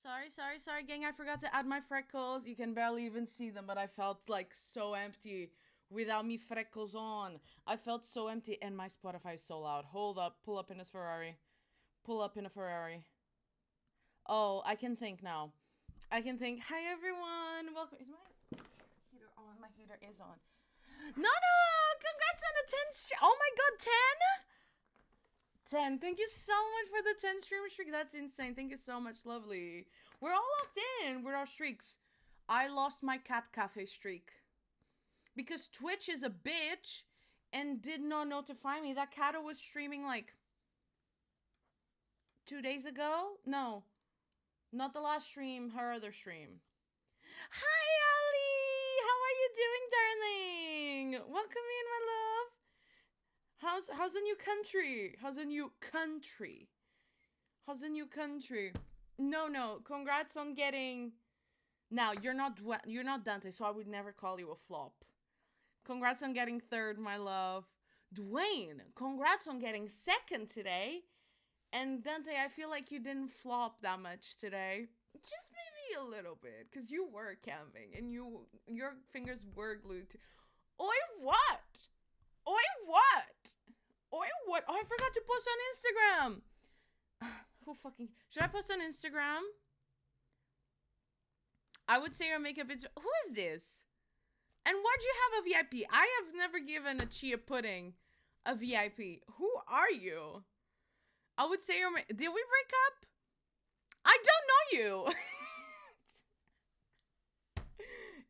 Sorry, gang. I forgot to add my freckles. You can barely even see them, but I felt like so empty without me freckles on. I felt so empty, and my Spotify is so loud. Hold up. Pull up in his Ferrari. Pull up in a Ferrari. Oh, I can think now. I can think. Hi, everyone. Welcome. Is my heater on? My heater is on. No! Congrats on a 10 stream. Oh my god, 10? 10. Thank you so much for the 10 streamer streak. That's insane. Thank you so much. Lovely. We're all locked in with our streaks. I lost my cat cafe streak because Twitch is a bitch and did not notify me. That cat was streaming like 2 days ago. No, not the last stream, her other stream. Hi, Ali. How are you doing, darling? Welcome in, my love. How's the new country? How's the new country? No. Congrats on getting. Now you're not Dante, so I would never call you a flop. Congrats on getting third, my love. Dwayne, congrats on getting second today. And Dante, I feel like you didn't flop that much today. Just maybe a little bit, because you were camping and your fingers were glued to. Oi, what? Oh, I forgot to post on Instagram. Who fucking... Should I post on Instagram? I would say your makeup is... Who is this? And why'd you have a VIP? I have never given a chia pudding a VIP. Who are you? I would say your... Did we break up? I don't know you.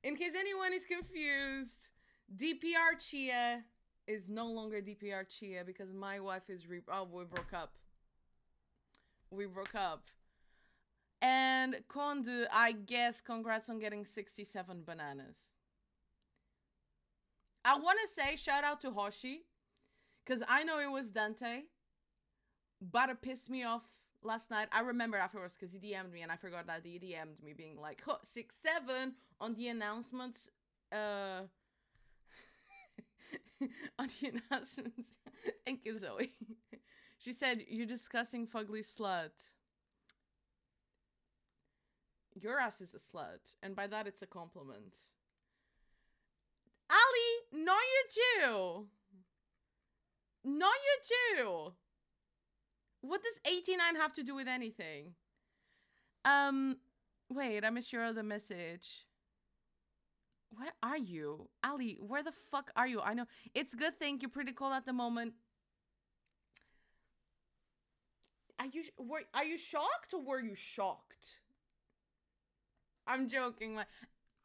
In case anyone is confused, DPR Chia is no longer DPR Chia because my wife is... we broke up. And Kondu, I guess, congrats on getting 67 bananas. I want to say shout out to Hoshi, because I know it was Dante, but it pissed me off last night. I remember afterwards because he DM'd me and I forgot that he DM'd me being like, 6-7 on the announcements. On the announcements. Thank you, Zoe. She said, "You're discussing fugly slut." Your ass is a slut, and by that it's a compliment. Ali, no you too. What does 89 have to do with anything? Wait, I missed your other message. Where are you? Ali, where the fuck are you? I know, it's a good thing you're pretty cool at the moment. Are you shocked or were you shocked? I'm joking.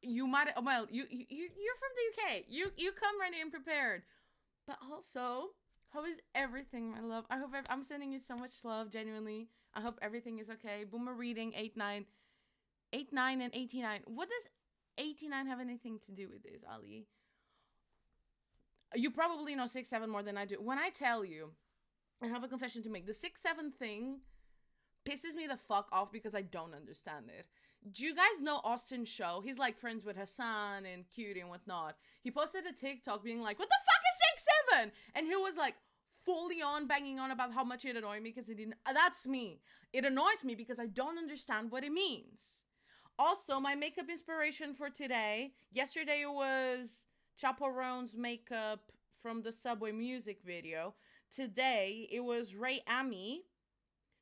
You might, well, you're from the UK. You come ready and prepared. But also, how is everything, my love? I hope I'm sending you so much love, genuinely. I hope everything is okay. Boomer reading 89 and 89. What does 89 have anything to do with this, Ali? You probably know 6-7 more than I do. When I tell you, I have a confession to make. The 6-7 thing pisses me the fuck off because I don't understand it. Do you guys know Austin's show? He's like friends with Hassan and Cutie and whatnot. He posted a TikTok being like, "What the fuck is 6-7?" And he was like fully on banging on about how much it annoyed me because it didn't. That's me. It annoys me because I don't understand what it means. Also, my makeup inspiration for today. Yesterday it was Chaperone's makeup from the Subway music video. Today it was Ray Amy.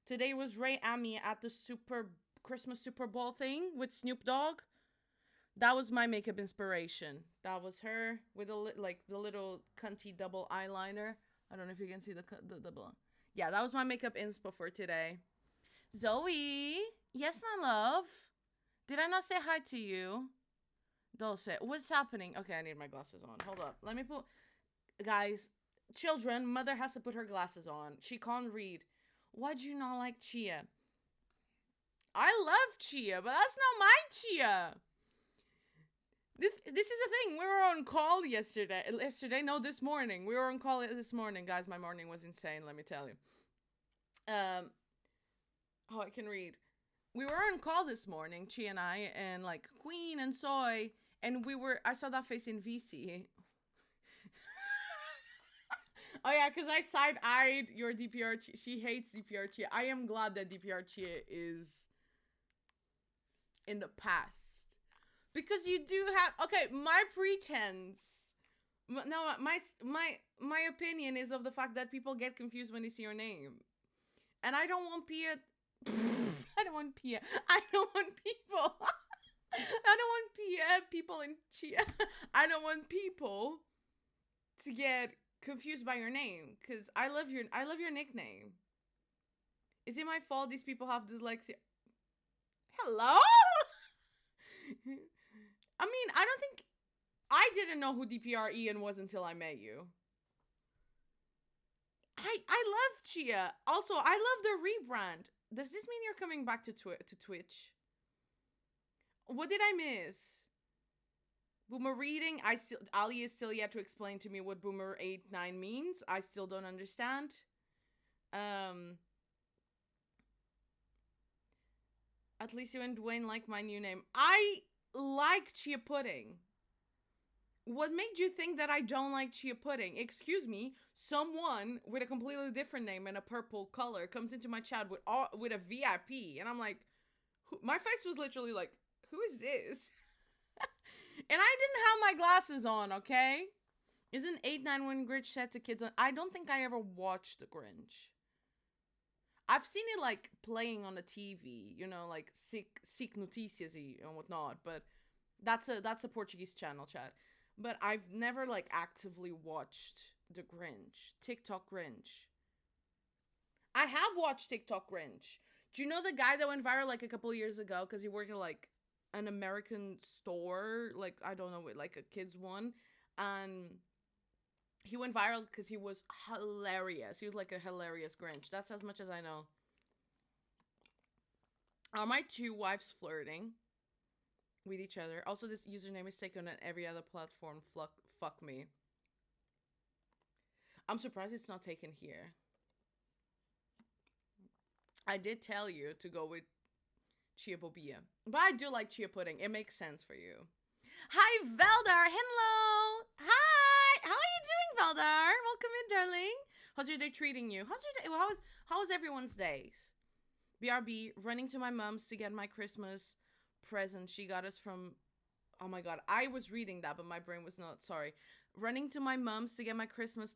Today was Ray Amy at the Christmas Super Bowl thing with Snoop Dogg. That was my makeup inspiration. That was her with the little cunty double eyeliner. I don't know if you can see the double. Yeah, that was my makeup inspo for today. Zoe, yes, my love. Did I not say hi to you? Dulce, what's happening? Okay, I need my glasses on. Hold up. Let me put... Guys, children, mother has to put her glasses on. She can't read. Why'd you not like chia? I love chia, but that's not my chia. This is the thing. We were on call yesterday. This morning. We were on call this morning. Guys, my morning was insane, let me tell you. Oh, I can read. We were on call this morning, Chi and I, and like Queen and Soy, and I saw that face in VC. Oh yeah, because I side-eyed your DPR Chia. She hates DPR Chia. I am glad that DPR Chia is in the past. Because you do have, okay, my pretense, no, my opinion is of the fact that people get confused when they see your name. And I don't want Pia, I don't want Pia, I don't want people, I don't want Pia, people in Chia, I don't want people to get confused by your name, because I love your nickname. Is it my fault these people have dyslexia? Hello? I mean, I don't think... I didn't know who DPR Ian was until I met you. I love Chia. Also, I love the rebrand. Does this mean you're coming back to Twitch? What did I miss? Boomer reading? Ali is still yet to explain to me what Boomer 89 means. I still don't understand. At least you and Dwayne like my new name. I like chia pudding. What made you think that I don't like chia pudding? Excuse me, someone with a completely different name and a purple color comes into my chat with a VIP, and I'm like, my face was literally like, who is this? And I didn't have my glasses on, okay? Isn't 891 Grinch set to kids on? I don't think I ever watched The Grinch. I've seen it like playing on the TV, you know, like Sick Noticias and whatnot, but that's a Portuguese channel, chat. But I've never like actively watched the Grinch. TikTok Grinch. I have watched TikTok Grinch. Do you know the guy that went viral like a couple of years ago because he worked at like an American store, like I don't know, like a kids one, and he went viral because he was hilarious. He was like a hilarious Grinch. That's as much as I know. Are my two wives flirting with each other? Also, this username is taken on every other platform. Fuck me. I'm surprised it's not taken here. I did tell you to go with chia bobia, but I do like chia pudding. It makes sense for you. Hi, Veldar. Hello. Hi. How are you doing, Veldar? Welcome in, darling. How's your day treating you? How's your day? How's everyone's days? BRB, running to my mom's to get my Christmas present she got us from... Oh my god, I was reading that, but my brain was not. Sorry. Running to my mom's to get my Christmas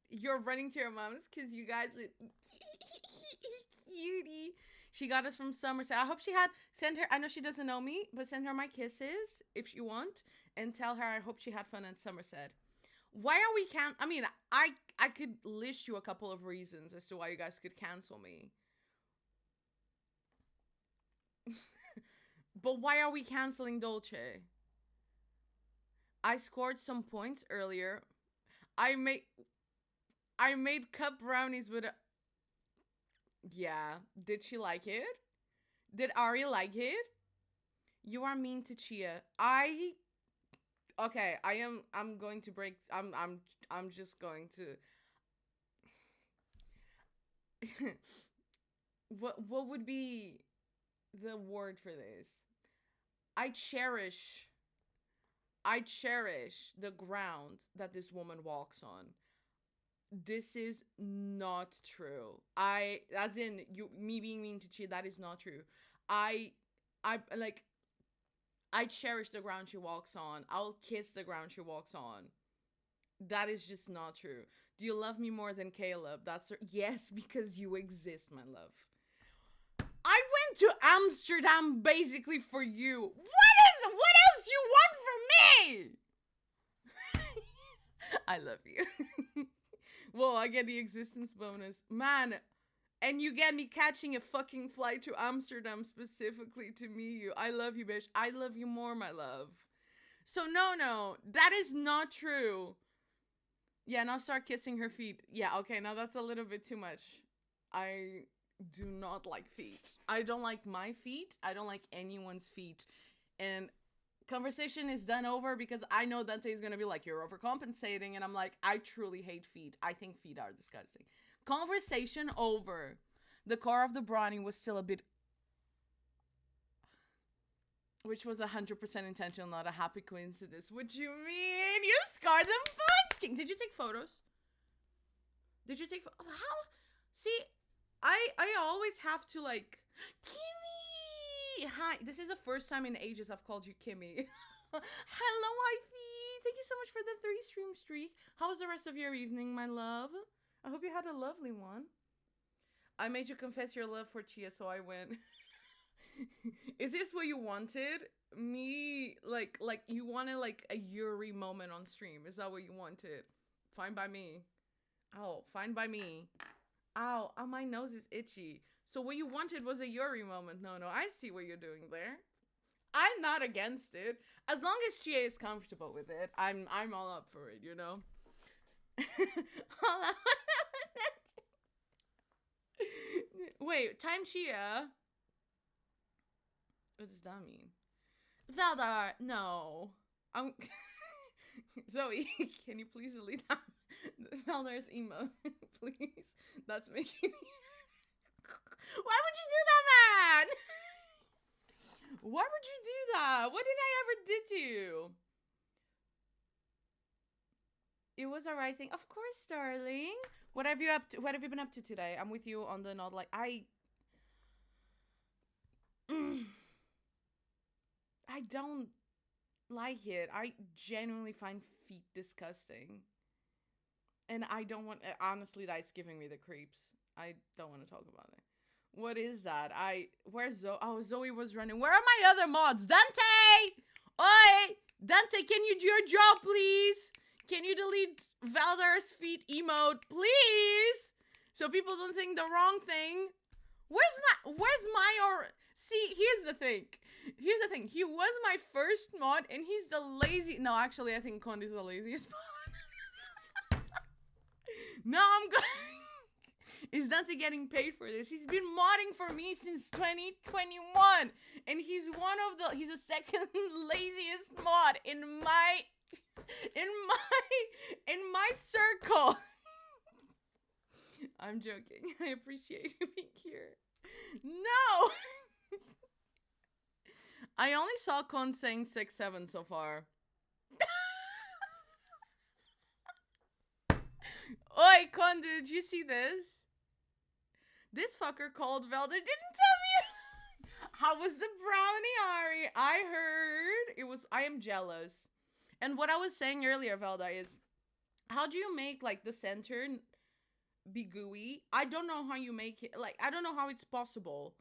You're running to your mom's because you guys are... Cutie. She got us from Somerset. I hope she had... Send her... I know she doesn't know me, but send her my kisses if you want. And tell her I hope she had fun in Somerset. Why are we I mean, I could list you a couple of reasons as to why you guys could cancel me. But why are we canceling Dolce? I scored some points earlier. I made cup brownies with a... Yeah. Did she like it? Did Ari like it? You are mean to Chia. Okay, I'm going to break... I'm just going to... What would be the word for this? I cherish the ground that this woman walks on. This is not true. As in me being mean to Chia, that is not true. I cherish the ground she walks on. I'll kiss the ground she walks on. That is just not true. Do you love me more than Caleb? Yes, because you exist, my love. I went to Amsterdam basically for you. What else do you want from me? I love you. Whoa, I get the existence bonus. Man, and you get me catching a fucking flight to Amsterdam specifically to meet you. I love you, bitch. I love you more, my love. So no, that is not true. Yeah, now start kissing her feet. Yeah, okay, now that's a little bit too much. I do not like feet. I don't like my feet. I don't like anyone's feet. And conversation is done over because I know Dante is going to be like, you're overcompensating. And I'm like, I truly hate feet. I think feet are disgusting. Conversation over. The core of the brownie was still a bit... Which was 100% intentional, not a happy coincidence. What you mean? You scarred them fun. Did you take photos? How? See... I always have to like, Kimmy! Hi. This is the first time in ages I've called you Kimmy. Hello, Ivy. Thank you so much for the 3 stream streak. How was the rest of your evening, my love? I hope you had a lovely one. I made you confess your love for Chia, so I win. Is this what you wanted? Me, like you wanted like a Yuri moment on stream. Is that what you wanted? Fine by me. Oh, fine by me. Ow, oh, my nose is itchy. So what you wanted was a Yuri moment. No, I see what you're doing there. I'm not against it. As long as Chia is comfortable with it, I'm all up for it, you know? Wait, time Chia. What does that mean? Valdar, no. I'm Zoe, can you please delete that Valdar's emote, please? That's making me. Why would you do that, man? Why would you do that? What did I ever did to you? It was a right thing, of course, darling. What have you been up to today? I'm with you on the nod. Like I don't like it. I genuinely find feet disgusting. And I don't want, honestly, that's giving me the creeps. I don't want to talk about it. What is that? Where's Zoe? Oh, Zoe was running. Where are my other mods? Dante! Oi! Dante, can you do your job, please? Can you delete Valdar's feet emote, please? So people don't think the wrong thing. Where's my See, here's the thing. He was my first mod, and he's the lazy. No, actually, I think Condi's the laziest mod. No, I'm good. Is Dante getting paid for this? He's been modding for me since 2021, and he's the second laziest mod in my circle. I'm joking. I appreciate you being here. No. I only saw Con saying 6-7 so far. Oi, Con, did you see this? This fucker called Velder didn't tell me. How was the brownie, Ari? I heard it was. I am jealous. And what I was saying earlier, Velda, is how do you make like the center be gooey? I don't know how you make it. Like I don't know how it's possible.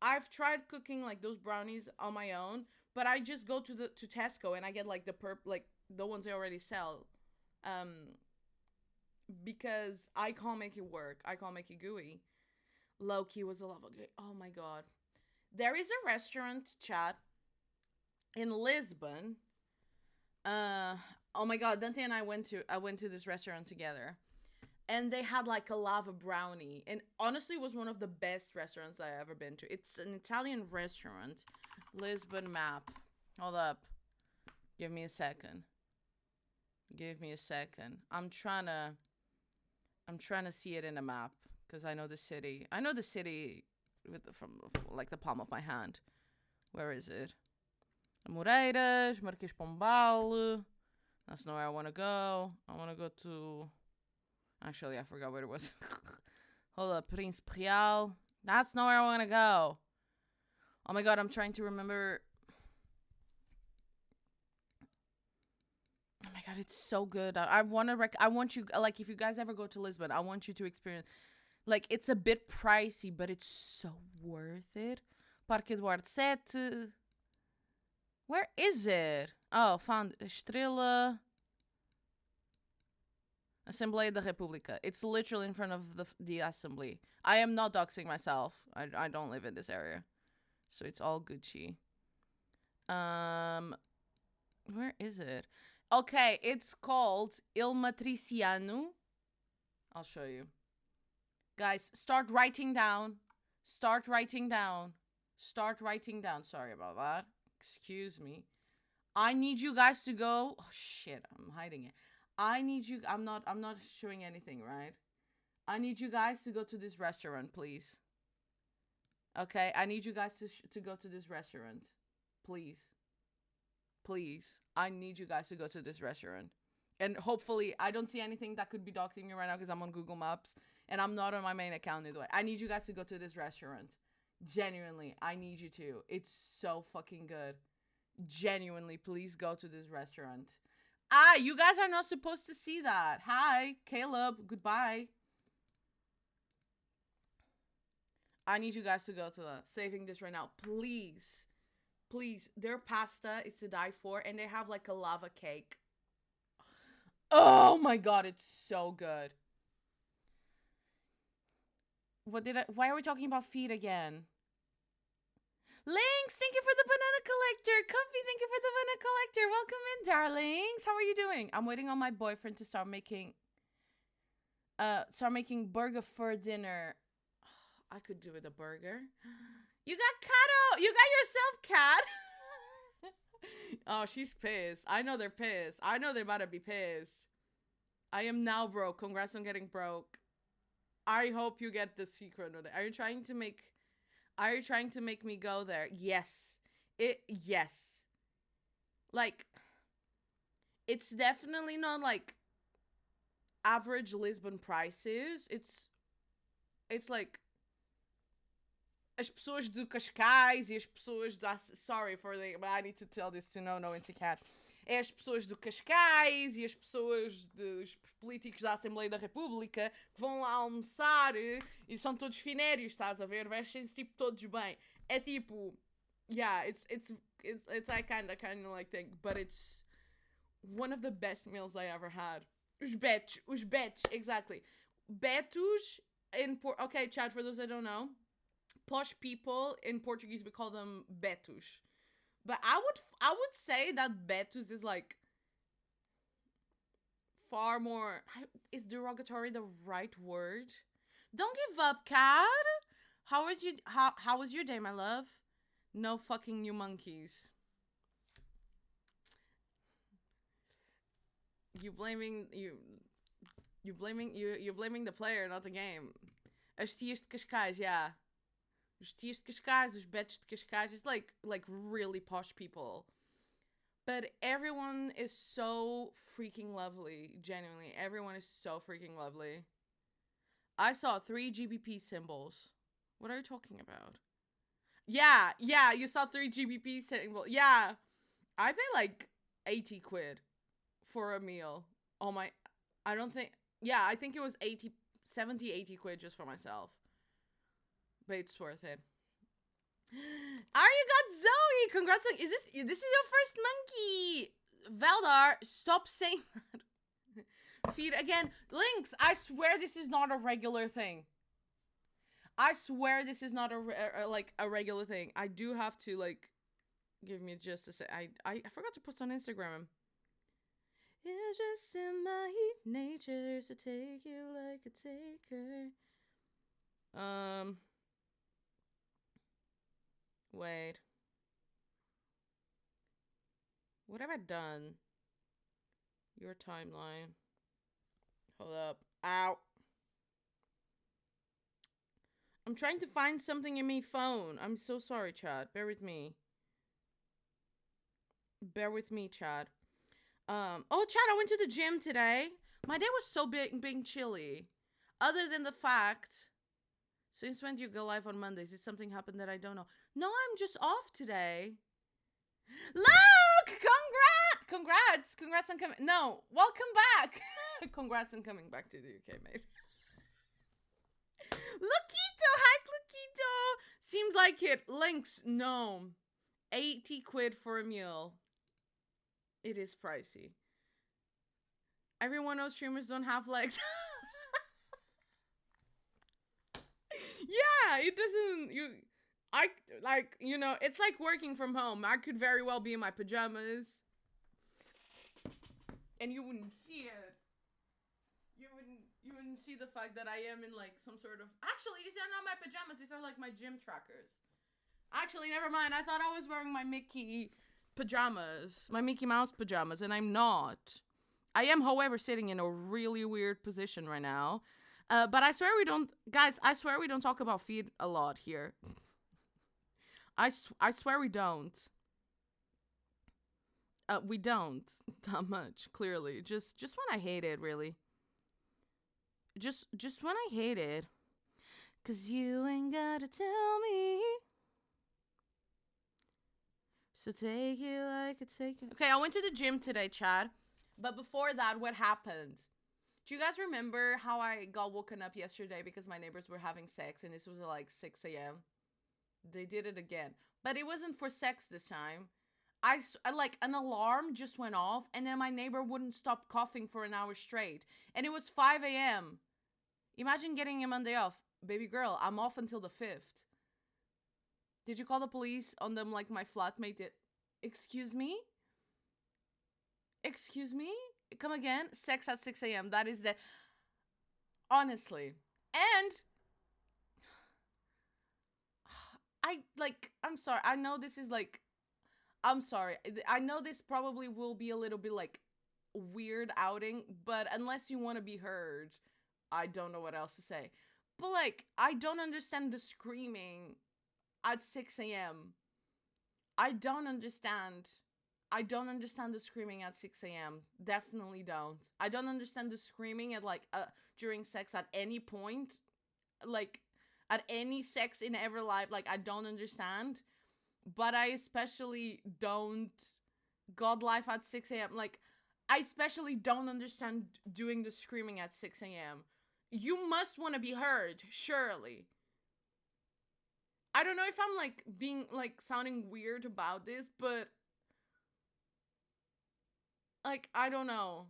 I've tried cooking like those brownies on my own, but I just go to Tesco and I get like the ones they already sell. Because I can't make it work. I can't make it gooey. Loki was a lava good. Oh my god. There is a restaurant, chat, in Lisbon. Oh my god, Dante and I went to this restaurant together. And they had like a lava brownie. And honestly, it was one of the best restaurants I ever been to. It's an Italian restaurant. Lisbon map. Hold up. Give me a second. I'm trying to see it in a map. Because I know the city. I know the city from like the palm of my hand. Where is it? Moreiras, Marquês Pombal. That's not where I want to go. I want to go to... Actually, I forgot where it was. Hold up. Príncipe Real. That's not where I want to go. Oh my god, I'm trying to remember... Oh my god, it's so good. I want you... Like, if you guys ever go to Lisbon, I want you to experience... Like, it's a bit pricey, but it's so worth it. Parque Eduardo 7. Where is it? Oh, found Estrela. Assembleia da República. It's literally in front of the assembly. I am not doxing myself. I don't live in this area. So it's all Gucci. Where is it? Okay, it's called Il Matriciano. I'll show you. Guys, start writing down. Sorry about that. Excuse me. I need you guys to go. Oh shit, I'm hiding it. I'm not showing anything, right? I need you guys to go to this restaurant, please. Okay, I need you guys to go to this restaurant. Please. I need you guys to go to this restaurant. And hopefully, I don't see anything that could be doxing me right now because I'm on Google Maps. And I'm not on my main account either way. I need you guys to go to this restaurant. Genuinely, I need you to. It's so fucking good. Genuinely, please go to this restaurant. Ah, you guys are not supposed to see that. Hi, Caleb. Goodbye. I need you guys to go to the saving this right now. Please. Please. Their pasta is to die for, and they have like a lava cake. Oh my god, it's so good. Why are we talking about feet again? Lynx, thank you for the banana collector. Comfy, thank you for the banana collector. Welcome in, darlings. How are you doing? I'm waiting on my boyfriend to start making burger for dinner. I could do with a burger. You got Kato. You got yourself, Cat. Oh, she's pissed. I know they're pissed. I know they're about to be pissed. I am now broke. Congrats on getting broke. I hope you get the secret. Are you trying to make me go there? Yes. Yes. Like, it's definitely not like average Lisbon prices. It's like as pessoas de Cascais e as pessoas da... Sorry for the... I need to tell this to no into cat. É as pessoas do Cascais e as pessoas dos políticos da Assembleia da República que vão lá almoçar e são todos finérios, estás a ver? Vestem-se tipo todos bem. É tipo... Yeah, it's that kind of like thing. But it's one of the best meals I ever had. Os betos, exactly. Betos in... Okay, Chad, for those that don't know, posh people in Portuguese, we call them betos. But I would say that betos is like far more... Is derogatory the right word? Don't give up, Cat. How was your day, my love? No fucking new monkeys. You're blaming the player, not the game. As tias de Cascais, yeah. Os tias de Cascais, os betos de Cascais, it's like really posh people. But everyone is so freaking lovely. Genuinely, everyone is so freaking lovely. I saw 3 GBP symbols. What are you talking about? Yeah, you saw 3 GBP symbols. Yeah. I pay like 80 quid for a meal. Oh my... I don't think... Yeah, I think it was 70, 80 quid just for myself. But it's worth it. Are you got Zoe? Congrats! Is this your first monkey? Valdar, stop saying that. Feed again, Lynx. I swear this is not a regular thing. I swear this is not a regular thing. I do have to like give me just a sec. I forgot to post on Instagram. It's just in my nature to take you like a taker. Wait. What have I done? Your timeline. Hold up. Ow. I'm trying to find something in my phone. I'm so sorry, Chad. Bear with me. Chad. Oh, Chad, I went to the gym today. My day was so being chilly. Other than the fact... Since when do you go live on Mondays? Did something happen that I don't know? No, I'm just off today. Look! Congrats! Congrats on coming... No, welcome back! Congrats on coming back to the UK, mate. Luquito! Hi, Luquito! Seems like it. Lynx, no. 80 quid for a meal. It is pricey. Everyone knows streamers don't have legs. Yeah, it doesn't... it's like working from home. I could very well be in my pajamas. And you wouldn't see it. You wouldn't see the fact that I am in like some sort of... Actually, these are not my pajamas. These are like my gym trackers. Actually, never mind. I thought I was wearing my Mickey pajamas. My Mickey Mouse pajamas, and I'm not. I am, however, sitting in a really weird position right now. But I swear we don't... Guys, I swear we don't talk about feet a lot here. I swear we don't. We don't. That much, clearly. Just when I hate it, really. Just when I hate it. 'Cause you ain't gotta tell me. So take it like a take it. Okay, I went to the gym today, Chad. But before that, what happened? Do you guys remember how I got woken up yesterday because my neighbors were having sex and this was at like 6 a.m.? They did it again. But it wasn't for sex this time. I like an alarm just went off and then my neighbor wouldn't stop coughing for an hour straight. And it was 5 a.m. Imagine getting a Monday off. Baby girl, I'm off until the 5th. Did you call the police on them like my flatmate did? Excuse me? Excuse me? Come again? Sex at 6 a.m. That is the... Honestly. And... I'm sorry. I know this is like... I'm sorry. I know this probably will be a little bit like weird outing, but unless you want to be heard, I don't know what else to say. But like, I don't understand the screaming at 6 a.m. I don't understand the screaming at 6 a.m. Definitely don't. I don't understand the screaming at like during sex at any point. Like at any sex in ever life. Like I don't understand. But I especially don't God life at 6 a.m. Like I especially don't understand doing the screaming at 6 a.m. You must want to be heard, surely. I don't know if I'm like being like sounding weird about this, but like I don't know.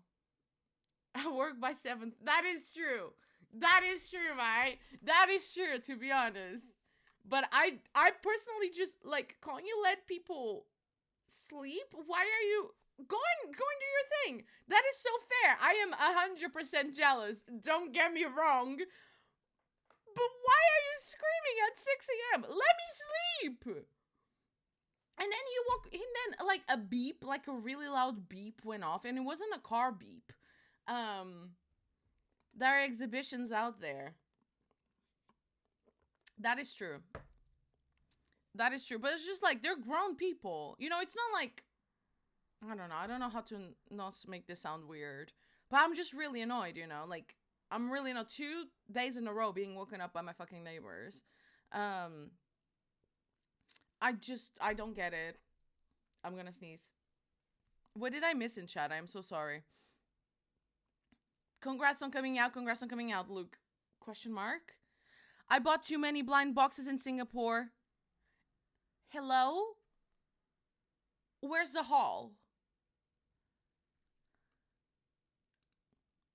I work by 7. That is true. That is true, right? That is true, to be honest. But I personally just like, can't you let people sleep? Why are you go and do your thing? That is so fair. I am 100% jealous. Don't get me wrong. But why are you screaming at 6 a.m.? Let me sleep. And then you woke, and then like a beep, like a really loud beep went off, and it wasn't a car beep. There are exhibitions out there. That is true. That is true. But it's just like, they're grown people. You know, it's not like, I don't know. I don't know how to not make this sound weird. But I'm just really annoyed, you know? Like, I'm really annoyed. 2 days in a row being woken up by my fucking neighbors. I don't get it. I'm gonna sneeze. What did I miss in chat? I am so sorry. Congrats on coming out. Congrats on coming out, Luke. Question mark? I bought too many blind boxes in Singapore. Hello? Where's the hall?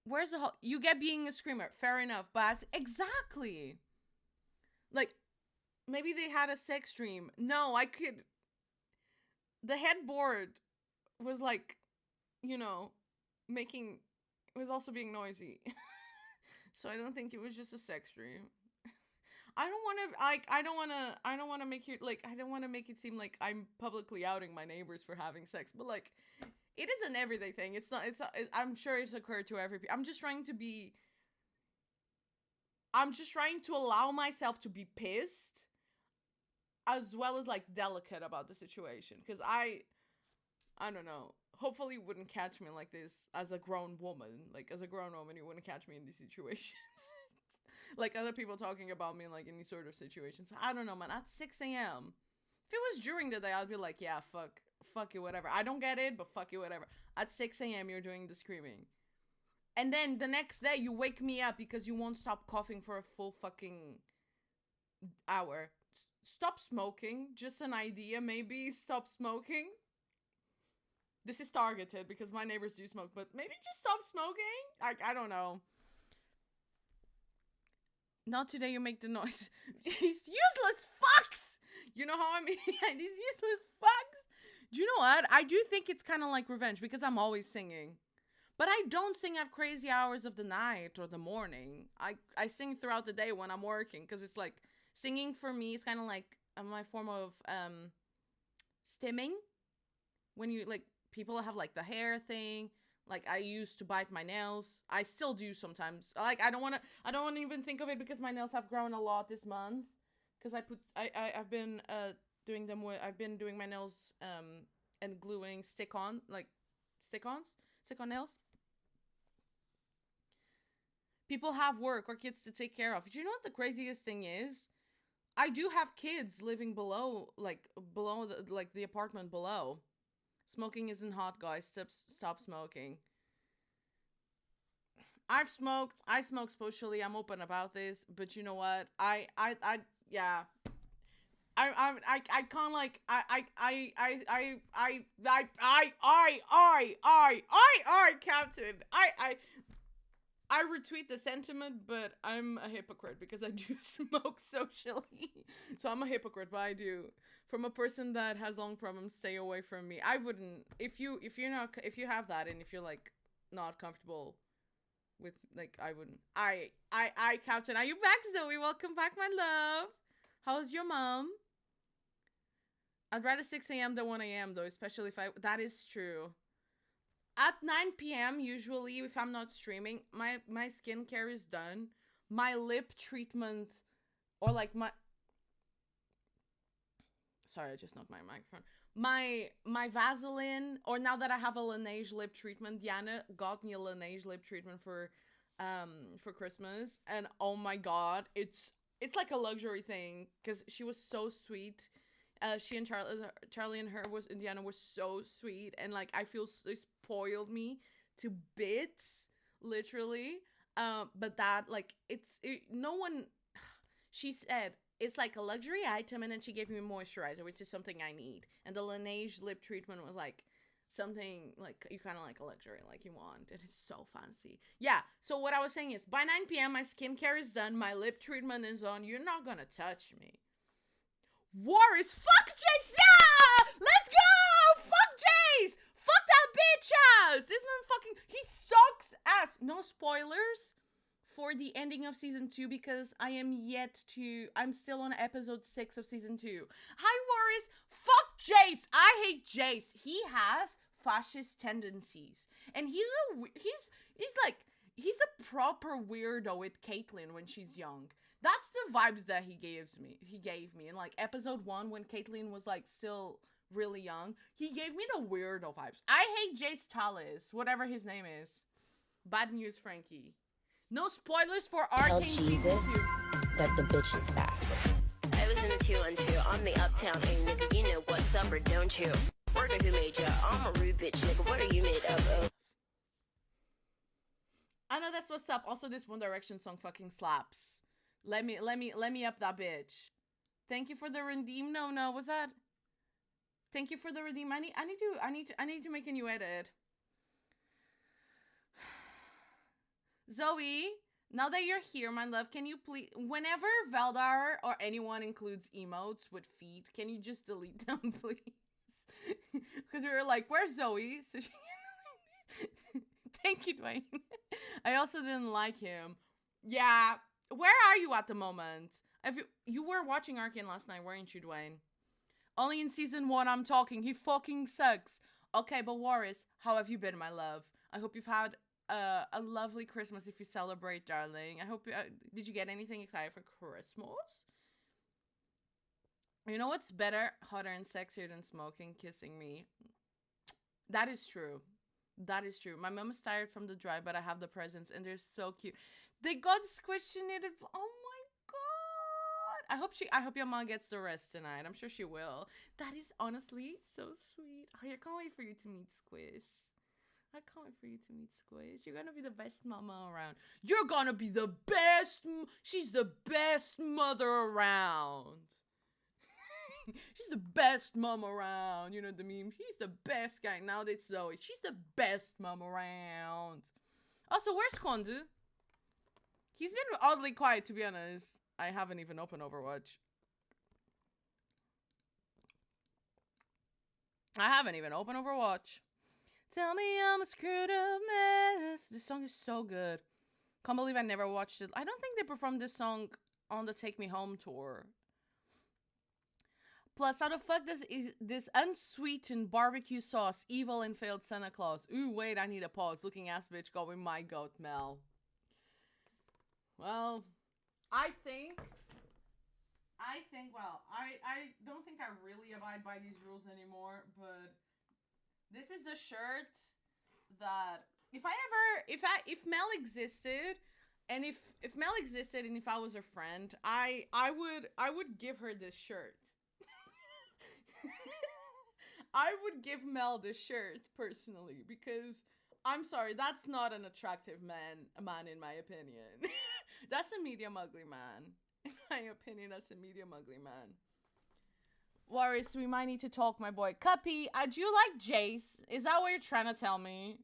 Where's the hall? You get being a screamer. Fair enough. But exactly. Like, maybe they had a sex dream. No, I could... The headboard was like, you know, making... It was also being noisy. So I don't think it was just a sex dream. I don't want to make it seem like I'm publicly outing my neighbors for having sex, but like, it is an everyday thing. I'm sure it's occurred to every. I'm just trying to allow myself to be pissed, as well as like delicate about the situation, because I don't know. Hopefully you wouldn't catch me like this as a grown woman. Like, as a grown woman, you wouldn't catch me in these situations. Like other people talking about me like in these sort of situations. I don't know, man. At 6 a.m. If it was during the day, I'd be like, yeah, fuck it, whatever. I don't get it, but fuck it, whatever. At 6 a.m. you're doing the screaming. And then the next day you wake me up because you won't stop coughing for a full fucking hour. Stop smoking. Just an idea, maybe. Stop smoking. This is targeted because my neighbors do smoke, but maybe just stop smoking? I don't know. Not today, you make the noise. These useless fucks! You know how I mean? These useless fucks! Do you know what? I do think it's kind of like revenge because I'm always singing. But I don't sing at crazy hours of the night or the morning. I sing throughout the day when I'm working because it's like, singing for me is kind of like my form of stimming. When you, like, people have like the hair thing. Like, I used to bite my nails. I still do sometimes. Like, I don't want to even think of it because my nails have grown a lot this month. Because I've been doing them with, I've been doing my nails and gluing stick-on nails. People have work or kids to take care of. Do you know what the craziest thing is? I do have kids living below, below the apartment below. Smoking isn't hot, guys. Stop smoking. I've smoked. I smoke socially. I'm open about this, but you know what? Yeah. I can't like Captain. I retweet the sentiment, but I'm a hypocrite because I do smoke socially. So I'm a hypocrite, but I do. From a person that has lung problems, stay away from me. I wouldn't if you have that and if you're like not comfortable with like I wouldn't. Captain, are you back, Zoe? Welcome back, my love. How's your mom? I'd rather 6 a.m. than 1 a.m. though, especially if that is true. At 9 p.m. usually, if I'm not streaming, my skincare is done. My lip treatment, or like my... Sorry, I just knocked my microphone. My Vaseline, or now that I have a Laneige lip treatment, Diana got me a Laneige lip treatment for Christmas, and oh my god, it's like a luxury thing because she was so sweet. She and Charlie and Indiana was so sweet, and like I feel they spoiled me to bits, literally. But that like no one. She said it's like a luxury item, and then she gave me a moisturizer, which is something I need. And the Laneige lip treatment was like something like you kind of like a luxury, like you want. It is so fancy. Yeah. So what I was saying is, by 9 p.m. my skincare is done, my lip treatment is on. You're not gonna touch me. War is fuck Jace. Yeah, let's go. Fuck Jace. Fuck that bitch ass. This man he sucks ass. No spoilers for the ending of season 2 because I'm still on episode 6 of season 2. Hi Warris. Fuck Jace. I hate Jace. He has fascist tendencies, and he's a proper weirdo with Caitlyn when she's young. That's the vibes that he gave me in like episode 1 when Caitlyn was like still really young. He gave me the weirdo vibes. I hate Jace Tallis, whatever his name is. Bad news, Frankie. No spoilers for Arcane season 2. That the bitch is back. I was in the 212. I'm the uptown A nigga. You know what's up or don't you? Word of who made ya? I'm a rude bitch nigga. What are you made of? I know that's what's up. Also, this One Direction song fucking slaps. Let me up that bitch. Thank you for the redeem. No, what's that? Thank you for the redeem. I need to make a new edit. Zoe, now that you're here, my love, can you please, whenever Valdar or anyone includes emotes with feet, can you just delete them, please? Because we were like, where's Zoe? So she thank you, Dwayne. I also didn't like him. Yeah. Where are you at the moment? You were watching Arcane last night, weren't you, Dwayne? Only in season 1 I'm talking. He fucking sucks. Okay, but Warris, how have you been, my love? I hope you've had a lovely Christmas if you celebrate, darling. I hope did you get anything exciting for Christmas? You know what's better, hotter, and sexier than smoking? Kissing me. That is true. That is true. My mom is tired from the drive, but I have the presents, and they're so cute. They got squished in it. Oh my god! I hope your mom gets the rest tonight. I'm sure she will. That is honestly so sweet. I can't wait for you to meet Squish. I can't wait for you to meet Squish. You're gonna be the best mama around. You're gonna be the best. She's the best mother around. She's the best mom around. You know the meme. He's the best guy. Now that's Zoe. She's the best mom around. Also, where's Kondu? He's been oddly quiet, to be honest. I haven't even opened Overwatch. Tell me I'm a screwed up mess. This song is so good. Can't believe I never watched it. I don't think they performed this song on the Take Me Home tour. Plus, how the fuck does this unsweetened barbecue sauce evil and failed Santa Claus? Ooh, wait, I need a pause. Looking ass bitch going my goat, Mel. Well, I don't think I really abide by these rules anymore, but this is the shirt that if Mel existed, And if Mel existed and if I was her friend, I would give her this shirt. I would give Mel this shirt personally because I'm sorry, that's not an attractive man in my opinion. That's a medium ugly man. In my opinion, that's a medium ugly man. Warris, we might need to talk, my boy. Cuppy, do you like Jace? Is that what you're trying to tell me?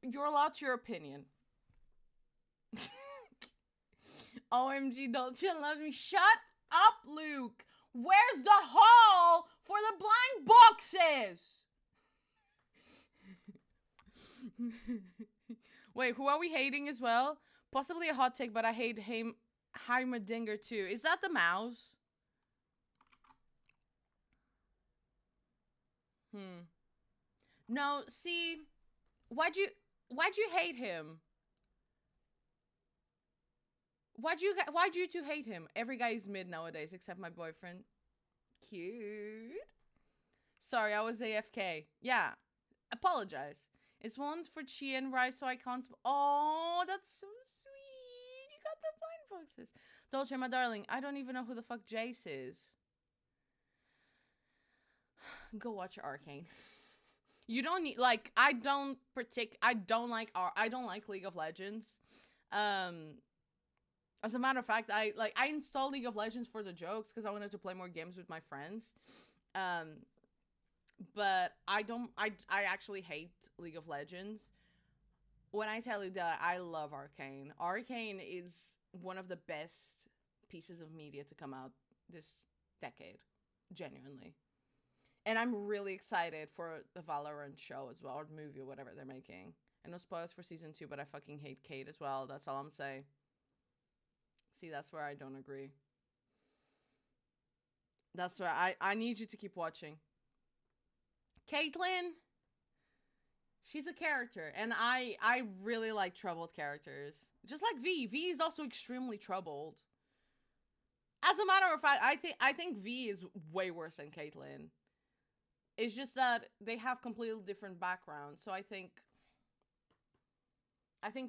You're allowed to your opinion. OMG, don't you love me? Shut up, Luke. Where's the hall for the blind boxes? Wait, who are we hating as well? Possibly a hot take, but I hate Heimerdinger too. Is that the mouse? No, see, why'd you hate him? Why'd you two hate him? Every guy is mid nowadays, except my boyfriend. Cute. Sorry, I was AFK. Yeah, apologize. It's one's for Chi and Rice, so I can't. Oh, that's so sweet. You got the blind boxes. Dolce, my darling, I don't even know who the fuck Jace is. Go watch Arcane. You don't need, like, I don't like League of Legends. As a matter of fact, I installed League of Legends for the jokes because I wanted to play more games with my friends. But I actually hate League of Legends. When I tell you that I love Arcane. Arcane is one of the best pieces of media to come out this decade. Genuinely. And I'm really excited for the Valorant show as well, or movie, or whatever they're making. And no spoilers for season 2, but I fucking hate Kate as well. That's all I'm saying. See, that's where I don't agree. That's where I need you to keep watching. Caitlyn, she's a character, and I really like troubled characters. Just like V. V is also extremely troubled. As a matter of fact, I think V is way worse than Caitlyn. It's just that they have completely different backgrounds, so I think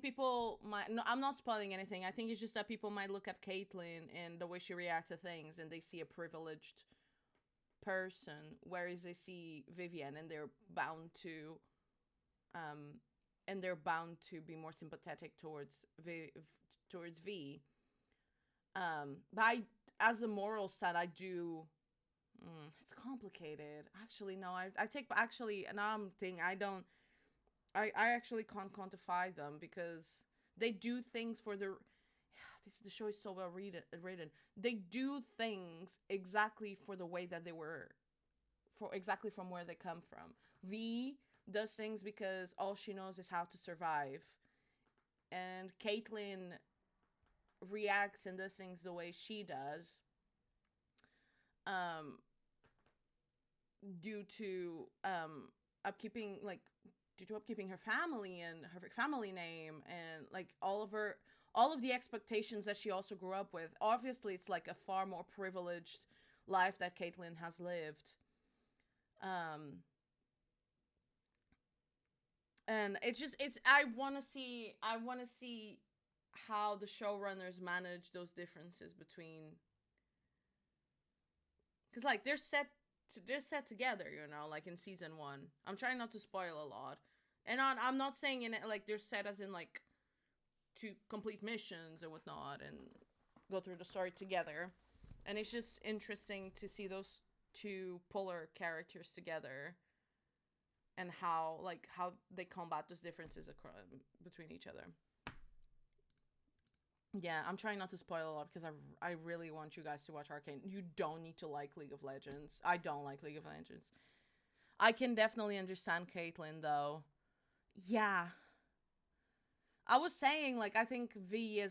people might... No, I'm not spoiling anything. I think it's just that people might look at Caitlyn and the way she reacts to things, and they see a privileged person, whereas they see Vivian, and they're bound to be more sympathetic towards V. But as a moral stat, I do... it's complicated. Actually, no, now I'm thinking, I actually can't quantify them because they do things for the show is so well written. They do things exactly for the way that they were, for exactly from where they come from. V does things because all she knows is how to survive. And Caitlyn reacts and does things the way she does. Due to upkeeping her family and her family name, and like all of the expectations that she also grew up with. Obviously, it's like a far more privileged life that Caitlyn has lived. And I want to see how the showrunners manage those differences between, because like they're set together, you know, like in season 1. I'm trying not to spoil a lot. And I'm not saying in it like they're set as in like to complete missions and whatnot and go through the story together. And it's just interesting to see those two polar characters together and how they combat those differences between each other. Yeah, I'm trying not to spoil a lot because I really want you guys to watch Arcane. You don't need to like League of Legends. I don't like League of Legends. I can definitely understand Caitlyn, though. Yeah. I was saying, like, I think V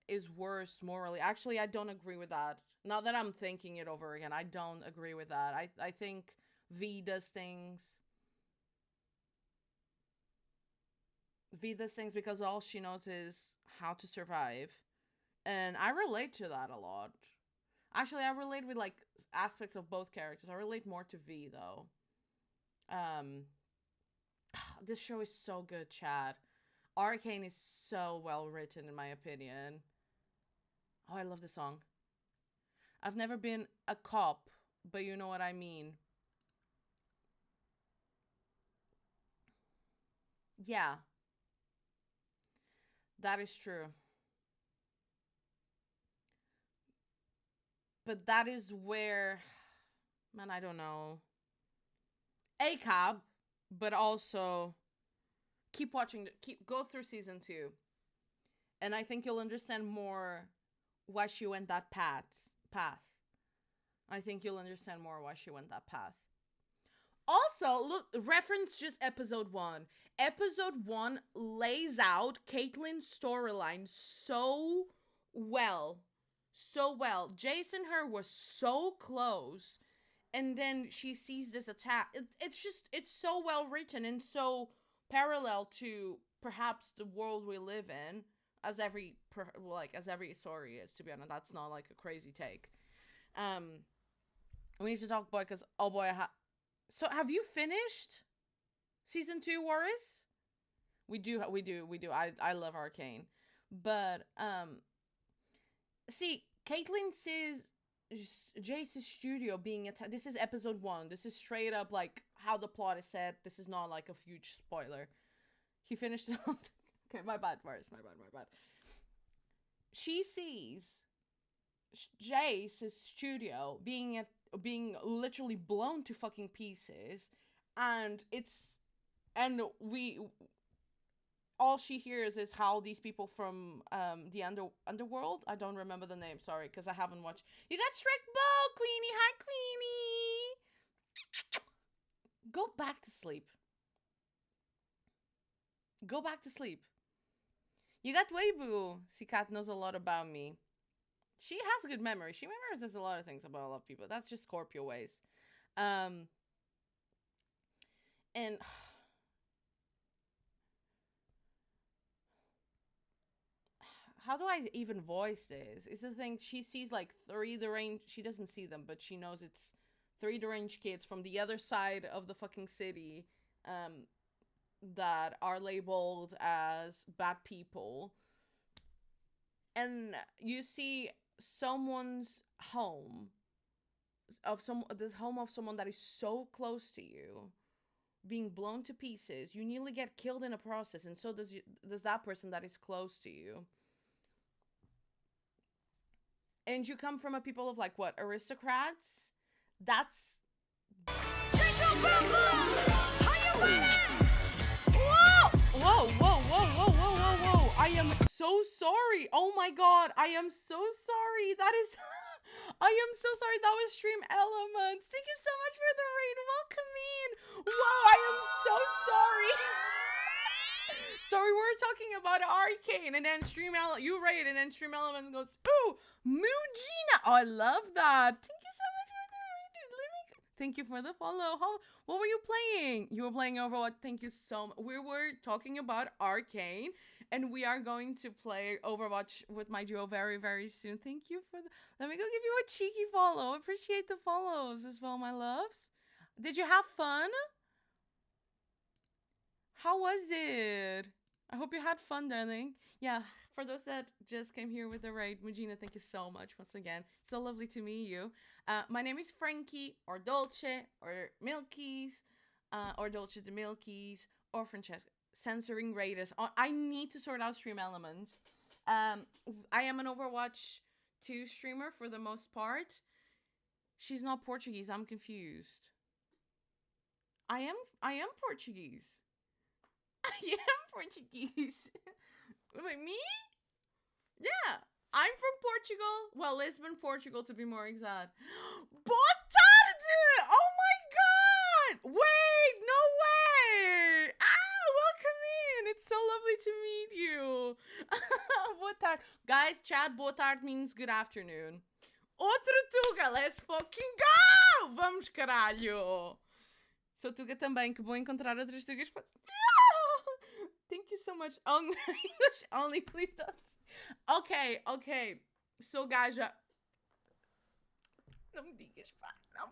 is worse morally. Actually, I don't agree with that. Now that I'm thinking it over again, I don't agree with that. I think V does things because all she knows is how to survive. And I relate to that a lot. Actually, I relate with, like, aspects of both characters. I relate more to V, though. This show is so good, Chad. Arcane is so well written, in my opinion. Oh, I love the song. I've never been a cop, but you know what I mean. Yeah. That is true. But that is where, man, I don't know. A cop, but also keep watching, go through season 2. And I think you'll understand more why she went that path. I think you'll understand more why she went that path. Also, look, reference just episode 1. Episode 1 lays out Caitlyn's storyline so well. So well. Jace and her were so close. And then she sees this attack. It's so well written and so parallel to perhaps the world we live in, as every story is, to be honest. That's not like a crazy take. We need to talk, boy, because, oh boy, so have you finished season 2, Warris? We do. I love Arcane. But, see, Caitlyn sees Jace's studio being attacked. This is episode 1. This is straight up, like, how the plot is set. This is not, like, a huge spoiler. He finished it. Okay, my bad, Warris. My bad. She sees Jace's studio being literally blown to fucking pieces, and all she hears is how these people from the underworld, I don't remember the name, sorry, because I haven't watched. You got Shrek Bow, Queenie. Hi, Queenie. Go back to sleep. You got Weibo. See, Kat knows a lot about me. She has a good memory. She memorizes a lot of things about a lot of people. That's just Scorpio ways. And how do I even voice this? Is the thing, she sees like 3 deranged, she doesn't see them, but she knows it's 3 deranged kids from the other side of the fucking city, that are labeled as bad people. And you see someone's home this home of someone that is so close to you being blown to pieces. You nearly get killed in a process, and so does that person that is close to you. And you come from a people of, like, what, aristocrats? That's Jingle Bell Bell! Are you ready? Whoa. I am so sorry. Oh my god, I am so sorry. That is I am so sorry. That was Stream Elements. Thank you so much for the raid. Welcome in. Whoa, I am so sorry. Sorry, we're talking about Arcane, and then you raid, and then Stream Elements goes, ooh, Mujina. Oh, I love that. Thank you so much for the raid. Thank you for the follow. What were you playing? You were playing Overwatch. Thank you so much. We were talking about Arcane, and we are going to play Overwatch with my duo very, very soon. Thank you for let me go give you a cheeky follow. Appreciate the follows as well, my loves. Did you have fun? How was it? I hope you had fun, darling. Yeah, for those that just came here with the raid, Mujina, thank you so much once again. So lovely to meet you. My name is Frankie, or Dolce, or Milkies, or Dolce de Milkies, or Francesca. Censoring raiders. I need to sort out Stream Elements. I am an Overwatch 2 streamer for the most part. She's not Portuguese. I'm confused. I am Portuguese. I am Portuguese. Wait, me? Yeah. I'm from Portugal. Well, Lisbon, Portugal, to be more exact. Boa tarde! Oh my god! Wait, no way! Welcome in! It's so lovely to meet you. Boa tarde. Guys, chat, boa tarde means good afternoon. Outro Tuga, let's fucking go! Vamos, caralho! Sou Tuga também, que bom encontrar outras Tugas. Thank you so much. English only, please don't. Okay. So, guys, não me digas, pá. Não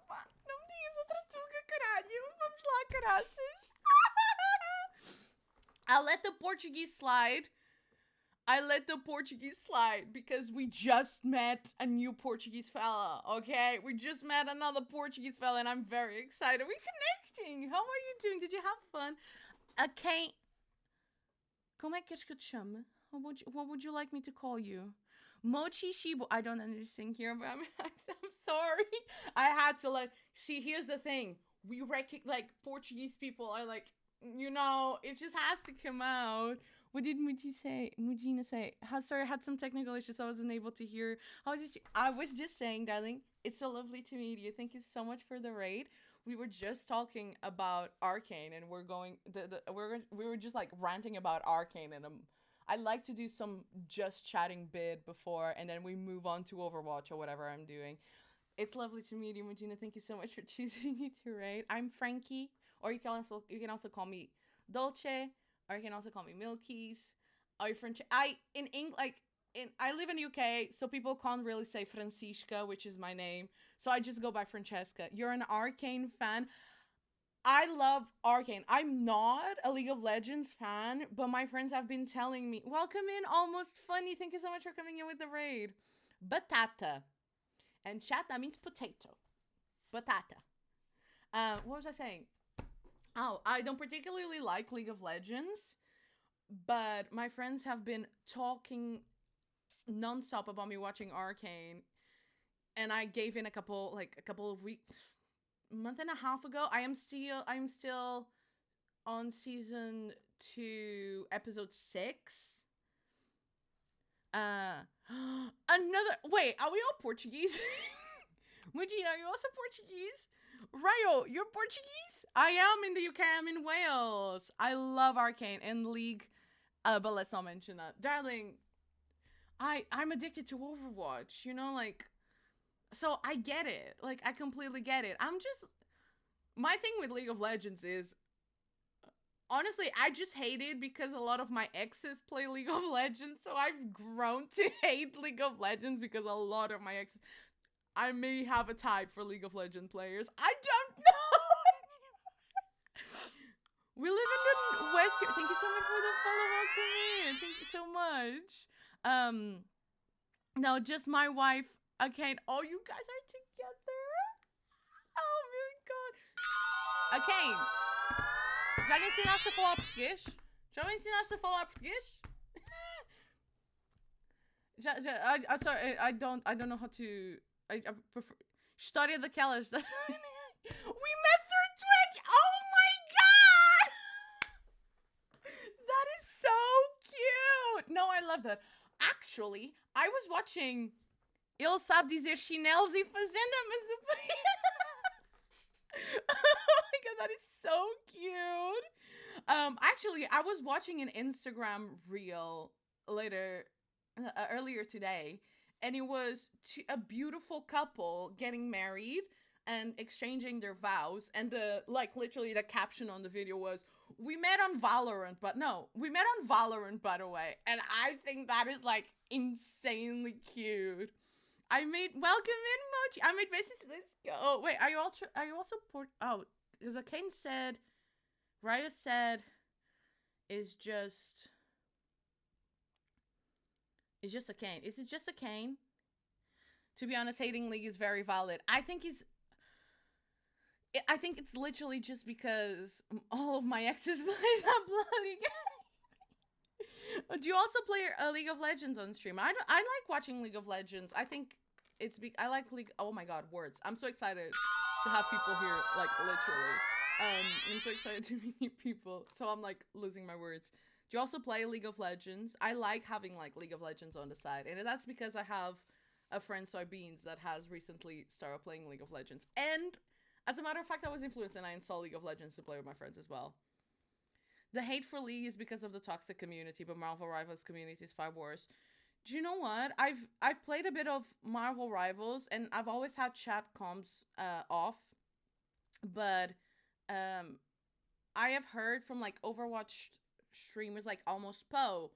me digas outra Tuga, caralho. Vamos lá, caraças. I let the Portuguese slide. I let the Portuguese slide because we just met a new Portuguese fella, okay? We just met another Portuguese fella and I'm very excited. We're connecting. How are you doing? Did you have fun? Okay. Como é que queres que eu te chame? What would you like me to call you? Mochi Shibo. I don't understand here, but I'm sorry. I had to see, here's the thing. We like Portuguese people are like, it just has to come out. What did Mugina say? Sorry, I had some technical issues. I wasn't able to hear. I was just saying, darling, it's so lovely to meet you. Thank you so much for the raid. We were just talking about Arcane, and we were just like ranting about Arcane, and I like to do some just chatting bit before, and then we move on to Overwatch or whatever I'm doing. It's lovely to meet you, Regina. Thank you so much for choosing me to raid. I'm Frankie, or you can also call me Dulce, or you can also call me Milkies. Or I live in UK, so people can't really say Francisca, which is my name. So I just go by Francesca. You're an Arcane fan. I love Arcane. I'm not a League of Legends fan, but my friends have been telling me, welcome in, Almost Funny. Thank you so much for coming in with the raid. Batata. And chat, that means potato. Batata. What was I saying? Oh, I don't particularly like League of Legends, but my friends have been talking nonstop about me watching Arcane, and I gave in a couple of weeks, month and a half ago. I'm still on season 2, episode 6. Another wait, are we all Portuguese? Mujina, are you also Portuguese? Ryo, you're Portuguese? I am in the UK. I'm in Wales. I love Arcane and League, but let's not mention that, darling. I'm addicted to Overwatch. So I get it. Like, I completely get it. My thing with League of Legends is, honestly, I just hate it because a lot of my exes play League of Legends, so I've grown to hate League of Legends because a lot of my exes, I may have a type for League of Legends players. I don't know. We live in the West here. Thank you so much for the follow. Welcome in. Thank you so much. No, just my wife. Okay. Oh, you guys are together. Oh my god. Okay. Já lhe ensinaste a falar português? Já me ensinaste a falar português? Sorry, I don't know how to. I prefer história daquelas. We met through Twitch. Oh my god, that is so cute. No, I love that. Actually, I was watching. Ele sabe dizer chinelos e fazenda, mas oh my god, that is so cute. Actually, I was watching an Instagram reel earlier today, and it was a beautiful couple getting married and exchanging their vows, and literally the caption on the video was, we met on Valorant, by the way, and I think that is like insanely cute. Welcome in, Mochi. I made basis. Let's go. Oh, wait, are you also because Kane said, Raya said, is just a Kane. Is it just a Kane? To be honest, hating League is very valid. I think it's literally just because all of my exes play that bloody game. Do you also play League of Legends on stream? I like watching League of Legends. I think I like League. Oh my god, words! I'm so excited to have people here. Like, literally, I'm so excited to meet new people. So I'm like losing my words. Do you also play League of Legends? I like having like League of Legends on the side, and that's because I have a friend Soybeans that has recently started playing League of Legends. And as a matter of fact, I was influenced and I installed League of Legends to play with my friends as well. The hate for League is because of the toxic community, but Marvel Rivals community is far worse. Do you know what? I've played a bit of Marvel Rivals, and I've always had chat comms off, but I have heard from like Overwatch streamers like Almost Poe.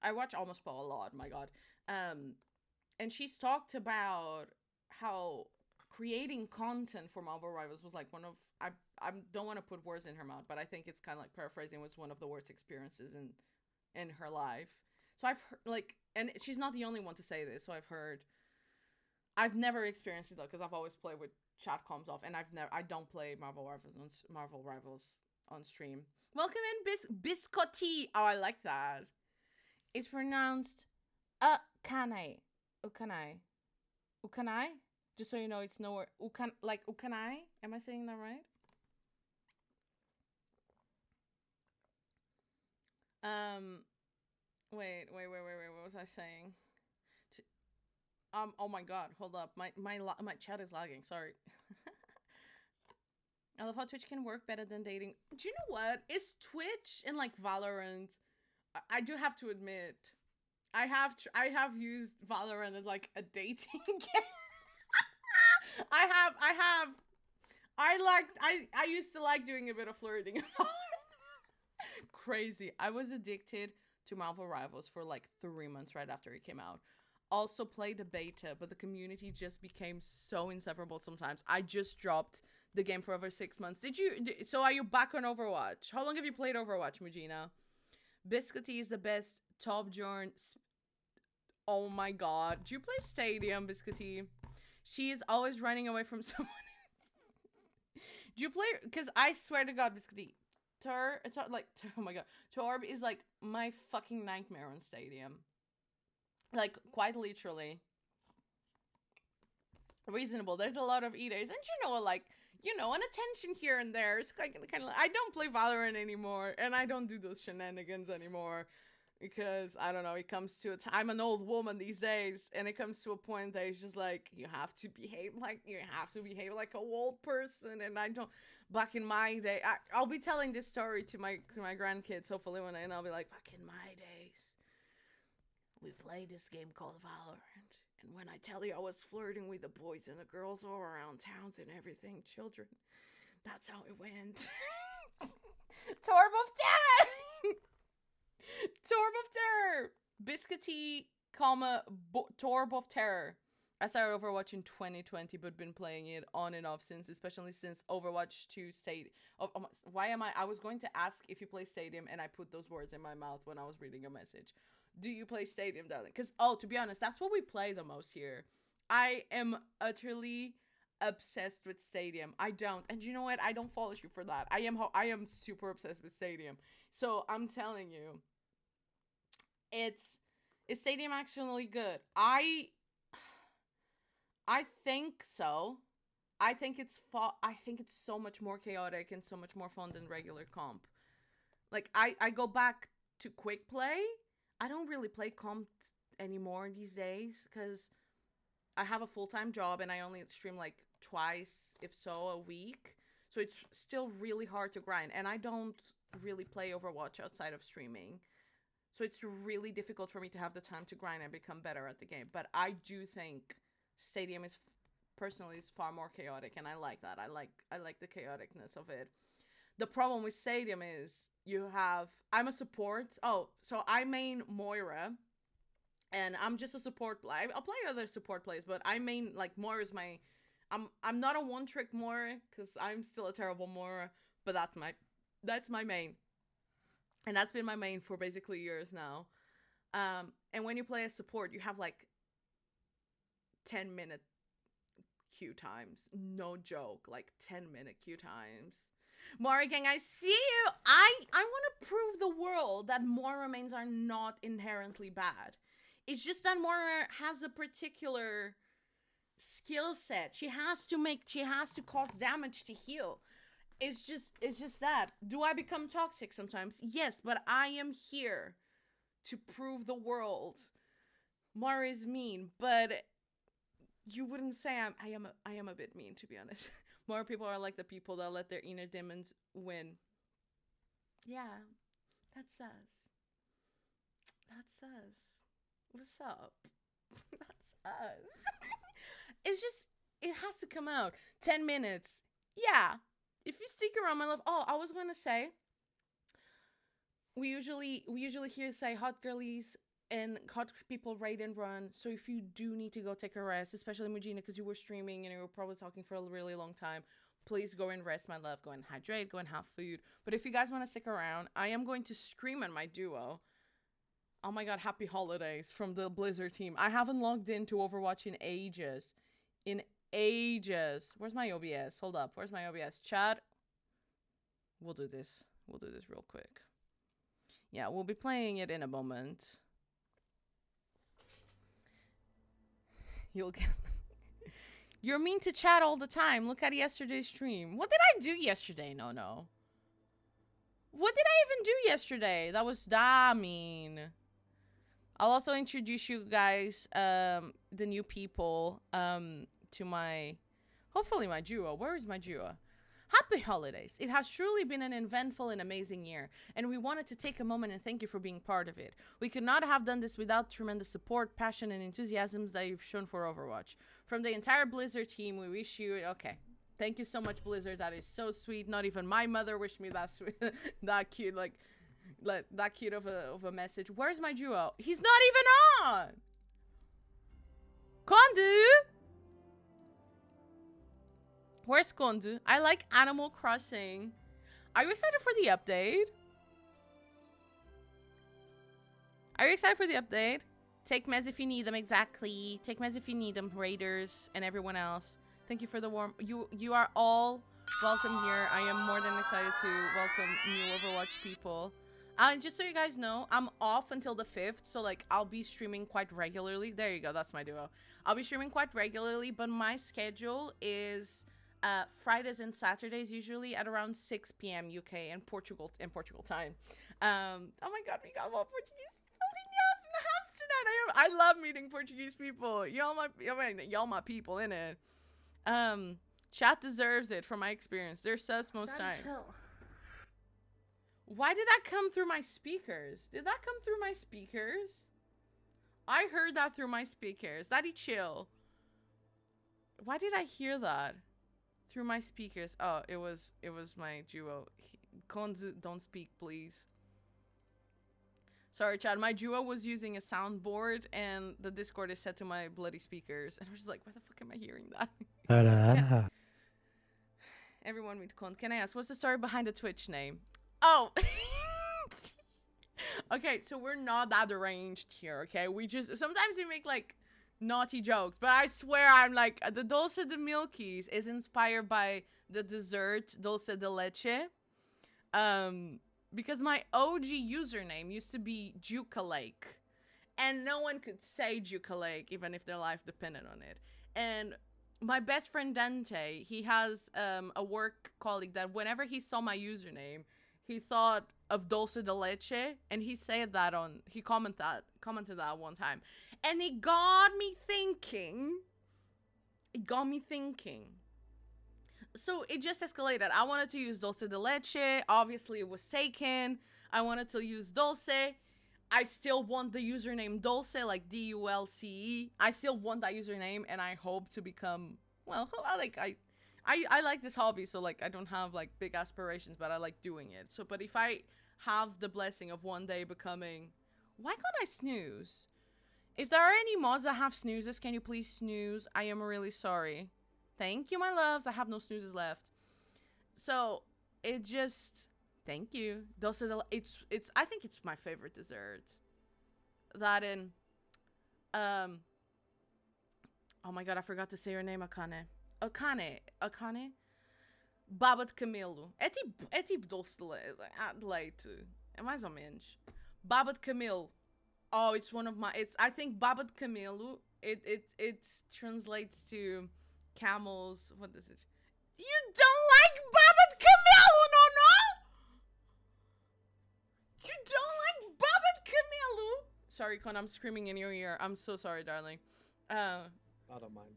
I watch Almost Poe a lot. My god. And she's talked about how creating content for Marvel Rivals was like one of, I don't want to put words in her mouth, but I think it's kind of like paraphrasing, was one of the worst experiences in her life. So I've heard, like, and she's not the only one to say this. So I've never experienced it though, because I've always played with chat comms off, and I don't play Marvel Rivals on stream. Welcome in, Biscotti. Oh, I like that. It's pronounced Ukanai. Ukanai. Ukanai? Just so you know, it's nowhere. Ukanai? Am I saying that right? Wait. What was I saying? Oh my god, hold up. My chat is lagging. Sorry. I love how Twitch can work better than dating. Do you know what? Is Twitch and like Valorant? I do have to admit, I have used Valorant as like a dating game. I used to like doing a bit of flirting. Crazy. I was addicted to Marvel Rivals for like 3 months right after it came out. Also played the beta, but the community just became so insufferable sometimes. I just dropped the game for over 6 months. So are you back on Overwatch? How long have you played Overwatch, Mujina? Biscotti is the best top journ. Oh my god. Do you play Stadium, Biscotti? She is always running away from someone. Do you play? Because I swear to God, Biscotti, oh my god, Torb is like my fucking nightmare on Stadium. Like, quite literally. Reasonable. There's a lot of eaters. And an attention here and there. It's kind of I don't play Valorant anymore. And I don't do those shenanigans anymore. Because, I don't know, it comes to a time. I'm an old woman these days. And it comes to a point that it's just like, you have to behave like a old person. And I don't. Back in my day, I'll be telling this story to my grandkids, hopefully one day. And I'll be like, back in my days, we played this game called Valorant. And when I tell you I was flirting with the boys and the girls all around towns and everything, children, that's how it went. Torb of Terror! Torb of Terror! Biscotti, Torb of Terror. I started Overwatch in 2020, but been playing it on and off since, especially since Overwatch 2 stayed. I was going to ask if you play Stadium, and I put those words in my mouth when I was reading a message. Do you play Stadium, darling? Because, to be honest, that's what we play the most here. I am utterly obsessed with Stadium. I don't. And you know what? I don't fault you for that. I am super obsessed with Stadium. So, I'm telling you, is Stadium actually good? I think so. I think it's so much more chaotic and so much more fun than regular comp. Like, I go back to quick play. I don't really play comp anymore these days because I have a full-time job and I only stream like twice, if so, a week. So it's still really hard to grind. And I don't really play Overwatch outside of streaming. So it's really difficult for me to have the time to grind and become better at the game. But I do think Stadium is far more chaotic, and I like that. I like the chaoticness of it. The problem with Stadium is I'm a support. Oh, so I main Moira, and I'm just a support play. I'll play other support plays, but I main, like, Moira's my. I'm not a one-trick Moira because I'm still a terrible Moira, but that's my main, and that's been my main for basically years now. And when you play a support, you have like 10-minute queue times. No joke, like 10-minute queue times. Moira gang, I see you. I want to prove the world that Moira mains are not inherently bad. It's just that Moira has a particular skill set. She has to cause damage to heal. It's just that. Do I become toxic sometimes? Yes, but I am here to prove the world Moira is mean, but you wouldn't say I am a bit mean, to be honest. More people are like the people that let their inner demons win. Yeah, that's us. That's us. What's up? That's us. It's just, it has to come out. 10 minutes. Yeah. If you stick around, my love. Oh, I was going to say, we usually hear say hot girlies and hot people raid and run. So if you do need to go take a rest, especially Mujina, because you were streaming and you were probably talking for a really long time, please go and rest, my love. Go and hydrate. Go and have food. But if you guys want to stick around, I am going to scream at my duo. Oh my god, happy holidays from the Blizzard team. I haven't logged into Overwatch in ages. In ages. Where's my OBS? Hold up. Where's my OBS? Chat. We'll do this. We'll do this real quick. Yeah, we'll be playing it in a moment. You'll get... You're mean to chat all the time. Look at yesterday's stream. What did I do yesterday? No. What did I even do yesterday? That was that mean. I'll also introduce you guys, the new people, to my, hopefully my duo. Where is my duo? Happy holidays. It has truly been an eventful and amazing year, and we wanted to take a moment and thank you for being part of it. We could not have done this without tremendous support, passion, and enthusiasm that you've shown for Overwatch. From the entire Blizzard team, we wish you... Okay. Thank you so much, Blizzard. That is so sweet. Not even my mother wished me that sweet, that cute, like that cute of a message. Where's my duo? He's not even on! Kondu! Where's Kondu? I like Animal Crossing. Are you excited for the update? Are you excited for the update? Take meds if you need them, exactly. Take meds if you need them, Raiders and everyone else. Thank you for the warm... You are all welcome here. I am more than excited to welcome new Overwatch people. Just so you guys know, I'm off until the 5th, so like I'll be streaming quite regularly. There you go, that's my duo. I'll be streaming quite regularly, but my schedule is Fridays and Saturdays usually at around 6 p.m. UK and Portugal time. Oh my god, we got more Portuguese people in the house tonight. I love meeting Portuguese people. Y'all my people, innit? Chat deserves it from my experience. They're sus most times. Why did that come through my speakers? Did that come through my speakers? I heard that through my speakers. Daddy chill. Why did I hear that? Through my speakers. Oh, it was my duo. Konzu, don't speak, please. Sorry, Chad. My duo was using a soundboard and the Discord is set to my bloody speakers. And I was just like, why the fuck am I hearing that? Everyone meet Kont. Can I ask, what's the story behind the Twitch name? Oh. Okay, so we're not that arranged here, okay? We just, sometimes we make like naughty jokes, but I swear I'm like, the dulce de milkies is inspired by the dessert dulce de leche. Because my OG username used to be Juca Lake. And no one could say Juca Lake, even if their life depended on it. And my best friend Dante, he has a work colleague that whenever he saw my username, he thought of dulce de leche, and he said that he commented that one time. And it got me thinking. So it just escalated. I wanted to use dulce de leche. Obviously, it was taken. I wanted to use dulce. I still want the username dulce, like D-U-L-C-E. I still want that username, and I hope to become, well, I like this hobby, so like I don't have like big aspirations, but I like doing it. So, but if I have the blessing of one day becoming, why can't I snooze? If there are any mods that have snoozes, can you please snooze? I am really sorry. Thank you, my loves. I have no snoozes left. So it just, thank you. Those are it's I think it's my favorite dessert. That and oh my god, I forgot to say your name, Akane. Akane? Babad Camelo. É tipo doce de leite. É mais ou menos. Babad Camelo. Oh, it's one of my, I think Babad Camelo, it translates to camels. What is it? You don't like Babad Camelo, no? You don't like Babad Camelo? Sorry, Con, I'm screaming in your ear. I'm so sorry, darling. I don't mind.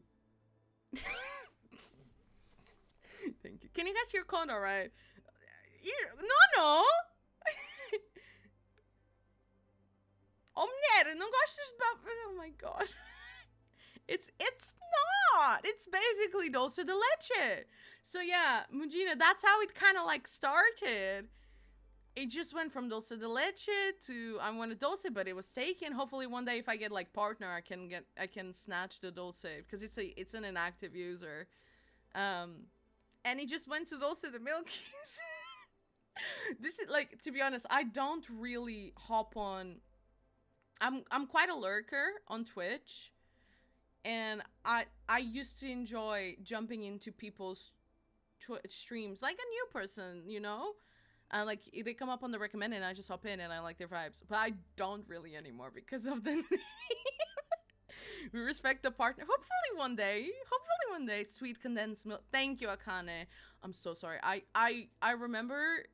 Thank you. Can you guys hear Con all right? No! Oh, mulher, não gostas de... Oh my god. It's not. It's basically dulce de leche. So yeah, Mugina, that's how it kind of like started. It just went from dulce de leche to I want a dulce, but it was taken. Hopefully one day if I get like partner, I can snatch the dulce because it's an inactive user. and he just went to those of the Milkies. This is like, to be honest, I don't really hop on. I'm quite a lurker on Twitch, and I used to enjoy jumping into people's streams like a new person, you know. Like they come up on the recommended, and I just hop in and I like their vibes. But I don't really anymore because of the name. We respect the partner. Hopefully one day. Sweet condensed milk. Thank you, Akane. I'm so sorry. I remember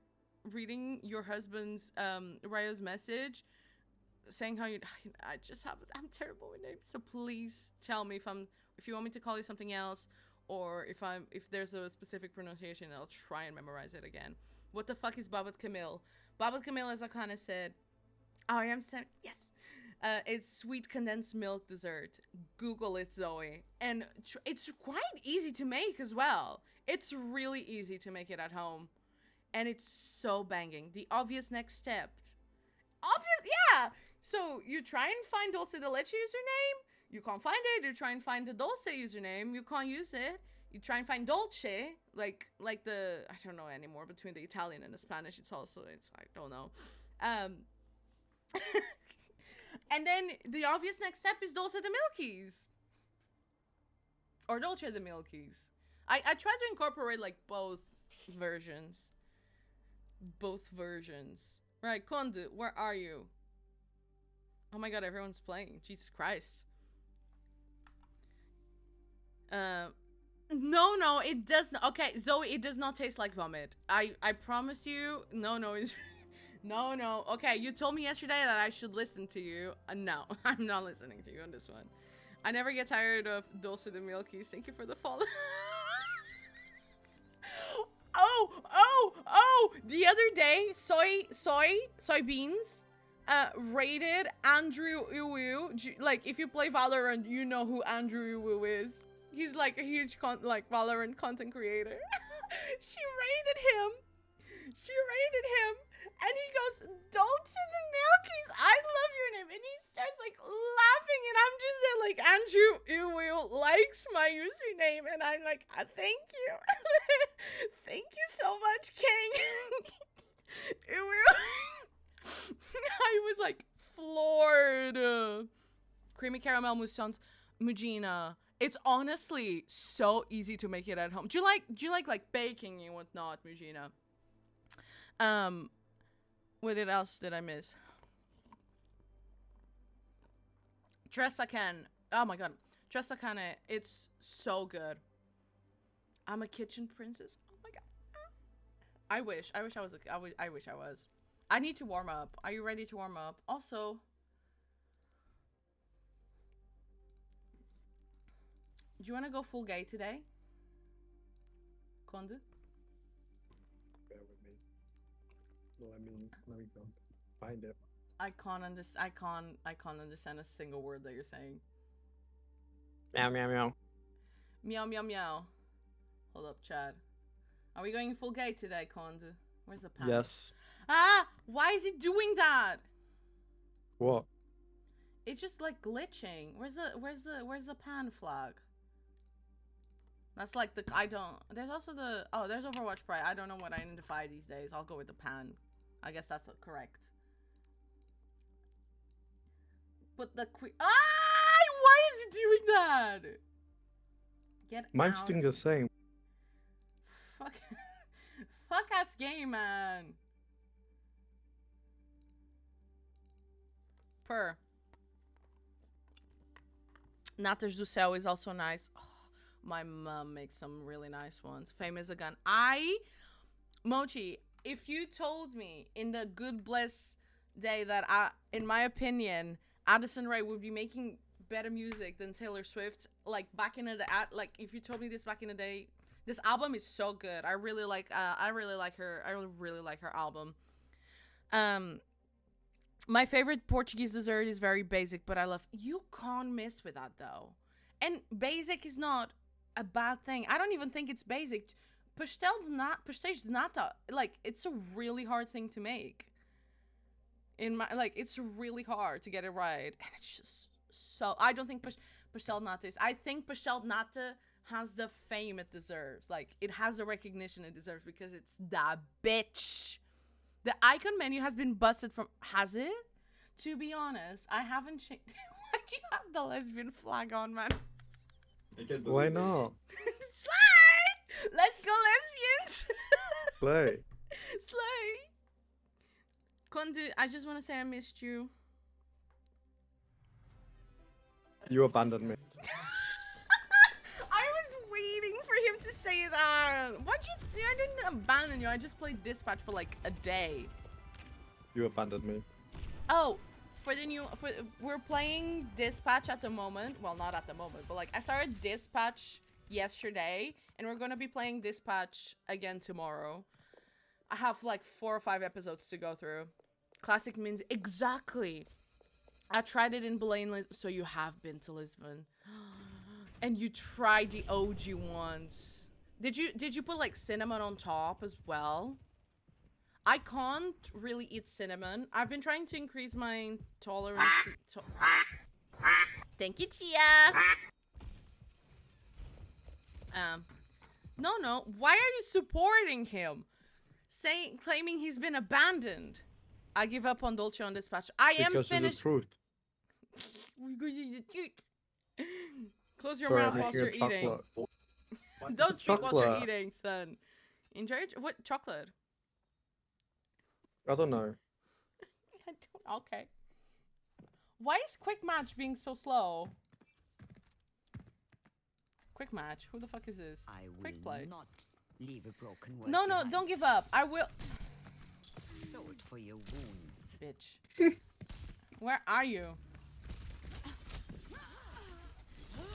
reading your husband's Ryo's message saying how I'm terrible with names. So please tell me if you want me to call you something else, or if there's a specific pronunciation, I'll try and memorize it again. What the fuck is Babat Camille? Babat Camille, as Akane said. Oh, I am saying yes. It's sweet condensed milk dessert. Google it, Zoe. And it's quite easy to make as well. It's really easy to make it at home. And it's so banging. The obvious next step. Yeah! So you try and find Dulce de Leche username. You can't find it. You try and find the Dulce username. You can't use it. You try and find Dolce. Like the, I don't know anymore, between the Italian and the Spanish. I don't know. And then the obvious next step is Dulce de Milkies. Or Dolce de Milkies. I try to incorporate like both versions. Right, Kondu, where are you? Oh my god, everyone's playing. Jesus Christ. No, it does not. Okay, Zoe, it does not taste like vomit. I promise you. No, it's... No. Okay, you told me yesterday that I should listen to you. No, I'm not listening to you on this one. I never get tired of Dulce de Milkies. Thank you for the follow. Oh! The other day, soybeans rated Andrew Uwu. Like, if you play Valorant, you know who Andrew Uwu is. He's like a huge Valorant content creator. She rated him. And he goes, Dolce the Milkies, I love your name. And he starts like laughing, and I'm just there like, Andrew Uwu likes my username. And I'm like, thank you. Thank you so much, King. I was like floored. Creamy caramel moussons, Mugina. It's honestly so easy to make it at home. Do you like baking and whatnot, Mugina? What else did I miss? Tressacan. Oh my god. Tressacane. It's so good. I'm a kitchen princess. Oh my god. I wish I was. I need to warm up. Are you ready to warm up? Also, do you want to go full gay today? Kondu? Bear with me. Let me go find it. I can't understand a single word that you're saying. Meow meow meow. Meow meow meow. Hold up, Chad. Are we going full gay today, Kondu? Where's the pan? Yes. Ah! Why is it doing that? What? It's just like glitching. Where's the pan flag? That's like there's also there's Overwatch Pride. I don't know what I identify these days. I'll go with the pan. I guess that's correct. But the why is it doing that? Mine's doing the same. Fuck ass game, man. Natas do Céu is also nice. Oh, my mom makes some really nice ones. Famous again. Mochi, if you told me in the good bless day that in my opinion, Addison Rae would be making better music than Taylor Swift, like back in the day, like if you told me this back in the day, this album is so good. I really like her. I really like her album. My favorite Portuguese dessert is very basic, but I love. You can't miss with that though, and basic is not a bad thing. I don't even think it's basic. Pastéis de nata, like it's a really hard thing to make. It's really hard to get it right, and it's just so. I don't think pastel de nata is. I think pastel de nata has the fame it deserves. Like, it has the recognition it deserves because it's that bitch. The icon menu has been busted from... Has it? To be honest, I haven't changed... Why'd you have the lesbian flag on, man? Why not? Slay! Let's go, lesbians! Play. Slay! Kondu, I just want to say I missed you. You abandoned me. I was waiting for him to say that. Why'd you... I didn't abandon you. I just played Dispatch for like a day. You abandoned me. Oh, we're playing Dispatch at the moment. Well, not at the moment, but like I started Dispatch yesterday, and we're gonna be playing Dispatch again tomorrow. I have like 4 or 5 episodes to go through. Classic means exactly. I tried it in Blaine, so you have been to Lisbon, and you tried the OG ones. Did you put like cinnamon on top as well? I can't really eat cinnamon. I've been trying to increase my tolerance. Thank you, Chia. No. Why are you supporting him? Claiming he's been abandoned. I give up on Dulce on Dispatch. I am finished. Because Close your mouth whilst you're eating. Don't speak whilst you're eating, son. Enjoy it. What chocolate? I don't know. Okay. Why is Quick Match being so slow? Quick Match? Who the fuck is this? Quick Play. Not leave a broken word No, behind. don't give up. I will. Salt for your wounds. Bitch. Where are you?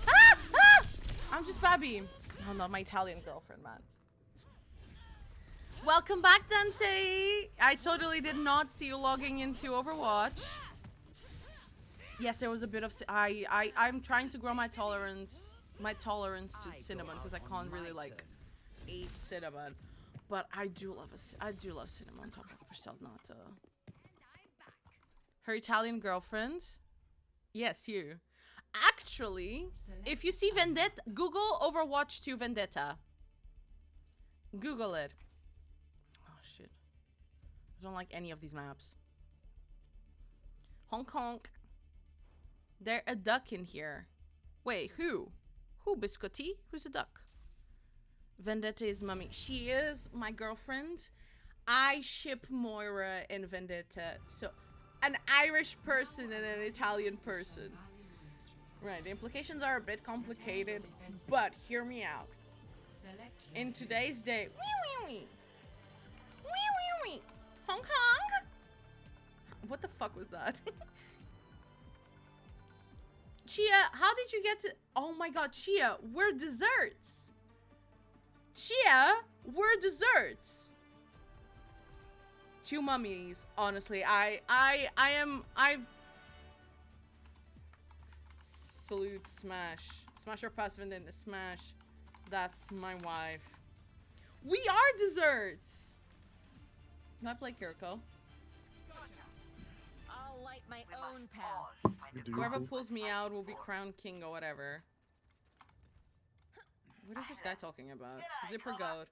Ah! I'm just Babby. Oh no, my Italian girlfriend, man. Welcome back, Dante. I totally did not see you logging into Overwatch. Yes, there was a bit of... I'm trying to grow my tolerance to cinnamon because I can't really like eat cinnamon. But I do love cinnamon on top of Perstelnata. Her Italian girlfriend? Yes, you. Actually, if you see Vendetta, Google Overwatch 2 Vendetta. Google it. Oh shit. I don't like any of these maps. Honk honk. There's a duck in here. Wait, who? Who, Biscotti? Who's a duck? Vendetta is mummy. She is my girlfriend. I ship Moira and Vendetta. So, an Irish person and an Italian person. Right, the implications are a bit complicated, but hear me out. In today's day, Hong Kong? What the fuck was that? Chia, how did you get to... Oh my god, Chia, we're desserts. Chia, we're desserts. 2 mummies, honestly. I salute Smash. Smash or pass Vendetta, Smash. That's my wife. We are desserts. Can I play Kiriko? I'll light my own path. Whoever pulls me out will be crowned king or whatever. What is this guy talking about? Zipper goat.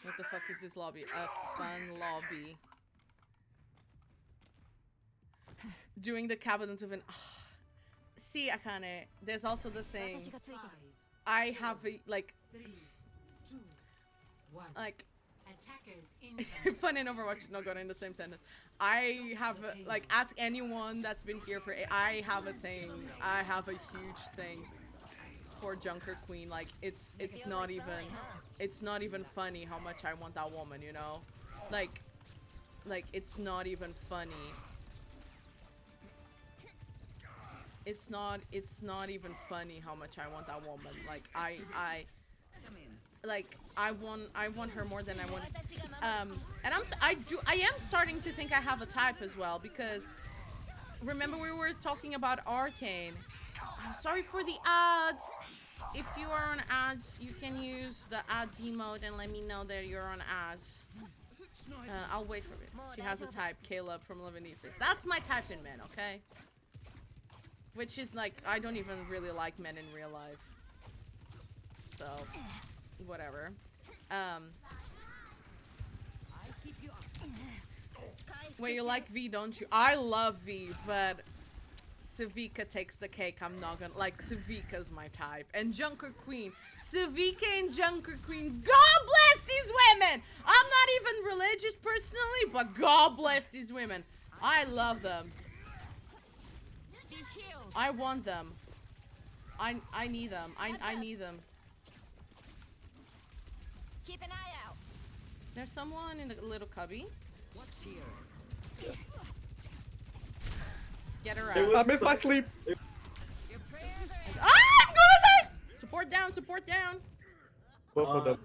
What the fuck is this lobby? A fun lobby. Doing the cabinet of an... See, Akane, there's also the thing. I have a, like... Fun in Overwatch, not going in the same sentence. I have, like, ask anyone that's been here for... I have a thing. I have a huge thing for Junker Queen. Like, it's not even funny how much I want that woman, you know? Like, it's not even funny. It's not even funny how much I want that woman. Like, I want her more than I want. And I am starting to think I have a type as well, because remember we were talking about Arcane. I'm sorry for the ads. If you are on ads, you can use the ads emote and let me know that you're on ads. I'll wait for it. She has a type, Caleb from Living Ethers. That's my type in men, okay? Which is like, I don't even really like men in real life. So, whatever. Wait, you like V, don't you? I love V, but Savika takes the cake. I'm not gonna, like, Savika's my type. And Junker Queen. Savika and Junker Queen. God bless these women! I'm not even religious personally, but God bless these women. I love them. I want them. I need them. I need them. Keep an eye out. There's someone in the little cubby. What's here? Get her I out. missed my sleep. Your prayers are Ah, I'm gonna die! Support down, support down. Both of them.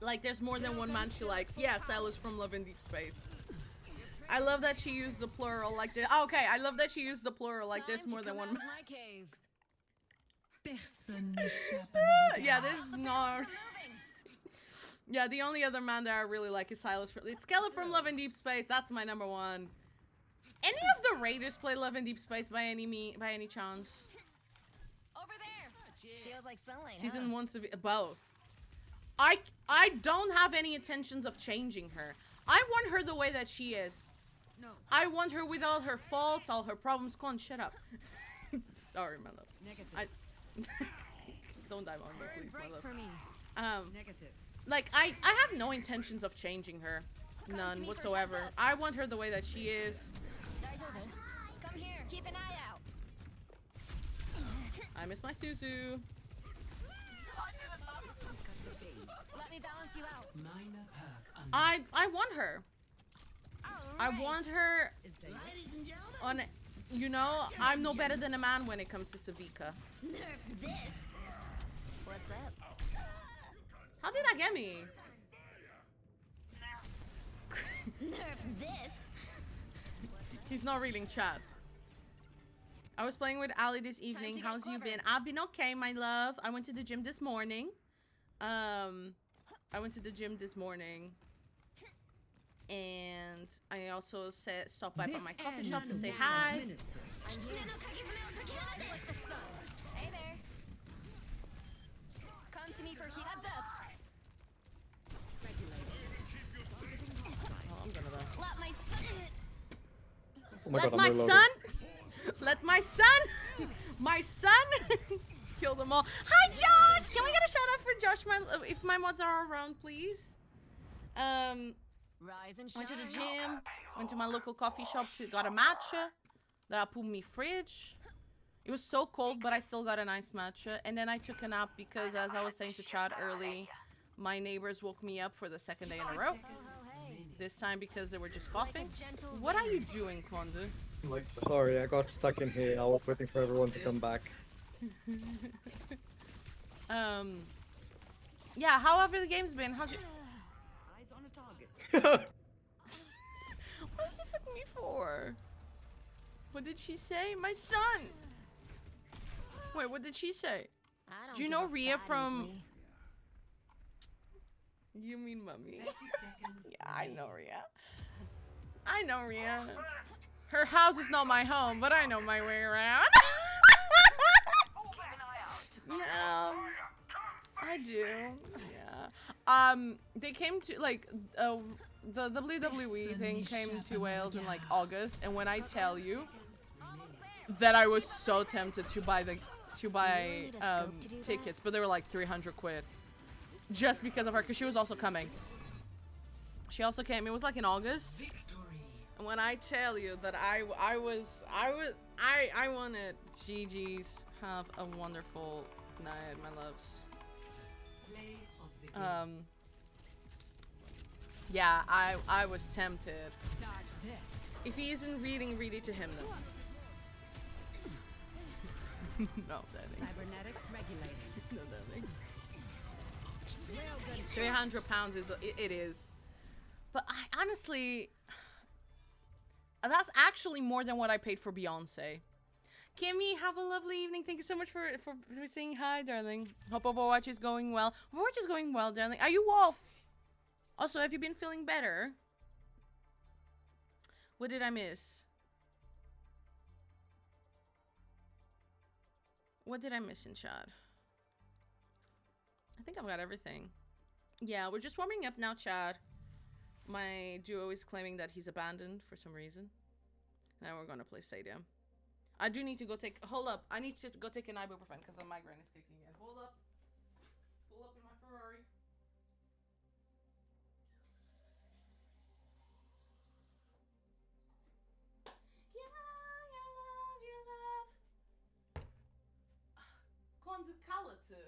Like, there's more than one man she likes. Yeah, Silas from Love in Deep Space. I love that she used the plural like this. Oh, okay, I love that she used the plural like there's more than one man. my cave. Yeah, there's not. Yeah, the only other man that I really like is Silas. It's Skella from Love in Deep Space. That's my number one. Any of the Raiders play Love in Deep Space by any chance? Over there. Feels like sunlight. Season 1, both. I don't have any intentions of changing her. I want her the way that she is. No. I want her with all her faults, all her problems. Come on, shut up. Sorry, my love. Negative. Don't dive on me, please, my Break love. for me. Negative. Like, I have no intentions of changing her. None whatsoever. I want her the way that she is. Come here. Keep an eye out. I miss my Suzu. Let me balance you out. I want her. I want her on, you know, I'm no better than a man when it comes to Savika. Nerf this. What's up? How did that get me? Nerf this. He's not reading chat. I was playing with Ali this evening. How's you been? I've been okay, my love. I went to the gym this morning. And I also stopped by my coffee shop to say hi. Hey there. Come to me for heat up. Oh, I'm gonna die. Let my son. Oh my Let god, my I'm reloading. son. Let my son. My son. Kill them all. Hi, Josh. Can we get a shout out for Josh? If my mods are around, please. Rise and Went to shine. the gym. Went to my local coffee shop. Got a matcha that I put in my fridge. It was so cold, but I still got a nice matcha. And then I took a nap because, as I was saying to Chad early, my neighbors woke me up for the second day in a row. This time because they were just coughing. What are you doing, Kondu? Sorry, I got stuck in here. I was waiting for everyone to come back. Yeah, how have the games been? How's your... Eyes on a target. What is it for me for? What did she say? My son! Wait, what did she say? Do you know Rhea from... You mean Mummy? Yeah, I know Rhea. I know Rhea. Her house is not my home, but I know my way around. Yeah, I do. Yeah. They came to like the WWE thing came to Wales in like August, and when I tell you that I was so tempted to buy tickets, but they were like 300 quid just because of her, because she was also coming. She also came. It was like in August. And when I tell you that I wanted GG's. Have a wonderful night, my loves. Yeah, I was tempted. Dodge this. If he isn't reading, read it to him then. No, daddy. Cybernetics regulated. No, daddy. Well done. 300 pounds is it is, but I honestly, that's actually more than what I paid for Beyonce. Kimmy, have a lovely evening. Thank you so much for saying hi, darling. Hope Overwatch is going well. Overwatch is going well, darling. Are you Wolf? Also, have you been feeling better? What did I miss? What did I miss in chat? I think I've got everything. Yeah, we're just warming up now, Chad. My duo is claiming that he's abandoned for some reason. Now we're gonna play Stadium. I do need to go take... Hold up. I need to go take an ibuprofen because the migraine is kicking in. Hold up. Pull up in my Ferrari. Your love. Kondu Kalatu.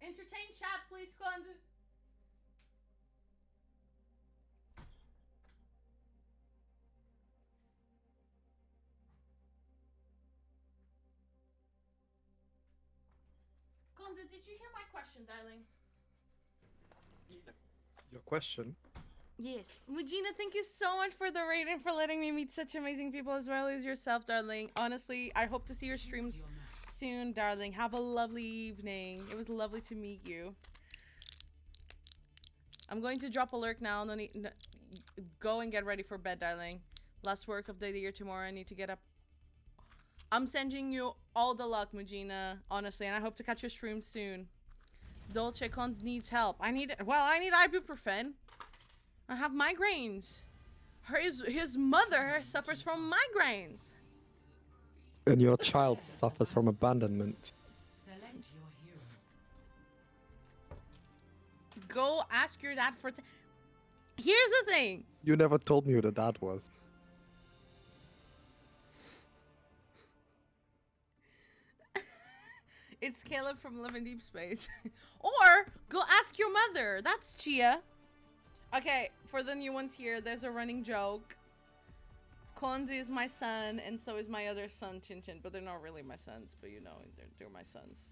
Entertain chat, please, Kondu. Kondu, did you hear my question, darling? Your question? Yes. Regina, thank you so much for the raid and for letting me meet such amazing people as well as yourself, darling. Honestly, I hope to see your streams soon, darling. Have a lovely evening. It was lovely to meet you. I'm going to drop a lurk now. No need, no, go and get ready for bed, darling. Last work of the year tomorrow. I need to get up. I'm sending you all the luck, Mujina. Honestly, and I hope to catch your stream soon. Dolce Con needs help. I need ibuprofen. I have migraines. His mother suffers from migraines. And your child suffers from abandonment. Select your hero. Go ask your dad for... Here's the thing. You never told me who the dad was. It's Caleb from Living Deep Space. Or go ask your mother. That's Chia. Okay, for the new ones here, there's a running joke. Kondu is my son, and so is my other son, Chinchin. But they're not really my sons, but you know, they're my sons.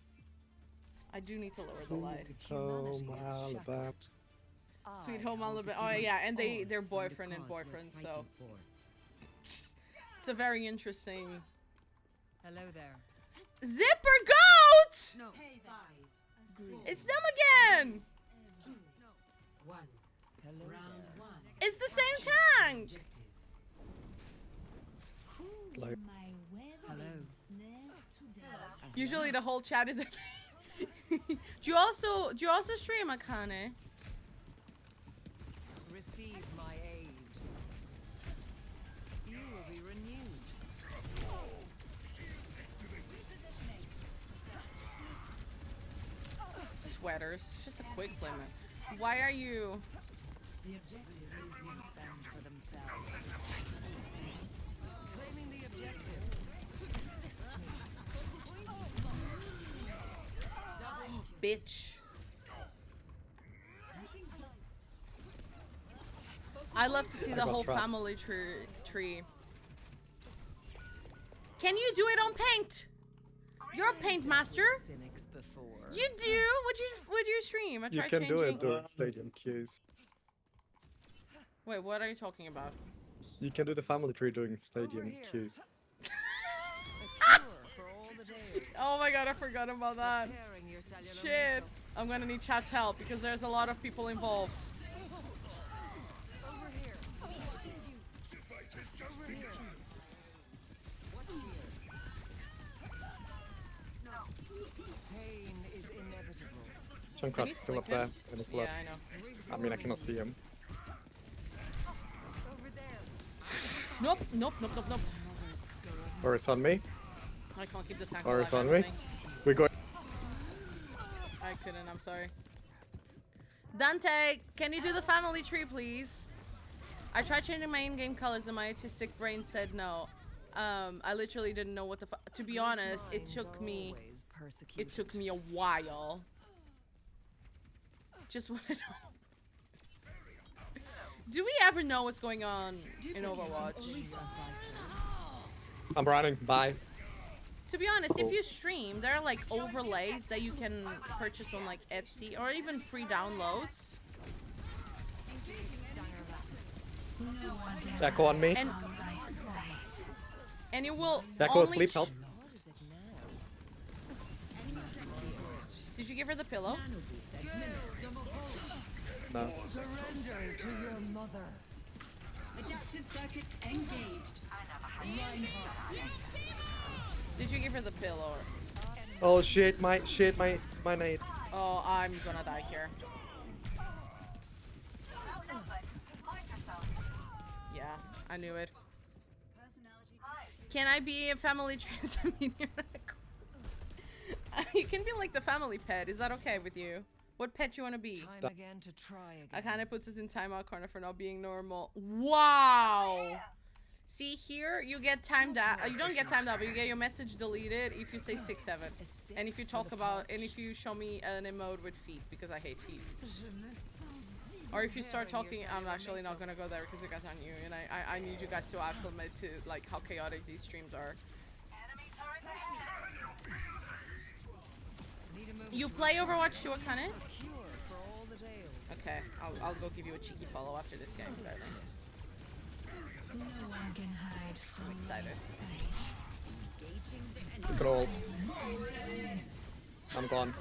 I do need to lower the light. Home Alabama. Sweet Home Alabama. Oh yeah, and they're boyfriend and boyfriend, so it's a very interesting. Hello there. Zipper goat! No. It's them again! One. Hello round one. It's the same tank! Like, Hello. Usually the whole chat is okay. do you also stream, Akane? Receive my aid. You will be renewed. Sweaters. Just a quick limit. Why are you... The objective is not them for themselves. Claiming the objective. Assist me. Bitch. I love to see the whole family tree. Can you do it on paint? You're a paint master. Cynics before. You do? Would you stream? I you tried can changing. do it during stadium queues. Wait, what are you talking about? You can do the family tree during stadium here. queues. A cure for all the days. Oh my god, I forgot about that. Repairing your cellular Shit. makeup. I'm gonna need chat's help because there's a lot of people involved. Over here. Over here. Watch here. Pain is inevitable. Can you Junkrat's still up sleep there him? in his Yeah, left. I know. I mean, I cannot see him. Over there. Nope. Mother's good. Or it's on me. I can't keep the tank Or alive. it's on I me. don't think. We're going. I couldn't, I'm sorry. Dante, can you do the family tree, please? I tried changing my in-game colors and my autistic brain said no. I literally didn't know what the to be honest, it took me a while. Just wanna know. Do we ever know what's going on in Overwatch? I'm running. Bye. To be honest, Cool. if you stream, there are like overlays that you can purchase on like Etsy or even free downloads. Echo on me. And it will Echo only asleep. Help. Did you give her the pillow? No. Surrender to your mother. Adaptive circuits engaged. Reinhardt. Did you her the pillow. Oh shit, my nade. Oh, I'm gonna die here. Yeah, I knew it. Can I be a family trans? You can be like the family pet. Is that okay with you? What pet you want to be? Time again to try again. Akane puts us in timeout corner for not being normal. Wow. See here, you get timed out. You don't get timed out, but you get your message deleted if you say 6-7. And if you talk about, and if you show me an emote with feet, because I hate feet. Or if you start talking, I'm actually not gonna go there because you guys are new, and I need you guys to acclimate to like how chaotic these streams are. You play Overwatch too, Akane? Okay, I'll go give you a cheeky follow after this game. Whatever. No one can hide from I'm excited. You can ult. I'm gone.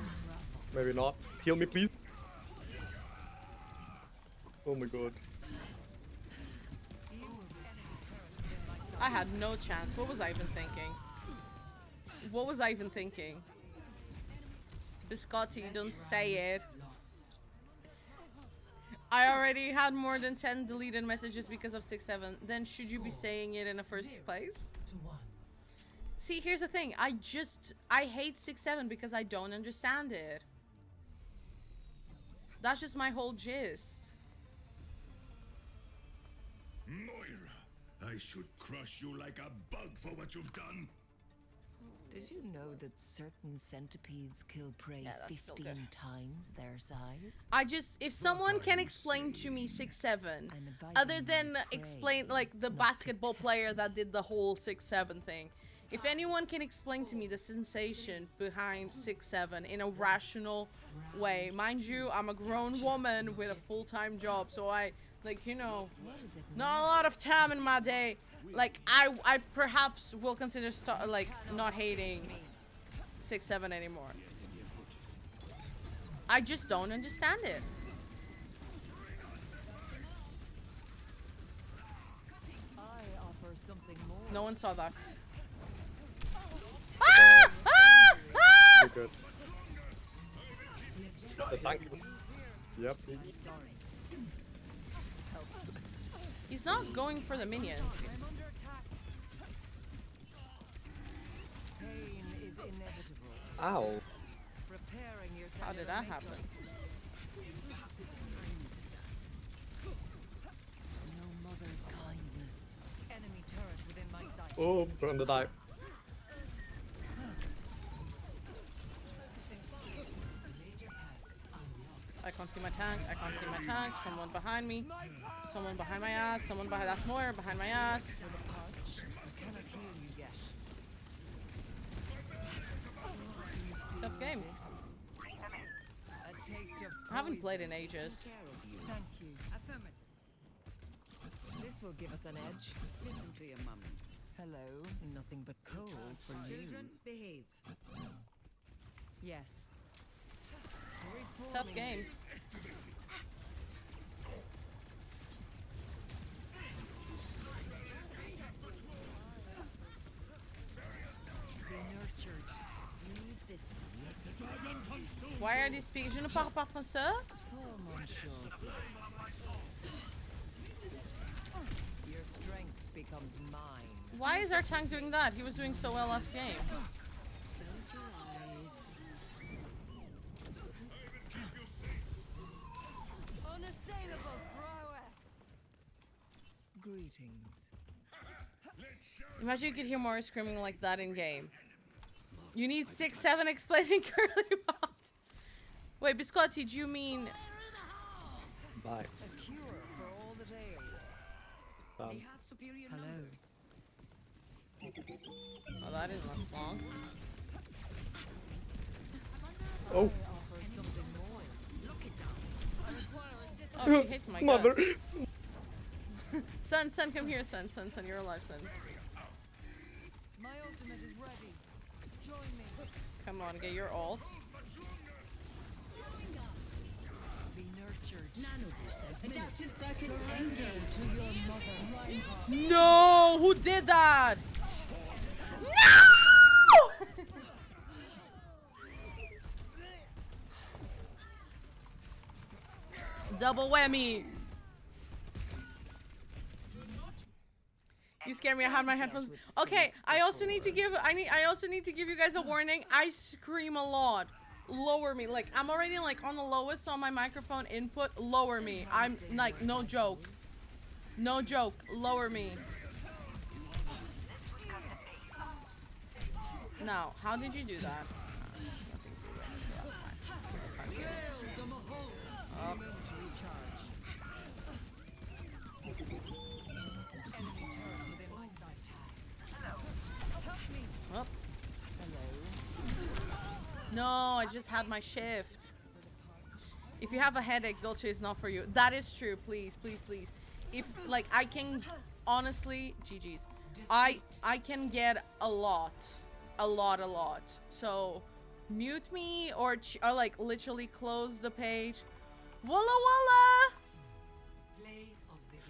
Maybe not. Heal me, please. Oh my god. I had no chance. What was I even thinking? What was I even thinking? Biscotti, don't say it. I already had more than 10 deleted messages because of 6-7. Then should you be saying it in the first place? See, here's the thing. I hate 6-7 because I don't understand it. That's just my whole gist. Moira, I should crush you like a bug for what you've done. Did you know that certain centipedes kill prey Yeah, that's still 15 good. times their size? If someone can explain to me 6-7, other than explain, like, the basketball player that did the whole 6-7 thing. If anyone can explain to me the sensation behind 6-7 in a rational way. Mind you, I'm a grown woman with a full-time job, so I, like, you know, not a lot of time in my day. Like, I perhaps will consider not hating 6-7 anymore. I just don't understand it. I offer something more. No one saw that. Ah! Ah! Ah! You're good. The tank. Yep. He's not going for the minion. I'm under attack. Pain is inevitable. Ow. Preparing yourself. How did that happen? No mother's kindness. Enemy turret within my sight. Oh, from the dive. I can't see my tank. I can't see my tank. Someone behind me. Someone behind my ass. Someone behind. That's more behind my ass. I cannot heal you yet. Tough game. A taste of I haven't played poison in ages. will take care of you. Thank you. This will give us an edge. Listen to your mum. Hello. Nothing but cold for you. Children, behave. Yes. Tough game. Be nurtured. Why are these speaking? Je ne parle pas français. Tall, monsieur. Your strength becomes mine. Why is our tank doing that? He was doing so well last game. Unassailable prowess. Greetings. Imagine you could hear Mori screaming like that in game. You need 6-7 explaining curly bot. Wait, Biscotti, do you mean? Bye. A cure for all the tales. Done. They have superior Hello. numbers. Oh, that didn't last long. Oh. I offer something more. Look it down. I require assistance. Oh, she hates my Mother. guts. Son, come here, son, you're alive, son. My ultimate is ready. Join me. Come on, get your ult. Be nurtured. Adaptive circuits Surrender to your mother. No! Who did that? No! Double whammy. You scared me. I had my headphones. Okay, I also need to give you guys a warning. I scream a lot. Lower me. Like I'm already like on the lowest on my microphone input. Lower me. I'm like no joke. No joke. Lower me. Now, how did you do that? Oh. Oh. No, I just had my shift. If you have a headache, Dolce is not for you. That is true. Please, please, please. If like I can, honestly, GG's. I can get a lot. So, mute me or like literally close the page. Walla walla.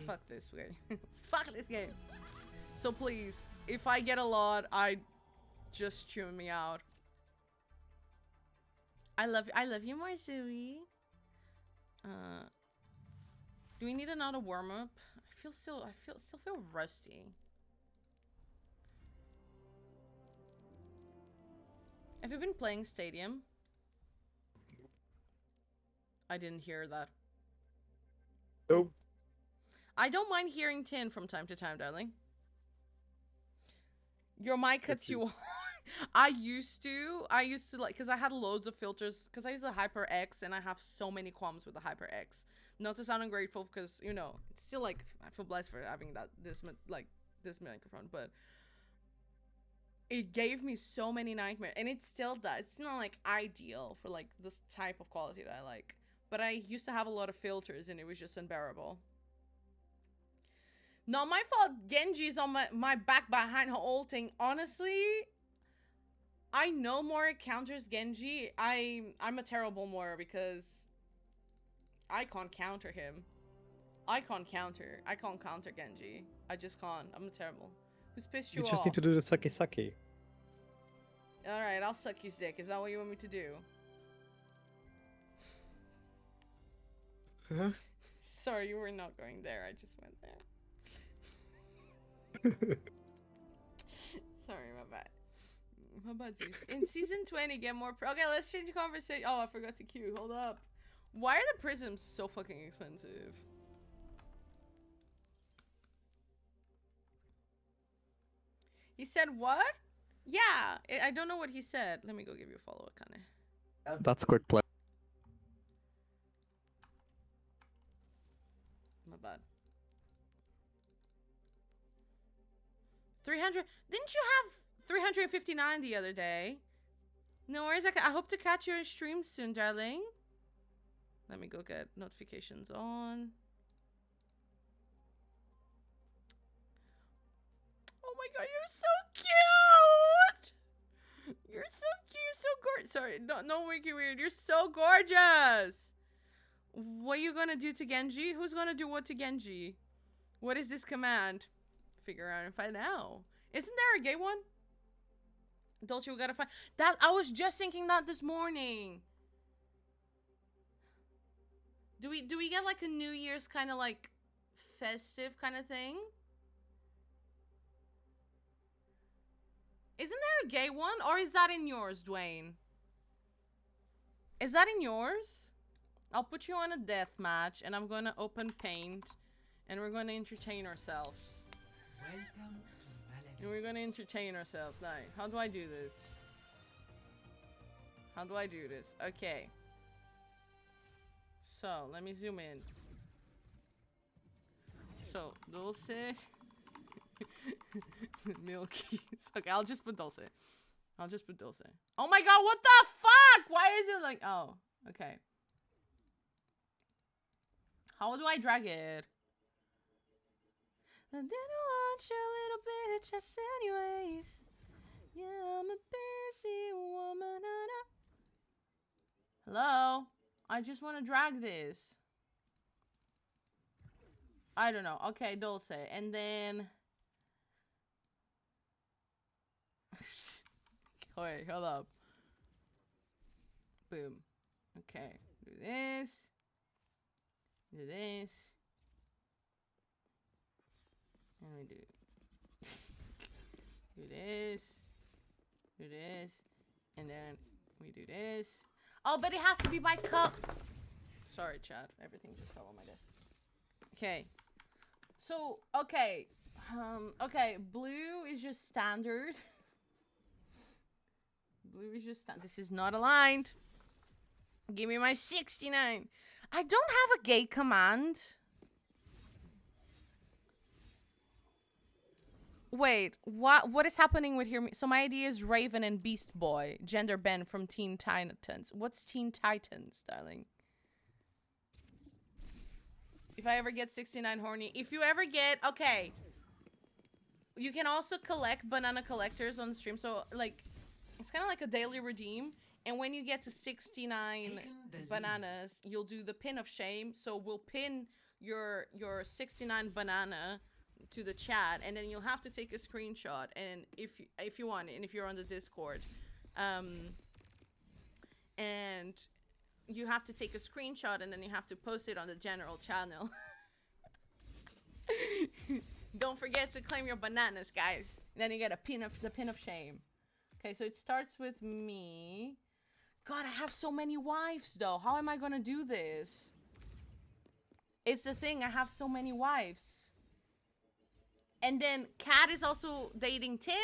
Fuck this game. Fuck this game. So please, if I get a lot, just tune me out. I love you more, Zooey. Do we need another warm up? I still feel rusty. Have you been playing Stadium? I didn't hear that. Nope. I don't mind hearing Tin from time to time, darling. Your mic cuts you off. I used to like, because I had loads of filters, because I use the HyperX and I have so many qualms with the HyperX. Not to sound ungrateful, because, you know, it's still like, I feel blessed for having this microphone, but it gave me so many nightmares, and it still does. It's not like ideal for like this type of quality that I like, but I used to have a lot of filters and it was just unbearable. Not my fault Genji's on my back behind her ulting. Honestly, I know Moira counters Genji. I'm a terrible Moira because I can't counter him. I can't counter Genji. I just can't. I'm terrible. Who's pissed you off? You just need to do the sucky sucky. Alright, I'll suck his dick. Is that what you want me to do? Huh? Sorry, you were not going there. I just went there. Sorry, my bad. My bad. In season 20, get more okay, let's change the conversation. Oh, I forgot to queue. Hold up. Why are the prisms so fucking expensive? He said what? Yeah, I don't know what he said. Let me go give you a follow-up, Kane. That's quick play. My bad. 300. Didn't you have 359 the other day? No worries. I hope to catch your stream soon, darling. Let me go get notifications on. Oh my god, you're so cute! You're so cute. You're so gorgeous. Sorry, no wiki weird. You're so gorgeous. What are you gonna do to Genji? Who's gonna do what to Genji? What is this command? Figure out and find out. Isn't there a gay one? Dolce, we gotta find that. I was just thinking that this morning. Do we get like a New Year's kind of like festive kind of thing? Isn't there a gay one, or is that in yours, Dwayne? Is that in yours? I'll put you on a death match, and I'm gonna open paint, and we're gonna entertain ourselves. And we're gonna entertain ourselves. Now, how do I do this? How do I do this? Okay. So, let me zoom in. So, Dulce. Milky. Okay, I'll just put Dulce. I'll just put Dulce. Oh my god, what the fuck? Why is it like... Oh, okay. How do I drag it? I didn't want your little bitch just anyways. Yeah, I'm a busy woman. Hello? I just want to drag this. I don't know. Okay, Dulce. And then... Wait, hold up. Boom. Okay. Do this. Do this. And we do do this. Do this. And then we do this. Oh, but it has to be by color. Sorry, Chad. Everything just fell on my desk. Okay. So, okay. Okay, blue is just standard. Blue is just standard. This is not aligned. Give me my 69. I don't have a gay command. Wait, what is happening with here? So my idea is Raven and Beast Boy, gender Ben from Teen Titans. What's Teen Titans, darling? If I ever get 69 horny, if you ever get, okay. You can also collect banana collectors on stream. So like, it's kind of like a daily redeem. And when you get to 69 bananas, you'll do the pin of shame. So we'll pin your 69 banana to the chat, and then you'll have to take a screenshot, and if you want, and if you're on the Discord, and you have to take a screenshot, and then you have to post it on the general channel. Don't forget to claim your bananas, guys. Then you get the pin of shame. Okay, so it starts with me. God, I have so many wives though. How am I gonna do this? It's the thing, I have so many wives. And then Kat is also dating Tin.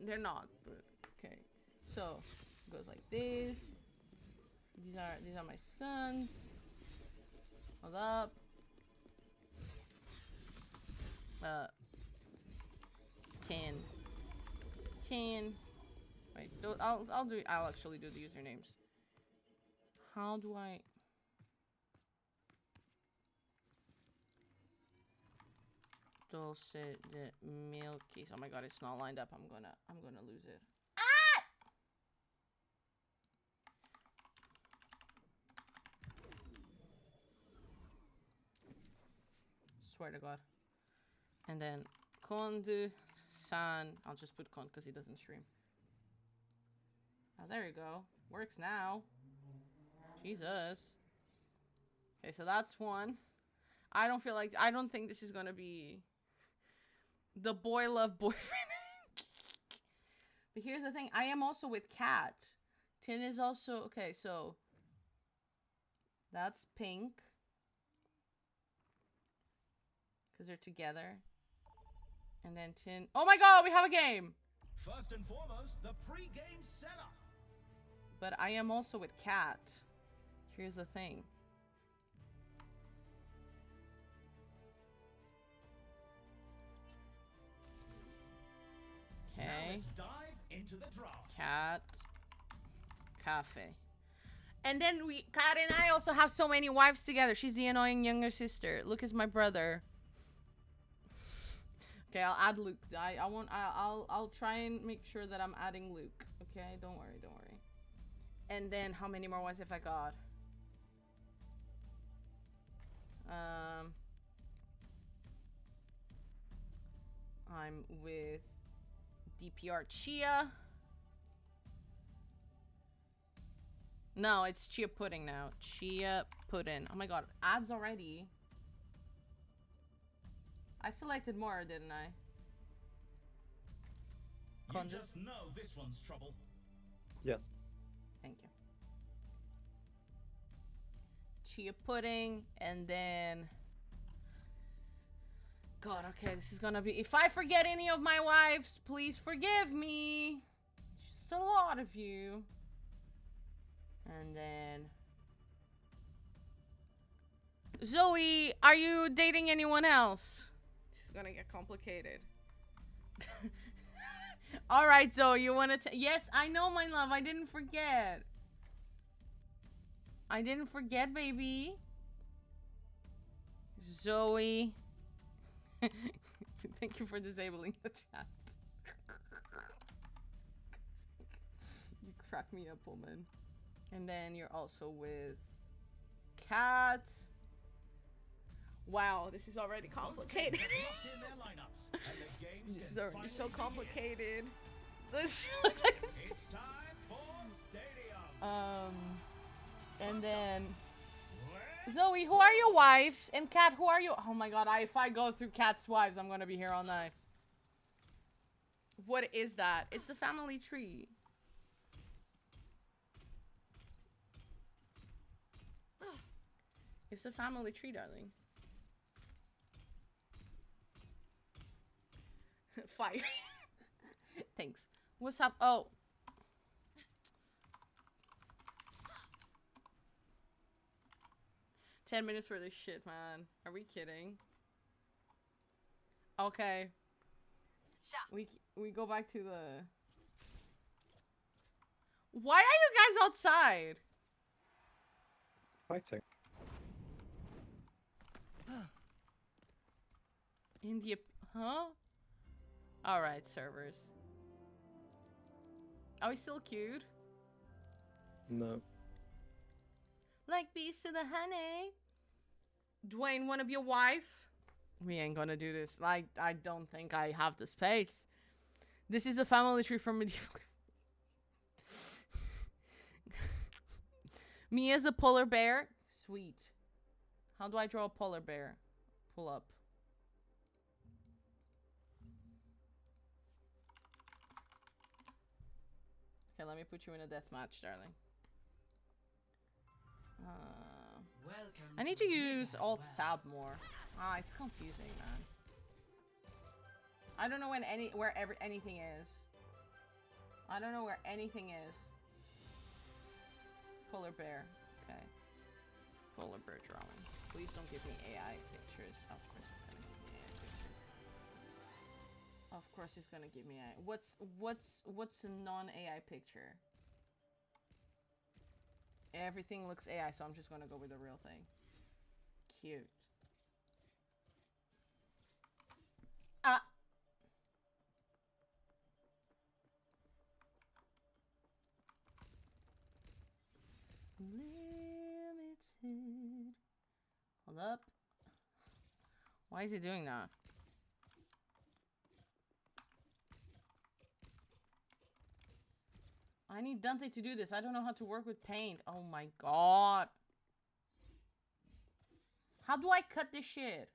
They're not, but okay. So it goes like this. These are my sons. Hold up. Tin. Wait, I'll actually do the usernames. How do I? Dulce de milky. Oh my god, it's not lined up. I'm gonna lose it. Ah! Swear to God. And then Conde San. I'll just put Conde because he doesn't stream. Oh, there you go. Works now. Jesus. Okay, so that's one. I don't think this is gonna be the boy love boyfriend. But here's the thing, I am also with Kat. Tin is also, okay, so that's pink. Because they're together. And then Tin, oh my god, we have a game! First and foremost, the pre-game setup. But I am also with Kat. Here's the thing. Okay. Now let's dive into the draft. Cat. Cafe. And then Kat and I also have so many wives together. She's the annoying younger sister. Luke is my brother. Okay, I'll add Luke. I'll try and make sure that I'm adding Luke. Okay, don't worry. And then how many more wives have I got? I'm with DPR Chia. No, it's Chia Pudding now. Chia Pudding. Oh my god, ads already. I selected more, didn't I? You just know this one's trouble. Yes. Thank you. Chia Pudding, and then... God, okay, this is gonna be... If I forget any of my wives, please forgive me. Just a lot of you. And then... Zoe, are you dating anyone else? This is gonna get complicated. Alright, Zoe, you wanna... Yes, I know, my love, I didn't forget. I didn't forget, baby. Zoe... Thank you for disabling the chat. You crack me up, woman. And then you're also with Kat. Wow, this is already complicated. This is already so complicated. This It's time for Stadium. and then Zoe, who are your wives? And Kat, who are you? Oh my god, if I go through Kat's wives, I'm gonna be here all night. What is that? It's the family tree. It's the family tree, darling. Fire. Thanks. What's up? Oh. "10 minutes for this shit, man. Are we kidding?" Okay. We go back to the... Why are you guys outside? Fighting. In the... Huh? Alright, servers. Are we still cute? No. Like bees to the honey. Dwayne, wanna be a wife? We ain't gonna do this. I don't think I have the space. This is a family tree from medieval... Me as a polar bear? Sweet. How do I draw a polar bear? Pull up. Okay, let me put you in a death match, darling. I need to use Alt Tab more. Ah, it's confusing, man. I don't know when anything is. I don't know where anything is. Polar bear. Okay. Polar bear drawing. Please don't give me AI pictures. Of course it's gonna give me AI pictures. Of course it's gonna give me AI. What's a non-AI picture? Everything looks AI, so I'm just gonna go with the real thing. Cute. Ah. Limited. Hold up. Why is he doing that? I need Dante to do this. I don't know how to work with paint. Oh my god. How do I cut this shit?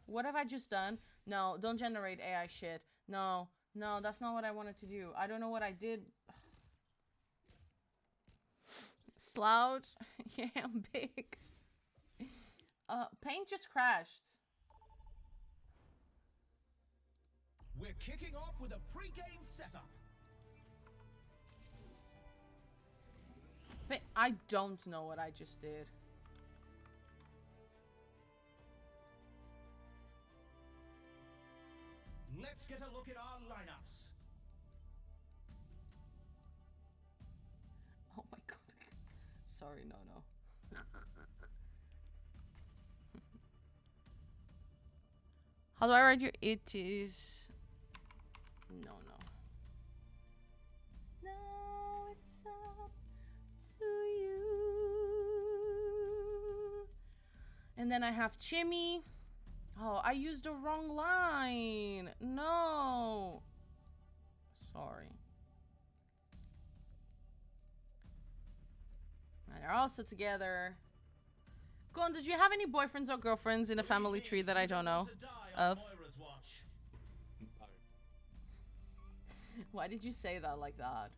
What have I just done? No, don't generate AI shit. No, no, that's not what I wanted to do. I don't know what I did. Slouch. Yeah, I'm big. Paint just crashed. We're kicking off with a pre-game setup. But I don't know what I just did. Let's get a look at our lineups. Oh my god. Sorry, no. How do I write you? It is... No. No, it's up to you. And then I have Chimmy. Oh, I used the wrong line. No. Sorry. They're also together. Gon, did you have any boyfriends or girlfriends in a family tree that I don't know of? Why did you say that like that?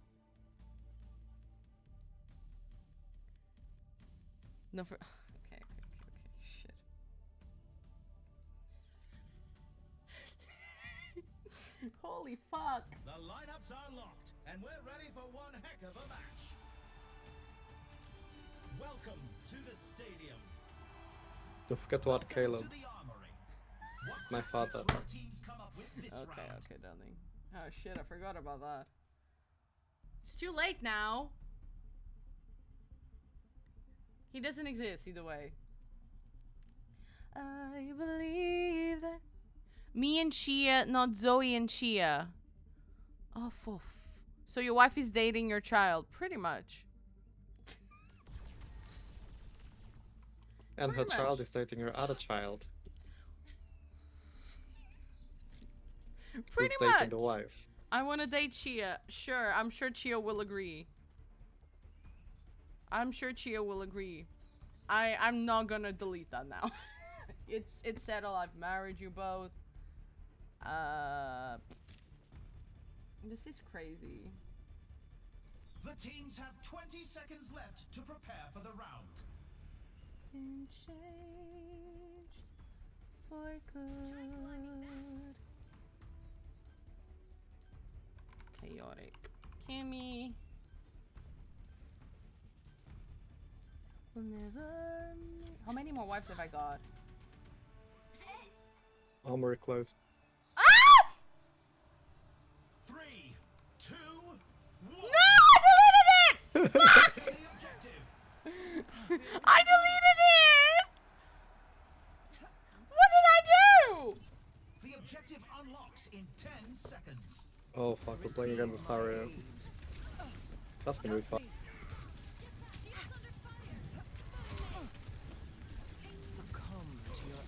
No, for... Okay, shit. Holy fuck. The lineups are locked, and we're ready for one heck of a match. Welcome to the stadium. Don't forget to add Caleb. To the armory. My father. Okay, darling. Oh shit, I forgot about that. It's too late now. He doesn't exist either way. I believe that. Me and Chia, not Zoe and Chia. Oh, so your wife is dating your child, pretty much. And her Pretty child much. is dating her other child. Pretty who's dating much. the wife. I want to date Chia. Sure, I'm sure Chia will agree. I'm sure Chia will agree. I'm not gonna delete that now. It's settled. I've married you both. This is crazy. The teams have 20 seconds left to prepare for the round. Been changed for good. Chaotic. Kimmy. Will never. How many more wives have I got? Armory closed. Ah! 3, 2, 1. No! I deleted it! Fuck! The objective. I deleted it! What did I do? The objective unlocks in 10 seconds. Oh fuck, we're playing against Saria. That's gonna be fun. Succumb to your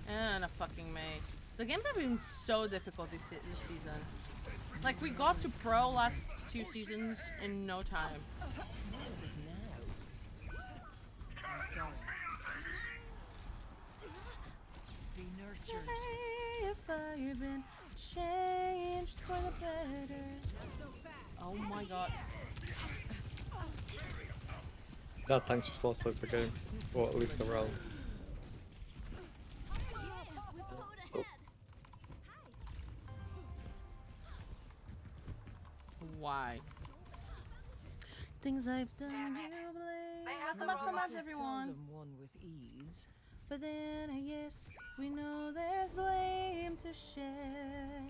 end. And a fucking May. The games have been so difficult this season. Like, we got to pro last 2 seasons in no time. What is it now? I'm sorry. Be nurtured. If I've been changed for the better. Oh my god. That tank just lost us the game. Or at least the round. Oh. Why? Things I've done, you blame. Welcome back from us, everyone. Seldom won with ease. But then I guess we know there's blame to share.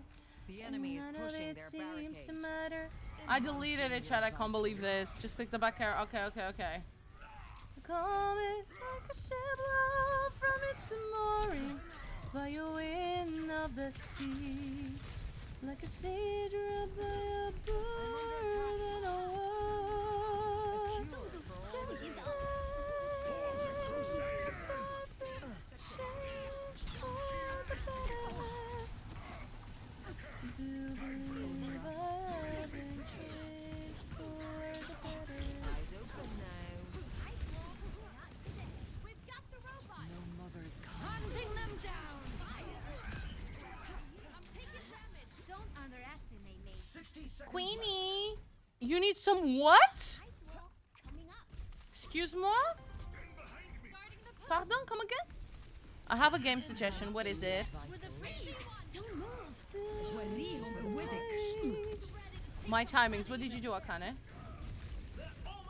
The enemy is None of pushing it their seems to barricade. matter. I deleted it, chat. I can't believe this. Just click the back arrow. Okay, okay, okay. Call it like a ship blow from its mooring by a wind of the sea, like a sea dropped by a bird in a war. Eyes open now. No mother's kind. Hunting them down. Don't underestimate me. 60 seconds. Queenie, you need some what? Coming up. Excuse me? Pardon, come again? I have a game suggestion. What is it? With a freeze. Don't move. My timings. What did you do, Akane?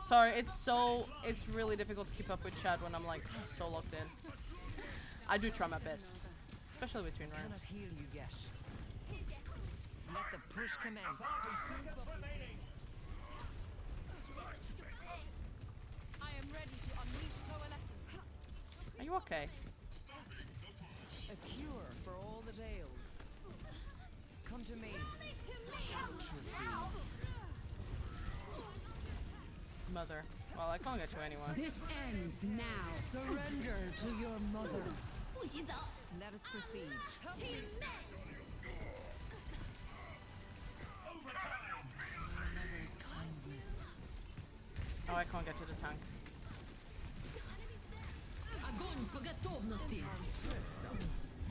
Sorry, it's really difficult to keep up with chat when I'm like so locked in. I do try my best, especially between rounds. Cannot heal you yet. Let the push commence. 30 seconds remaining. I am ready to unleash coalescence. Are you okay? A cure for all the tales. Come to me. Mother. Well, I can't get to anyone. This ends now. Surrender to your mother. Let us proceed. Mother's kindness. Oh, I can't get to the tank.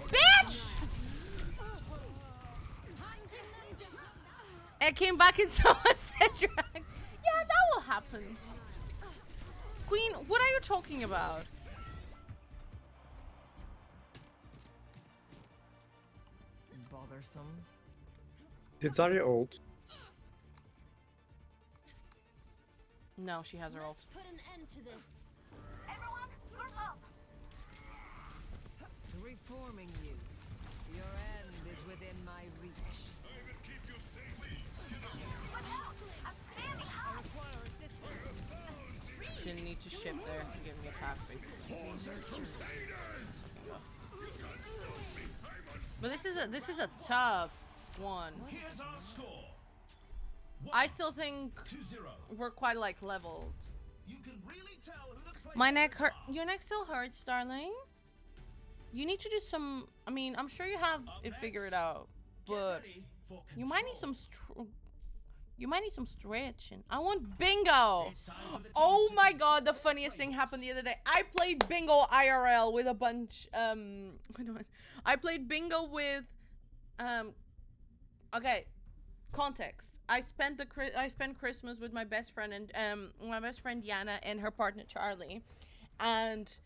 Bitch! It came back and someone said drag. Yeah, that will happen. Queen, what are you talking about? Bothersome. Did Zarya ult? No, she has her ult. Put an end to this. Everyone, group up. Reforming you. Your end is within my reach. I require assistance. Didn't need to shift there to give me a pass. But this is a tough one. Here's our score. I still think 2-0. we're quite like leveled. You can really tell who the players My neck hurt. are. Your neck still hurts, darling. You need to do some. I mean, I'm sure you have Up it figured next, out, Get but ready for you might need control. some. You might need some stretching. I want bingo. It's time for the teams Oh to my consult god, the their funniest thing playlist. happened the other day. I played bingo IRL with a bunch I played bingo with okay, context. I spent Christmas with my best friend and my best friend Yana and her partner Charlie, and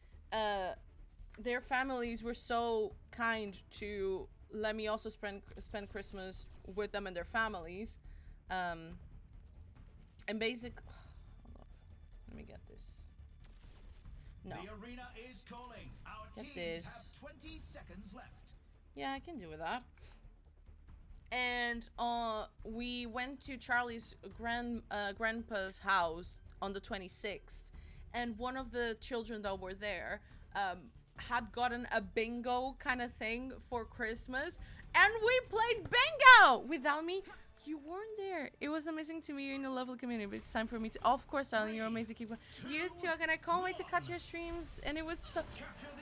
their families were so kind to let me also spend Christmas with them and their families. And basic hold on. Let me get this. No. The arena is calling. Our Get teams this. have 20 seconds left. Yeah, I can do with that. And we went to Charlie's grandpa's house on the 26th, and one of the children that were there had gotten a bingo kind of thing for Christmas, and we played bingo without me. You weren't there. It was amazing to meet you in a lovely community, but it's time for me to... Of course, Alan, you're amazing. Keep going. You too, and I can't wait to catch your streams. And it was so...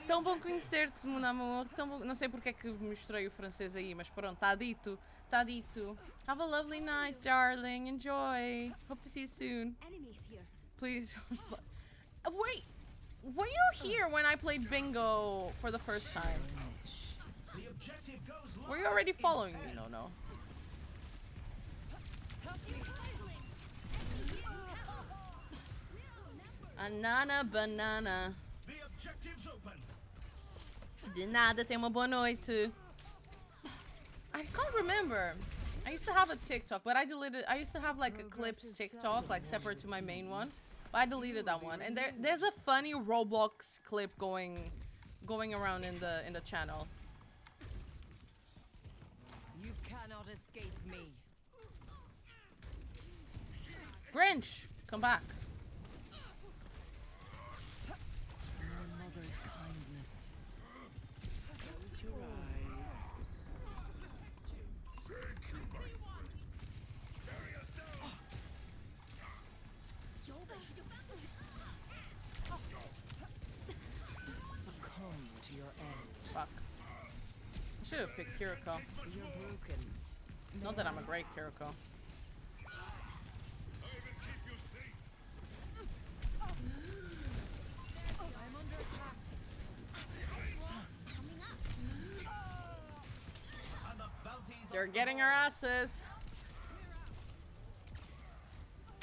Tão bom conhecer-te, meu amor. Tão bom... Não sei porque é que misturei o francês aí, mas pronto, tá dito. Tá dito. Have a lovely night, darling. Enjoy. Hope to see you soon. Please. Wait. Were you here when I played bingo for the first time? The objective goes live. Were you already in following me? 10, No. Banana. The objective's open. De nada, tenha uma boa noite. I can't remember. I used to have a TikTok, but I deleted. I used to have like a clips TikTok, like separate to my main one. But I deleted that one. And there's a funny Roblox clip going around in the channel. You cannot escape me. Grinch, come back. Your mother's kindness. Close your eyes. Succumb to your end. Fuck. I should have picked Kiriko. You're broken. Not that I'm a great Kiriko. I'm under attack. And the bounties They're off the getting our board. asses.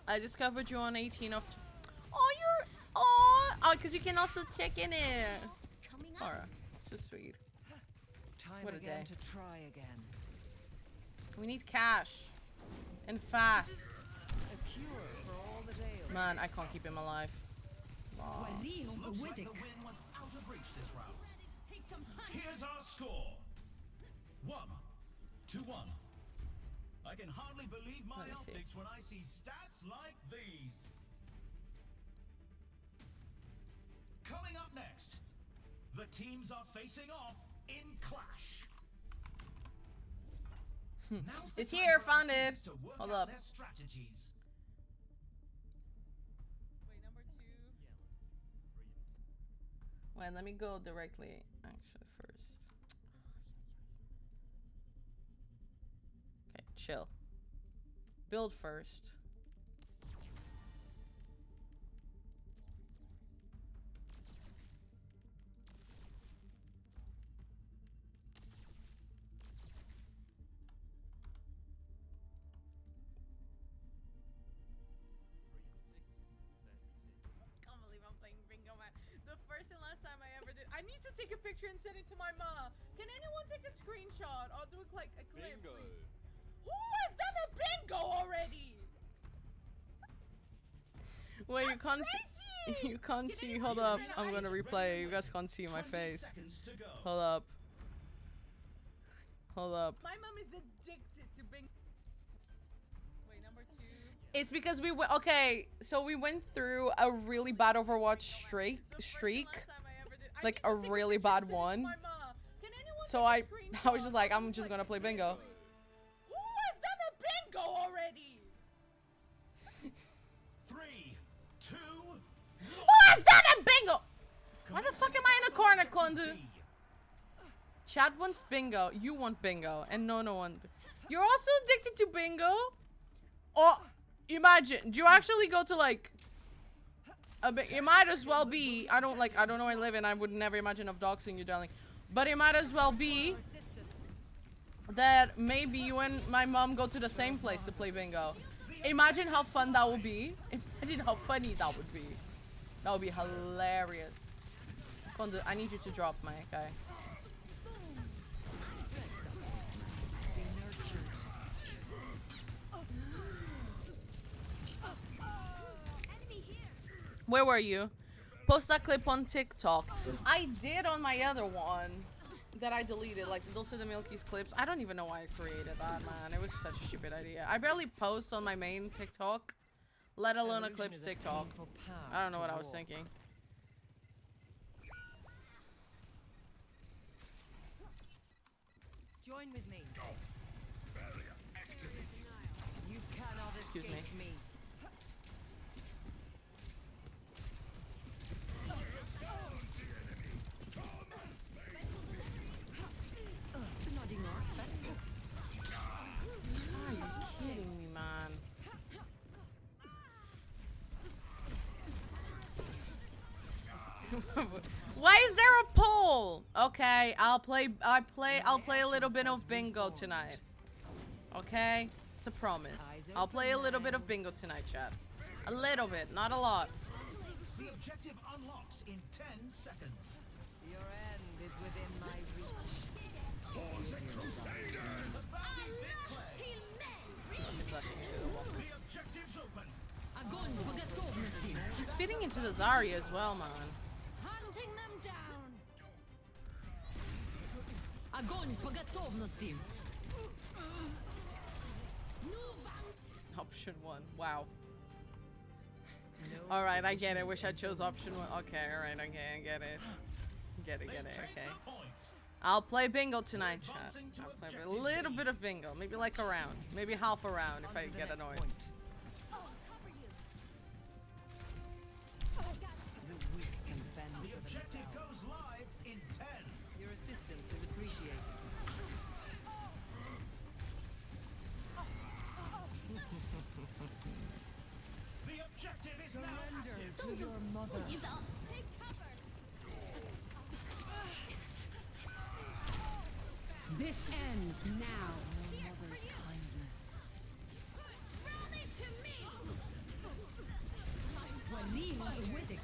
I discovered you on 18 of... Oh, you're... Oh, because you can also check in it. Alright, so sweet. Time What a again day. to try again. We need cash. And fast. A cure for all the tales. Man, I can't keep him alive. Aw. Looks like the win was out of reach this round. Here's our score. 1-1. I can hardly believe my Let me see. optics when I see stats like these. Coming up next, the teams are facing off in clash. Now's the It's time here, for our found it. teams to work Hold out up. their strategies. Wait, number 2. Wait, let me go directly. Actually, first. Okay, chill. Build first. Can't believe I'm playing bingo, man. The first and last time I ever did. I need to take a picture and send it to my mom. Can anyone take a screenshot or do like a clip? Bingo. Please? Who has done a bingo already? Wait, you can't see. You can't see. Hold up. I'm gonna replay. You guys can't see my 20 face. seconds to go. Hold up. Hold up. My mom is addicted to bingo. Wait, number 2. It's because we went. Okay, so we went through a really bad Overwatch streak, like a really bad one. So I was just like, I'm just gonna play bingo. Who has done a bingo already? 3, 2, Who has done a bingo? Why the fuck am I in a corner, Kondu? Chad wants bingo. You want bingo, and no one. You're also addicted to bingo. Oh, imagine. Do you actually go to like a bit? It might as well be. I don't know where I live, and I would never imagine of doxing you, darling. But it might as well be that maybe you and my mom go to the same place to play bingo. Imagine how fun that would be. Imagine how funny that would be. That would be hilarious. Kondo, I need you to drop my guy. Where were you? Post that clip on TikTok. I did on my other one that I deleted, like the Dulce de Milky's clips. I don't even know why I created that, man. It was such a stupid idea. I barely post on my main TikTok, let alone a clips TikTok. I don't know what I was thinking. Join with me. You cannot Excuse escape me. me. Are you kidding me, man? Why is there a poll? Okay, I'll play a little bit of bingo tonight. Okay? It's a promise. I'll play a little bit of bingo tonight, chat. A little bit, not a lot. The objective unlocks in 10 seconds. Your end is within my reach. For the Crusaders! The objective's open. He's fitting into the Zarya as well, man. Hunting them down. Огонь по готовности. Option 1. Wow. Alright, I get it. Wish I chose option 1. Okay, alright, okay, I get it. Get it, okay. I'll play bingo tonight, chat. I'll play a little bit of bingo. Maybe like a round. Maybe half a round if I get annoyed. The objective goes live in 10. Your assistance is appreciated. The objective is now Surrender active. to your mother. Take cover. This ends now. No mother's kindness. Rally to me. Walil Widdick.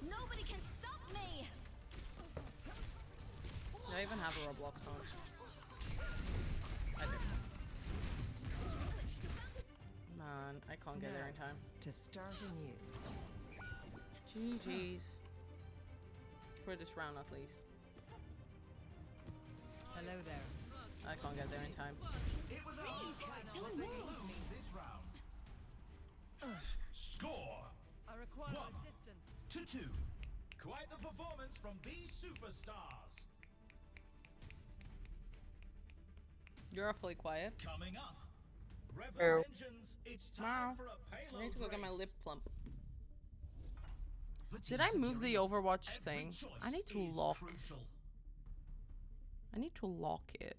Nobody can stop me. Do I even have a Roblox on? I do. Man, I can't get there in time. To start anew. GG's. For this round, at least. Hello there. I can't get there in time. It was our fight was lose this round. Score I require One. assistance. to 2. Quite the performance from these superstars. You're awfully quiet. Coming up, Meow. Reverend Engines, it's Meow. time for a I payload need to go get my race. lip plump. The Did I teams are move the gearing up. Overwatch Every thing? choice I need to is lock. crucial. I need to lock it.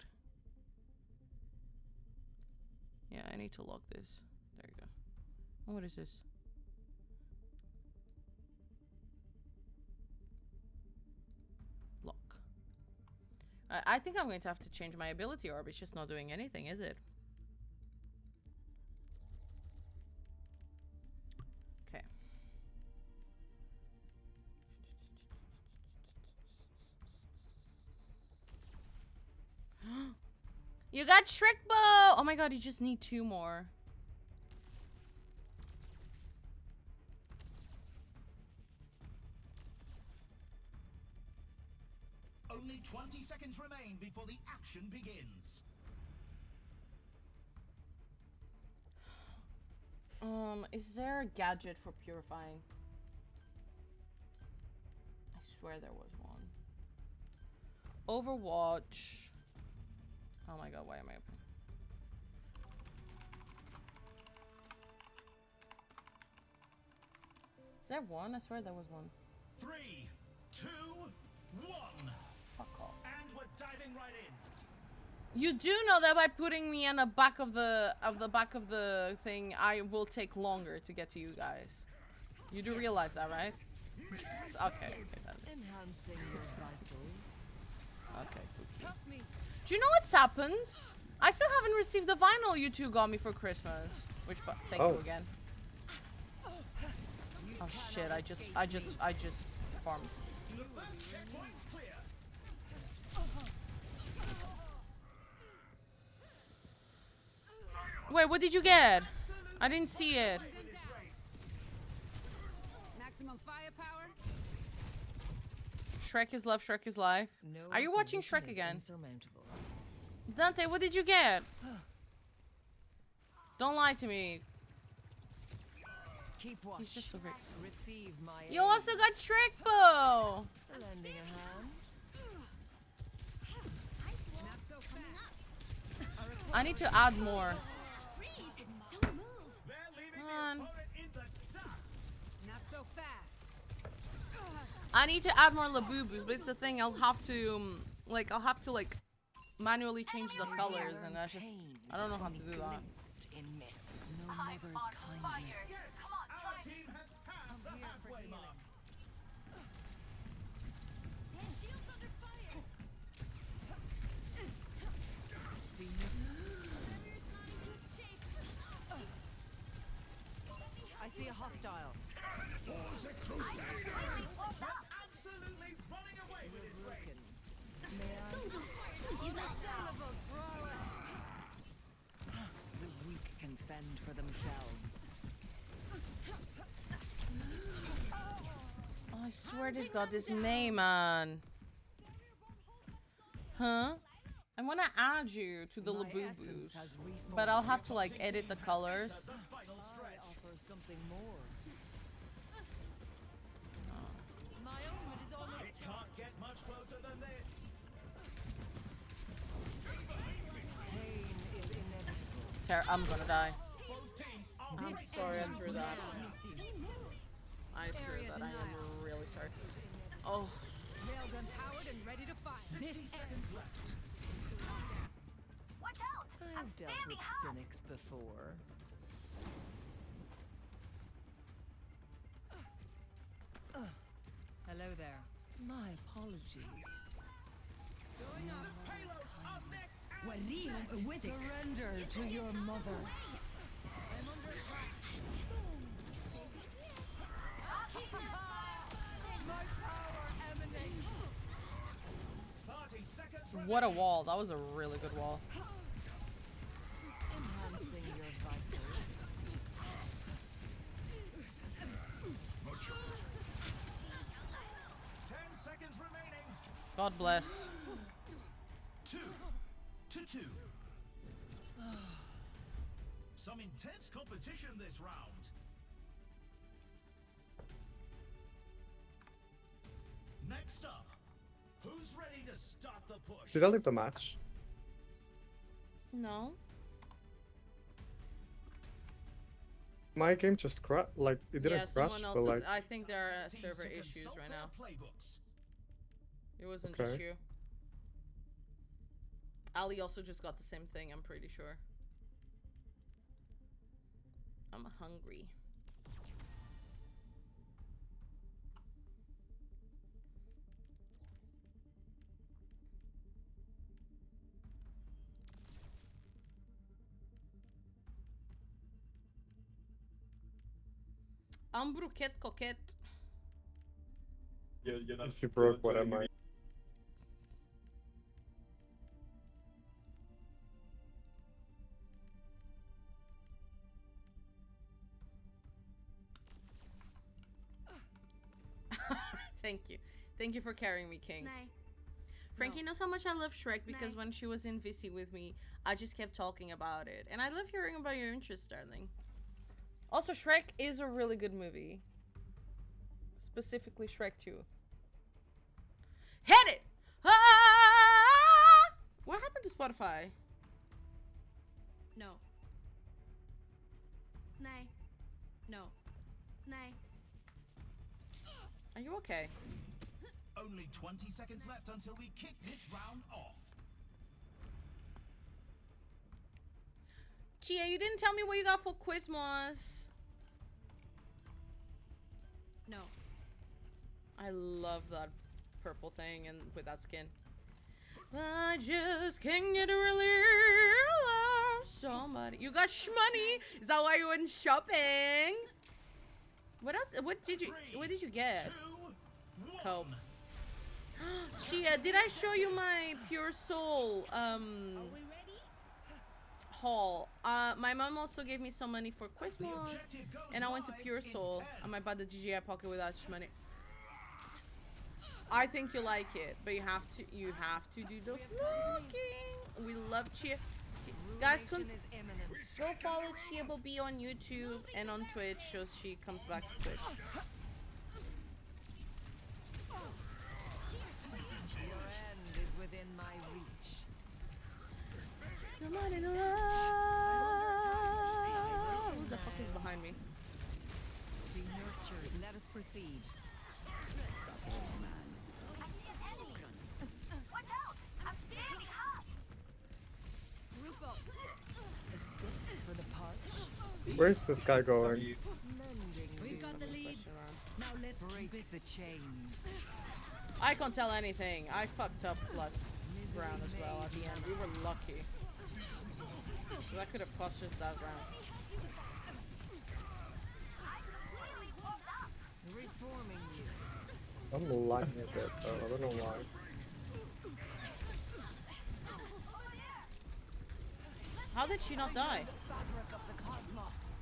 Yeah, I need to lock this. There you go. Oh, what is this? Lock. I think I'm going to have to change my ability orb. It's just not doing anything, is it? Okay. You got Trick Bow! Oh my god, you just need 2 more. Only 20 seconds remain before the action begins. Is there a gadget for purifying? I swear there was one. Overwatch. Oh my god, why am I open? Is there one? I swear there was one. 3, 2, one. Fuck off. And we're diving right in. You do know that by putting me in the back of the thing, I will take longer to get to you guys. You do realize that, right? Yes, okay, then. Enhancing your vitals. Okay, cookie. Help me. Do you know what's happened? I still haven't received the vinyl you two got me for Christmas. Which, but thank you again. Oh shit! I just farmed. The first checkpoint's clear. Wait, what did you get? I didn't see it. Maximum firepower. Shrek is love, Shrek is life. No Are you watching opposition Shrek is again? insurmountable. Dante, what did you get? Don't lie to me. Keep watch. He's just so big. Receive my You also got Shrek bow. lending a hand. Not so fast. I need to add more. Freeze! Don't move! They're leaving Come on. the opponent in the dust. Not so fast. I need to add more Labubus, but it's the thing. I'll have to manually change the colors, and that's just I don't know how to do that. In myth. No mother's kindness. Yes, our team has passed the halfway mark. I see a hostile. For the Crusaders! Absolutely running away with his race. The weak can fend for themselves. Oh, I swear this got this name, man. Huh? I want to add you to the My Labubus, essence has reformed. but I'll have to like edit the colors. The final I stretch. offer something more. My ultimate is almost It can't get much closer than this. Pain is inevitable. I'm gonna die. Both teams are I'm racing sorry I to threw that. I threw Area that. I denied. am really sorry. Oh, Railgun powered and ready to fight. 60 seconds left. Watch out! I've dealt with cynics before. Hello there. My apologies. Payloads up next. Surrender to your mother. my power emanates. 30 seconds what a wall. That was a really good wall. Enhancing your vitals. Mucho. 10 seconds remaining. God bless. 2 to 2. Some intense competition this round. Next up, who's ready to start the push? Did I leave the match? No. My game just crashed. Like, it didn't Yeah, crash, someone else but is. like, I think there are Teams server to issues consult right their now. Playbooks. It wasn't just Okay. you. Ali also just got the same thing, I'm pretty sure. I'm hungry. I'm Bruquette Coquette. if you broke, what am I? Thank you. Thank you for carrying me, King. Nay. Frankie knows how much I love Shrek because Nay. when she was in VC with me, I just kept talking about it. And I love hearing about your interest, darling. Also, Shrek is a really good movie. Specifically, Shrek 2. Hit it! Ah! What happened to Spotify? No. Nay. No. Nay. Are you okay? Only 20 seconds left until we kick this round off. Chia, you didn't tell me what you got for Quizmos. No. I love that purple thing and with that skin. I just can't get really love somebody. You got shmoney. Is that why you went shopping? What else? What did you get? Cope. Chia, did I show you my Pure Soul haul? My mom also gave me some money for Quizmos, and I went to Pure Soul. I might buy the GGI pocket without money. I think you like it, but you have to do the vlogging. We love Chia. Guys, go follow Chia Bobby on YouTube and on Twitch so she comes back to Twitch. Your end is within my reach. Somebody to love. Who the fuck is behind me? Be nurtured. Let us proceed. Watch out! I'm standing hot! Group up. A sip for the parch. Where's this guy going? Mending. We've got the lead. Now let's keep Break it. the chains. I can't tell anything. I fucked up plus round as well at the end. We were lucky. So that could have cost us that round. Reforming you. I'm lagging a bit though, I don't know why. How did she not die? Fabric of the cosmos.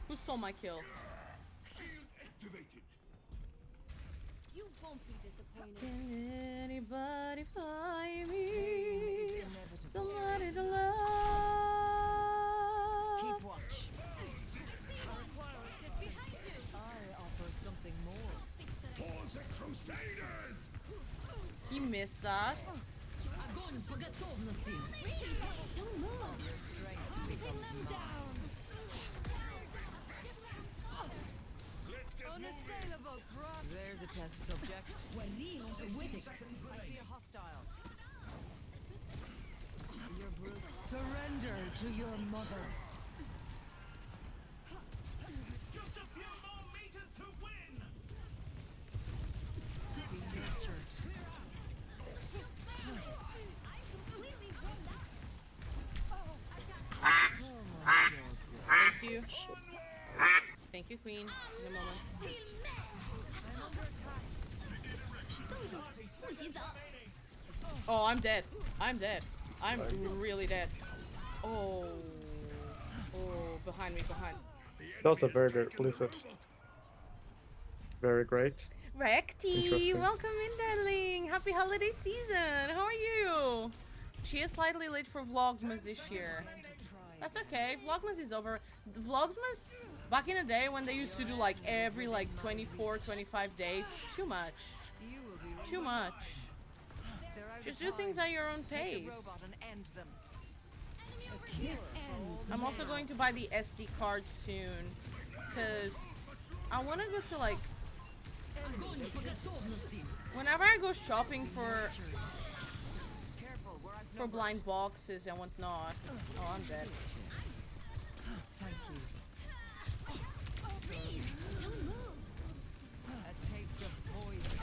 Who stole my kill? Shield activated. You won't be disappointed. Can anybody find me? Is inevitable. Somebody to love. Keep watch. I offer something more. For the Crusaders! He missed that. Огонь по готовности. Don't move! Your strength becomes mine. Let's get Unassailable, Brock. There's a test subject. I see a hostile. Your brute. Surrender to your mother. Just a few more meters to win. Be nurtured. Thank you. Thank you, Queen. Give me a moment. Oh, I'm dead. I'm dead. I'm really dead. Oh. Oh, behind me, behind. That was a very great Blizzard. Very great. Recti, Interesting. welcome in, darling. Happy holiday season. How are you? She is slightly late for Vlogmas this year. That's okay. Vlogmas is over. The Vlogmas, back in the day when they used to do like every like 24, 25 days, too much. You will be Too much. They're out Just of do time. things at your own Take pace. the robot and end them. A cure for all I'm also going to buy the SD card soon because I want to go to like Огонь по готовности. whenever I go shopping for Careful, we're for blind boxes and whatnot. Oh, I'm dead. Thank you. Don't move! A taste of poison.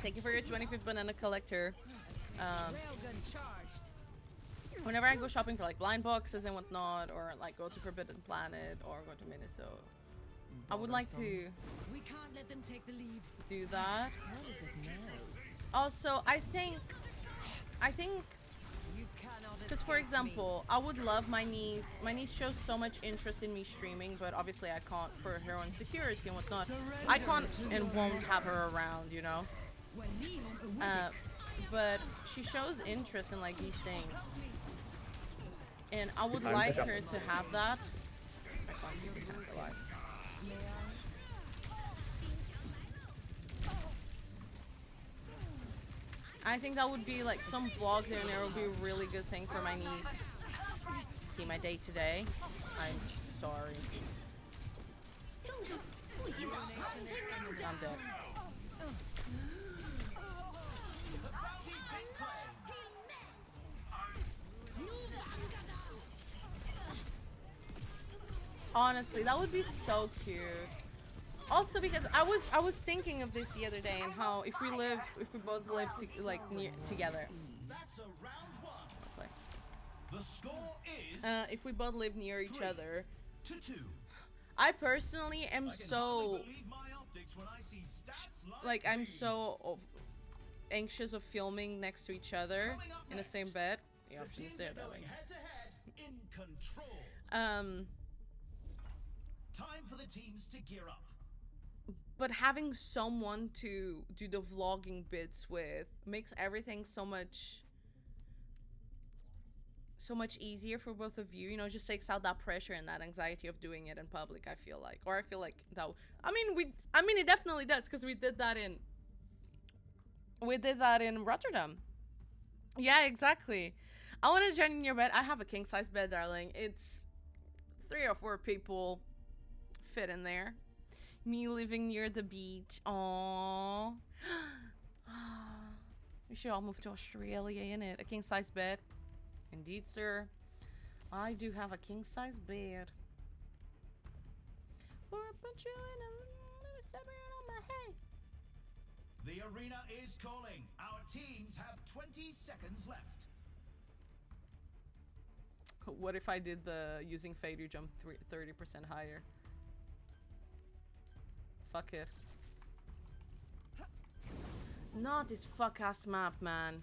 Thank you for your 25th banana collector. Railgun charged. Whenever I go shopping for like blind boxes and whatnot, or like go to Forbidden Planet or go to Minnesota, I would like to We can't let them take the lead. do that. What is it now? Also, I think, You cannot because for example, I would love my niece. My niece shows so much interest in me streaming, but obviously I can't for her own security and whatnot. I can't and won't have her around, you know. But she shows interest in like these things, and I would like her to have that. I can't keep it alive. I think that would be like some vlogs in there would be a really good thing for my niece. See my day today. I'm sorry. I'm dead. The bounty's been claimed. Honestly, that would be so cute. Also, because I was thinking of this the other day and how if we both lived like near together. That's a round one. It's like, The score is if we both live near each other, 2-2. I personally am I can so hardly believe my optics when I see stats like I'm these. so anxious of filming next to each other Coming up in the next, same bed. The The option is teams there, are that going way. head to head in control. Time for the teams to gear up. But having someone to do the vlogging bits with makes everything so much easier for both of you. You know, it just takes out that pressure and that anxiety of doing it in public, I feel like. Or I feel like that I mean it definitely does, because we did that in Rotterdam. Yeah, exactly. I want to join in your bed. I have a king size bed, darling. It's 3 or 4 people fit in there. Me living near the beach. Aww. We should all move to Australia, innit? A king size bed. Indeed, sir. I do have a king size bed. Or I put you in a little separate on my head. The arena is calling. Our teams have 20 seconds left. What if I did the using fader jump 30% higher? Fuck it. Not this fuck ass map, man.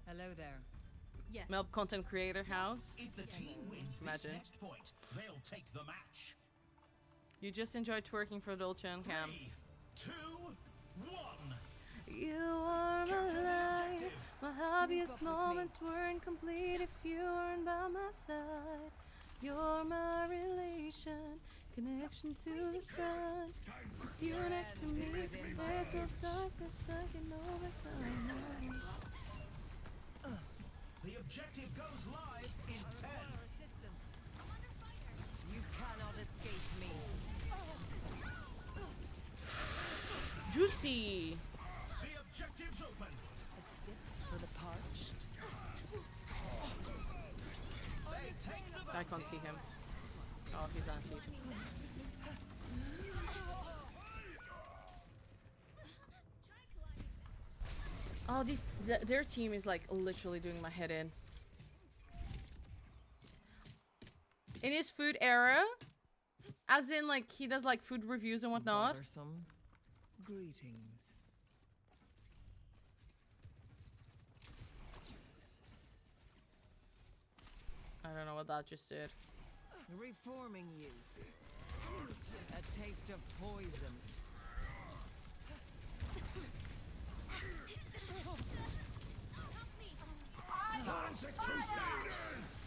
Hello there. Yes. Melb content creator house. If the team wins Imagine. this next point, they'll take the match. You just enjoy twerking for Dolce and Cam. 3, 2, 1. You are Capture my the life. objective. My Group happiest up with me. moments weren't complete if you weren't by my side. You're my relation, connection to the sun. With you next to me, there's no darkness I can overcome. The objective goes live in 10. Assistance. You cannot escape me. Juicy. The objective's open. A sip for the parched. They take the I can't see him. Oh, he's anti. Oh, their team is like literally doing my head in. In his food era, as in like he does like food reviews and whatnot. Bothersome. Greetings. I don't know what that just did. Reforming you. A taste of poison. Dulce Crusaders!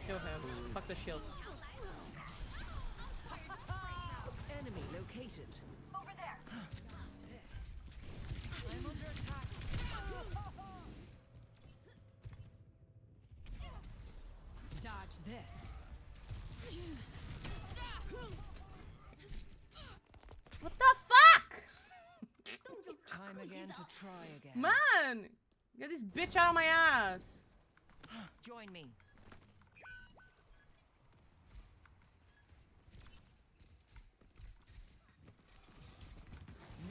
Kill him. Fuck the shield. Enemy located. Over there. I'm under attack. Dodge this. What the fuck? Time again to try again. Man! Get this bitch out of my ass. Join me.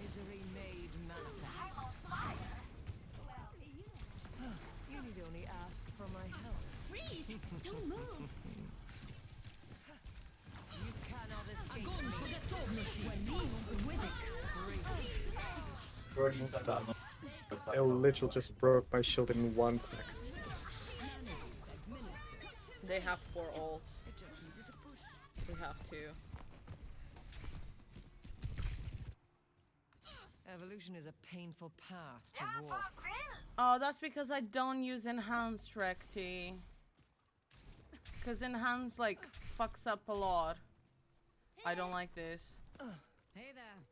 Misery made manifest. You need only ask for my help. Freeze! Don't move! You cannot escape me. They literally just broke my shield in 1 sec. They have 4 ults. We have 2. Evolution is a painful path to walk. Oh, that's because I don't use enhanced Recti. Because enhanced like fucks up a lot. I don't like this. Hey there.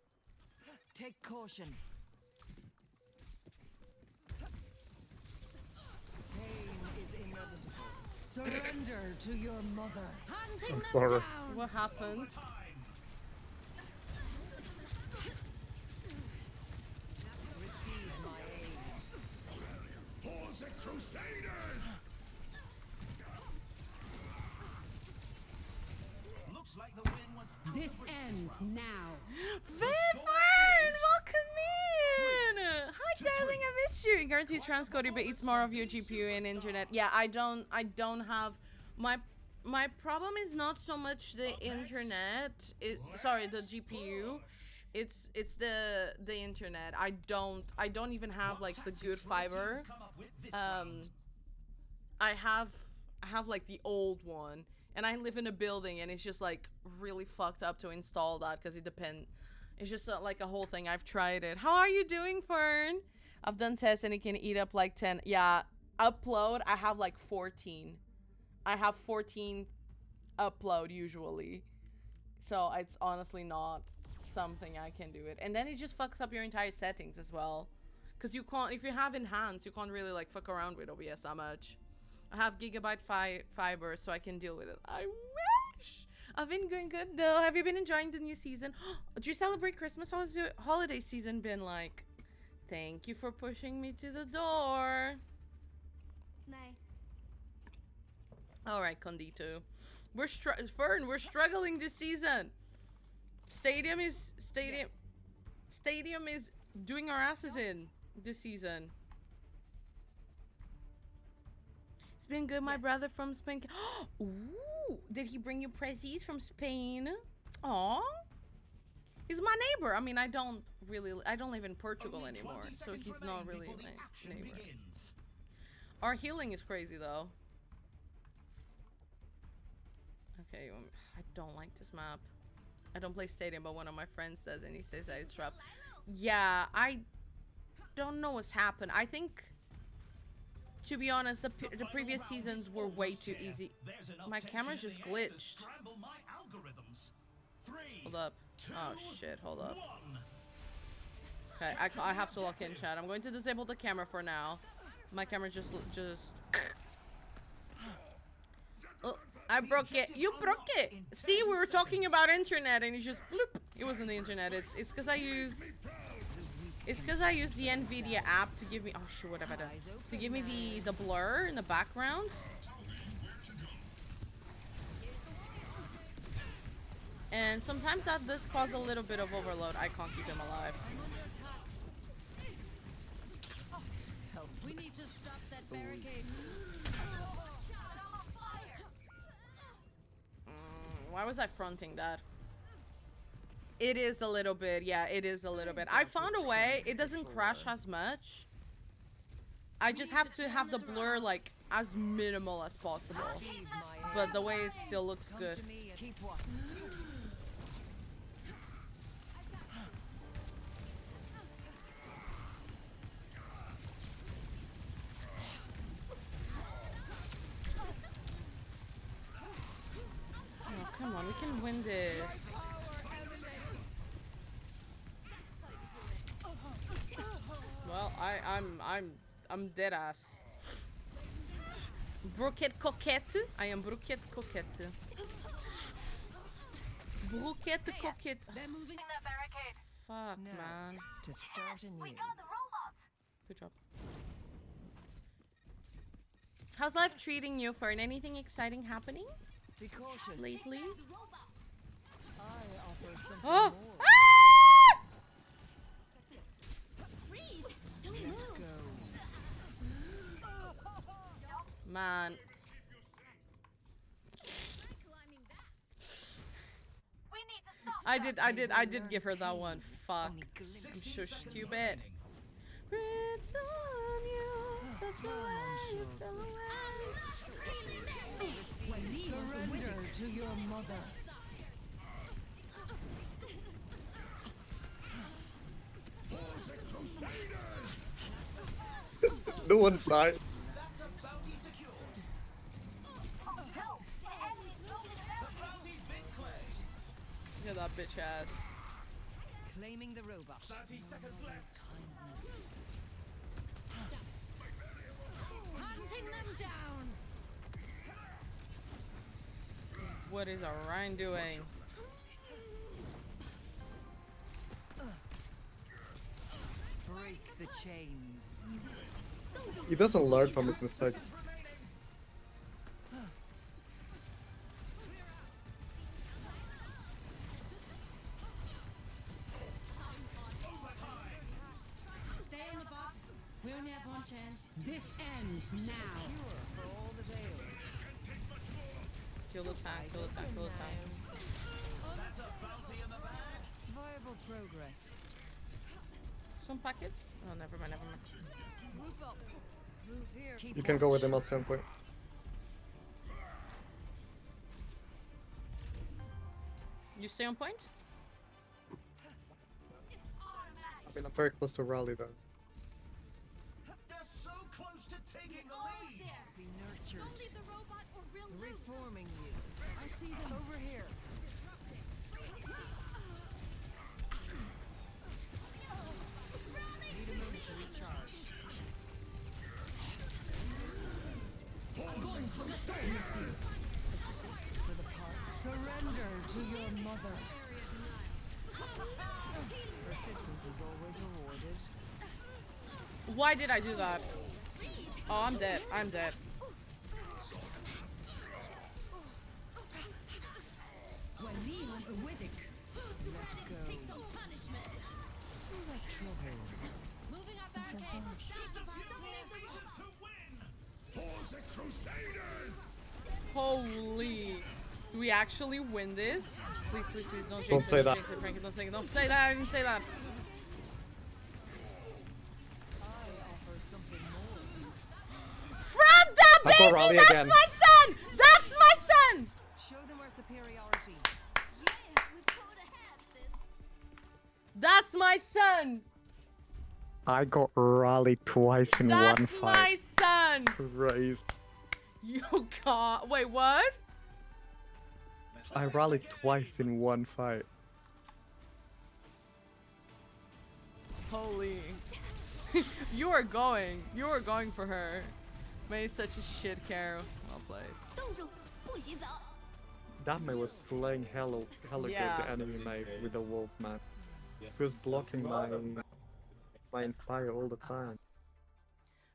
Take caution. Pain is inevitable. Surrender to your mother. Hunting I'm them sorry. down. What happened? Receive my aid. For the Crusaders! Looks like the win was out This of reach ends round. now. Vivern, welcome in. Hi, darling, I missed you. Guaranteed transcoder, but eats more of your GPU and internet. Yeah, I don't have my problem is not so much the internet. Sorry, the GPU. It's the internet. I don't even have like the good fiber. I have like the old one, and I live in a building, and it's just like really fucked up to install that because it depends. It's just like a whole thing. I've tried it. How are you doing, Fern? I've done tests and it can eat up like 10. Yeah, upload. I have like 14. I have 14 upload usually, so it's honestly not something I can do it. And then it just fucks up your entire settings as well, because you can't, if you have enhanced, you can't really like fuck around with OBS that much. I have gigabyte fiber, so I can deal with it. I wish. I've been going good though. Have you been enjoying the new season? Do you celebrate Christmas? How's your holiday season been like? Thank you for pushing me to the door. No. All right, Condito. Fern, we're struggling this season. Stadium is doing our asses in this season. It's been good, my brother from Spain. Ooh, did he bring you prezzies from Spain? Aw. He's my neighbor. I mean, I don't live in Portugal anymore, so he's not really my neighbor. Our healing is crazy though. Okay, I don't like this map. I don't play Stadium, but one of my friends does, and he says that it's rough. Yeah, I don't know what's happened. I think, to be honest, the previous seasons were way too easy. My camera's just glitched. Hold up. Oh shit, hold up. Okay, I have to lock in, chat. I'm going to disable the camera for now. My camera just oh, I broke it. You broke it. See, we were talking about internet and you just bloop. It wasn't the internet. It's because I use the Nvidia app to give me, oh shit, what have I done? To give me the blur in the background. And sometimes that does cause a little bit of overload. I can't keep him alive. We need to stop that barricade. Why was I fronting that? It is a little bit, yeah, it is a little bit. I found a way. It doesn't crash as much. I just have to have the blur like as minimal as possible. But the way it still looks good. Oh, come on, we can win this. Well, I'm dead ass. Broquette coquette. I am broquette coquette. Broquette coquette. They're moving that barricade. Fuck, Now, man. to start anew. Good job. How's life treating you, Fern? Anything exciting happening Be cautious. lately? I offer something Oh! more. Ah! Let go. Man. I did give her that one. Fuck. I'm so stupid. It's on you. That's the way you feel away. Surrender to your mother. For the Crusaders! No one's died. That's a bounty secured. The bounty's been claimed. Look at that bitch ass. Claiming the robot. 30 seconds left. Kindness. Hunting them down. What is Orion doing? Break the chains. He doesn't learn from his mistakes. Stay on the bot. We only have one chance. This ends now. Cure for all the tales. Kill the tank, kill the tank, kill the tank. That's a bounty in the bag. Viable progress. Some packets? Oh, never mind, never mind. Move up. Move here. Keep You can go with him at some point. You stay on point? I mean, I'm very close to rally though. They're so close to taking the lead. Be nurtured. Reforming you. I see them over here. Need a moment to recharge. Force Crusaders! For the part. Surrender to your mother. Persistence is always rewarded. Why did I do that? Oh, I'm dead. I'm dead. Let go. Let trouble. Moving our barricades. To win. Force Crusaders! Holy. Do we actually win this? Please, please, please, don't jinx Don't it, say that. jinx it, Frankie, don't say it. Don't say that, I didn't say that. I offer something more. From the I'll go baby! rally That's again. my son! That's my son! Show them our superiority. That's my son! I got rallied twice in one That's fight. my son! Crazy. You got... Wait, what? I rallied twice in one fight. Holy. You are going for her. May is such a shit Caro. Well played. That man was playing hella Yeah. good, the enemy mate, with the wolves, man. He was blocking my inspire all the time.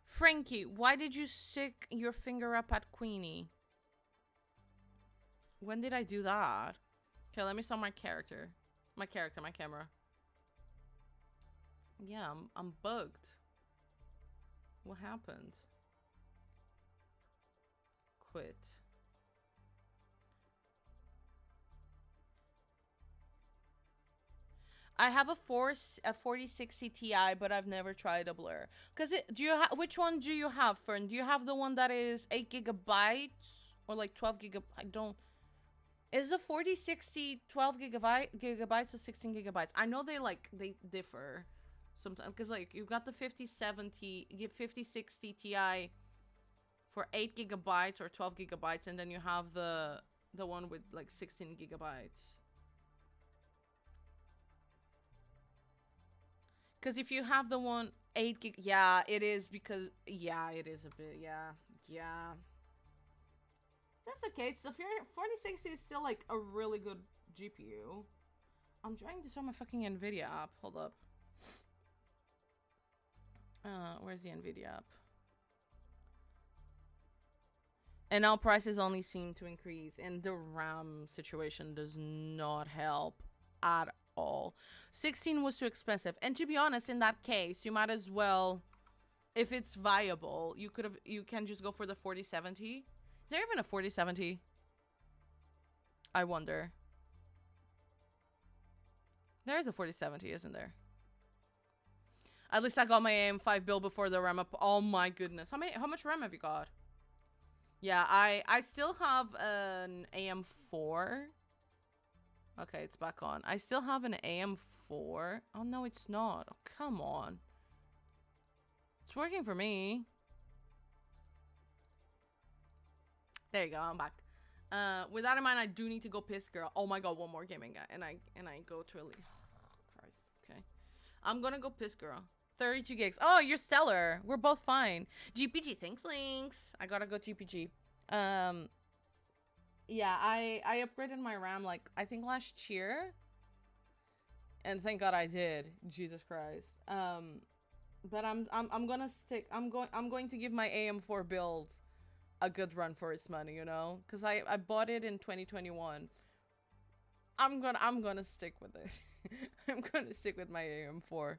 Frankie, why did you stick your finger up at Queenie? When did I do that? Okay, let me saw my character. My camera. Yeah, I'm bugged. What happened? Quit. I have a 4060 Ti, but I've never tried a Blur. Cause which one do you have, Fern? Do you have the one that is 8 gigabytes or like 12 gigabytes? I don't. Is the 4060 12 gigabytes or 16 gigabytes? I know they differ sometimes. Cause like you've got the 5060 Ti for 8 gigabytes or 12 gigabytes, and then you have the one with like 16 gigabytes. Because if you have the one 8 gig, yeah, it is because, yeah, it is a bit, yeah. That's okay. It's the 4060 is still like a really good GPU. I'm trying to show my fucking Nvidia app. Hold up. Where's the Nvidia app? And now prices only seem to increase, and the RAM situation does not help at all. 16 was too expensive, and to be honest, in that case, you might as well, if it's viable, you can just go for the 4070. Is there even a 4070? I wonder. There is a 4070, isn't there? At least I got my AM5 build before the RAM up. Oh my goodness. How much RAM have you got? Yeah, I still have an AM4. Okay, it's back on. I still have an AM4. Oh no, it's not. Oh, come on. It's working for me. There you go, I'm back. With that in mind, I do need to go piss girl. Oh my god, one more gaming guy. And I go to a league. Oh, Christ. Okay. I'm gonna go piss girl. 32 gigs. Oh, you're stellar. We're both fine. GPG, thanks, links. I gotta go GPG. yeah, I upgraded my RAM like I think last year, and thank God I did. Jesus Christ. But I'm gonna stick. I'm going to give my AM4 build a good run for its money, you know, because I bought it in 2021. I'm gonna stick with it. I'm gonna stick with my AM4.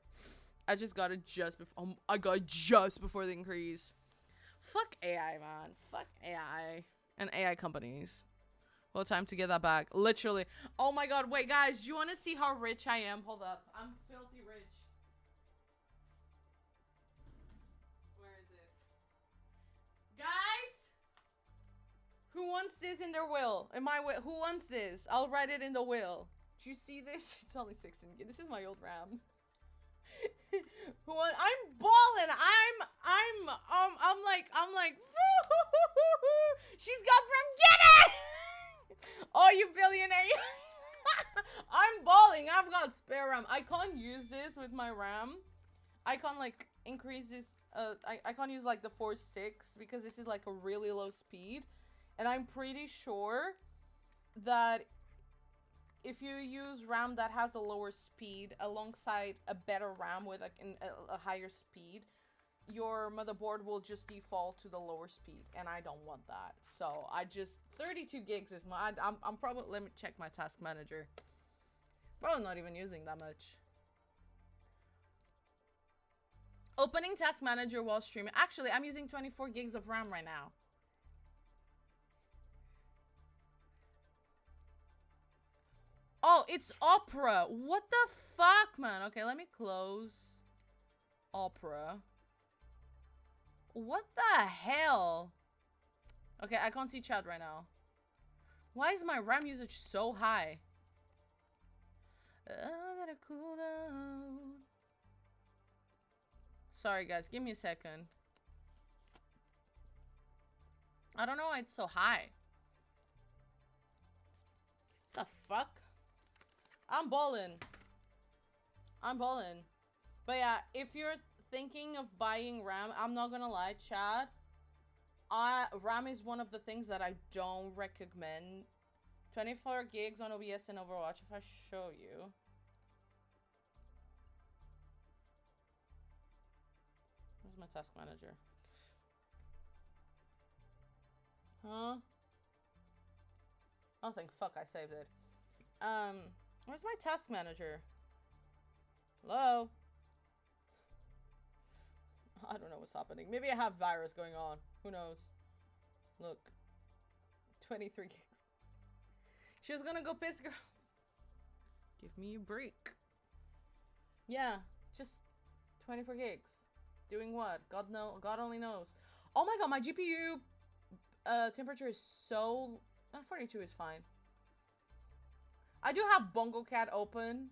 I just got it just before. I got just before the increase. Fuck AI, man. Fuck AI and AI companies. Well, time to get that back. Literally. Oh my god. Wait, guys. Do you want to see how rich I am? Hold up. I'm filthy rich. Where is it? Guys? Who wants this in their will? In my will? Who wants this? I'll write it in the will. Do you see this? It's only 16. This is my old RAM. I'm balling. I'm like, she's got from get it. Oh, you billionaire. I'm balling. I've got spare RAM. I can't use this with my RAM. I can't like increase this. I can't use like the 4 sticks because this is like a really low speed, and I'm pretty sure that if you use RAM that has a lower speed alongside a better RAM with a higher speed, your motherboard will just default to the lower speed, and I don't want that. So I just 32 gigs is my. I'm probably, let me check my task manager. Probably not even using that much. Opening task manager while streaming. Actually, I'm using 24 gigs of RAM right now. Oh, it's Opera. What the fuck, man? Okay, let me close Opera. What the hell? Okay, I can't see chat right now. Why is my RAM usage so high? I gotta cool down. Sorry, guys. Give me a second. I don't know why it's so high. What the fuck? I'm balling. I'm balling. But yeah, if you're thinking of buying RAM, I'm not gonna lie, Chad. RAM is one of the things that I don't recommend. 24 gigs on OBS and Overwatch. If I show you. Where's my task manager? Huh? Oh, thank fuck I saved it. Where's my task manager? Hello? I don't know what's happening. Maybe I have virus going on. Who knows? Look. 23 gigs. She was gonna go piss, girl. Give me a break. Yeah, just 24 gigs. Doing what? God only knows. Oh my god, my GPU temperature is so... 42 is fine. I do have Bongo Cat open.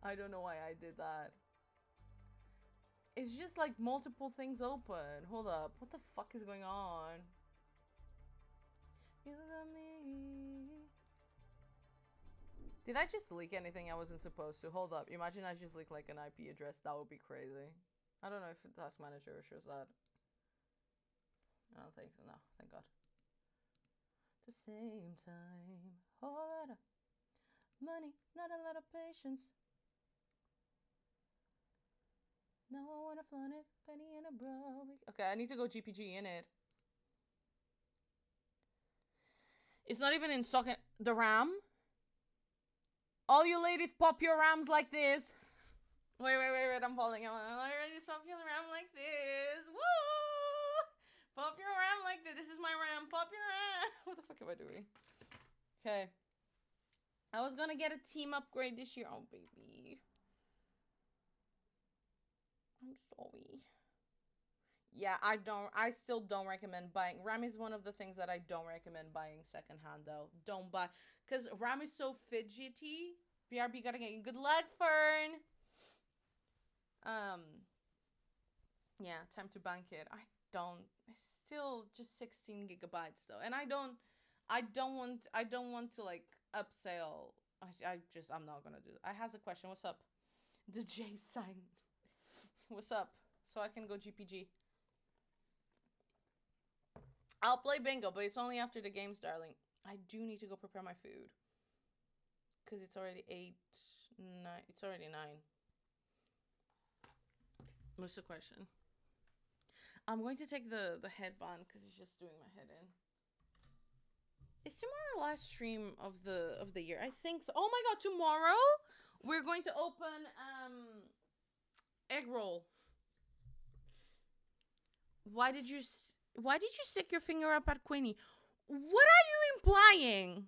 I don't know why I did that. It's just like multiple things open. Hold up. What the fuck is going on? You got me. Did I just leak anything I wasn't supposed to? Hold up. Imagine I just leaked like an IP address. That would be crazy. I don't know if the task manager shows that. I don't think so. No, thank God. At the same time, whole lot of money, not a lot of patience. No, I wanna flaunt it, penny in a bro. Okay, I need to go GPG in it. It's not even in stock. The RAM. All you ladies pop your RAMs like this. Wait, I'm falling. All you ladies pop your RAM like this. Woo! Pop your RAM like this. This is my RAM. Pop your RAM. What the fuck am I doing? Okay. I was gonna get a team upgrade this year. Oh, baby. I'm sorry. Yeah, I still don't recommend buying. RAM is one of the things that I don't recommend buying secondhand, though. Don't buy. Because RAM is so fidgety. BRB gotta get you. Good luck, Fern. Yeah, time to bank it. It's still just 16 gigabytes though, and I don't want to like upsell. I'm not gonna do that. I has a question. What's up? The J sign. What's up? so I can go GPG. I'll play bingo, but it's only after the games, darling. I do need to go prepare my food. Because it's already 8, 9. It's already 9. What's the question? I'm going to take the headband because it's just doing my head in. Is tomorrow our last stream of the year? I think so. Oh my god, tomorrow we're going to open egg roll. Why did you stick your finger up at Queenie? What are you implying?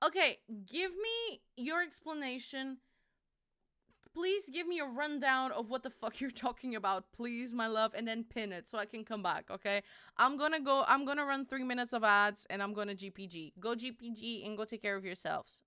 Okay, give me your explanation. Please give me a rundown of what the fuck you're talking about, please, my love, and then pin it so I can come back, okay? I'm gonna run 3 minutes of ads, and I'm gonna GPG. Go GPG and go take care of yourselves.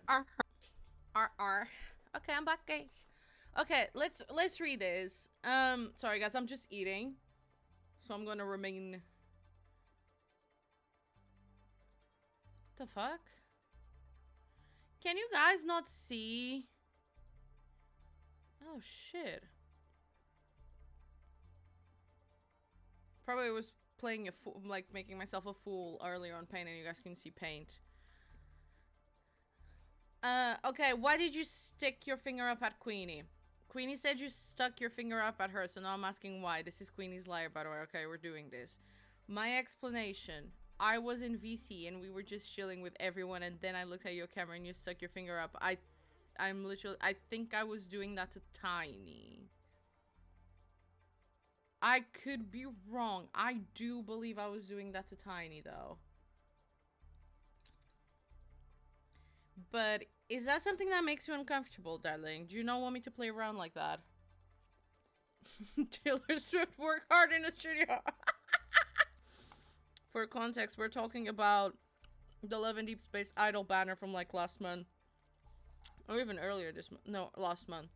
R. Okay, I'm back, guys. Okay, let's read this. Sorry guys, I'm just eating, so I'm gonna remain. The fuck? Can you guys not see? Oh shit. Probably was playing a fool, like making myself a fool earlier on Paint, and you guys can see Paint. Okay, why did you stick your finger up at Queenie? Queenie said you stuck your finger up at her, so now I'm asking why. This is Queenie's liar, by the way. Okay, we're doing this. My explanation. I was in VC and we were just chilling with everyone, and then I looked at your camera and you stuck your finger up. I think I was doing that to Tiny. I could be wrong. I do believe I was doing that to Tiny, though. But is that something that makes you uncomfortable, darling? Do you not want me to play around like that? Taylor Swift work hard in the studio. For context, we're talking about the Love and Deep Space Idol banner from like last month. Or even earlier this month. No, last month.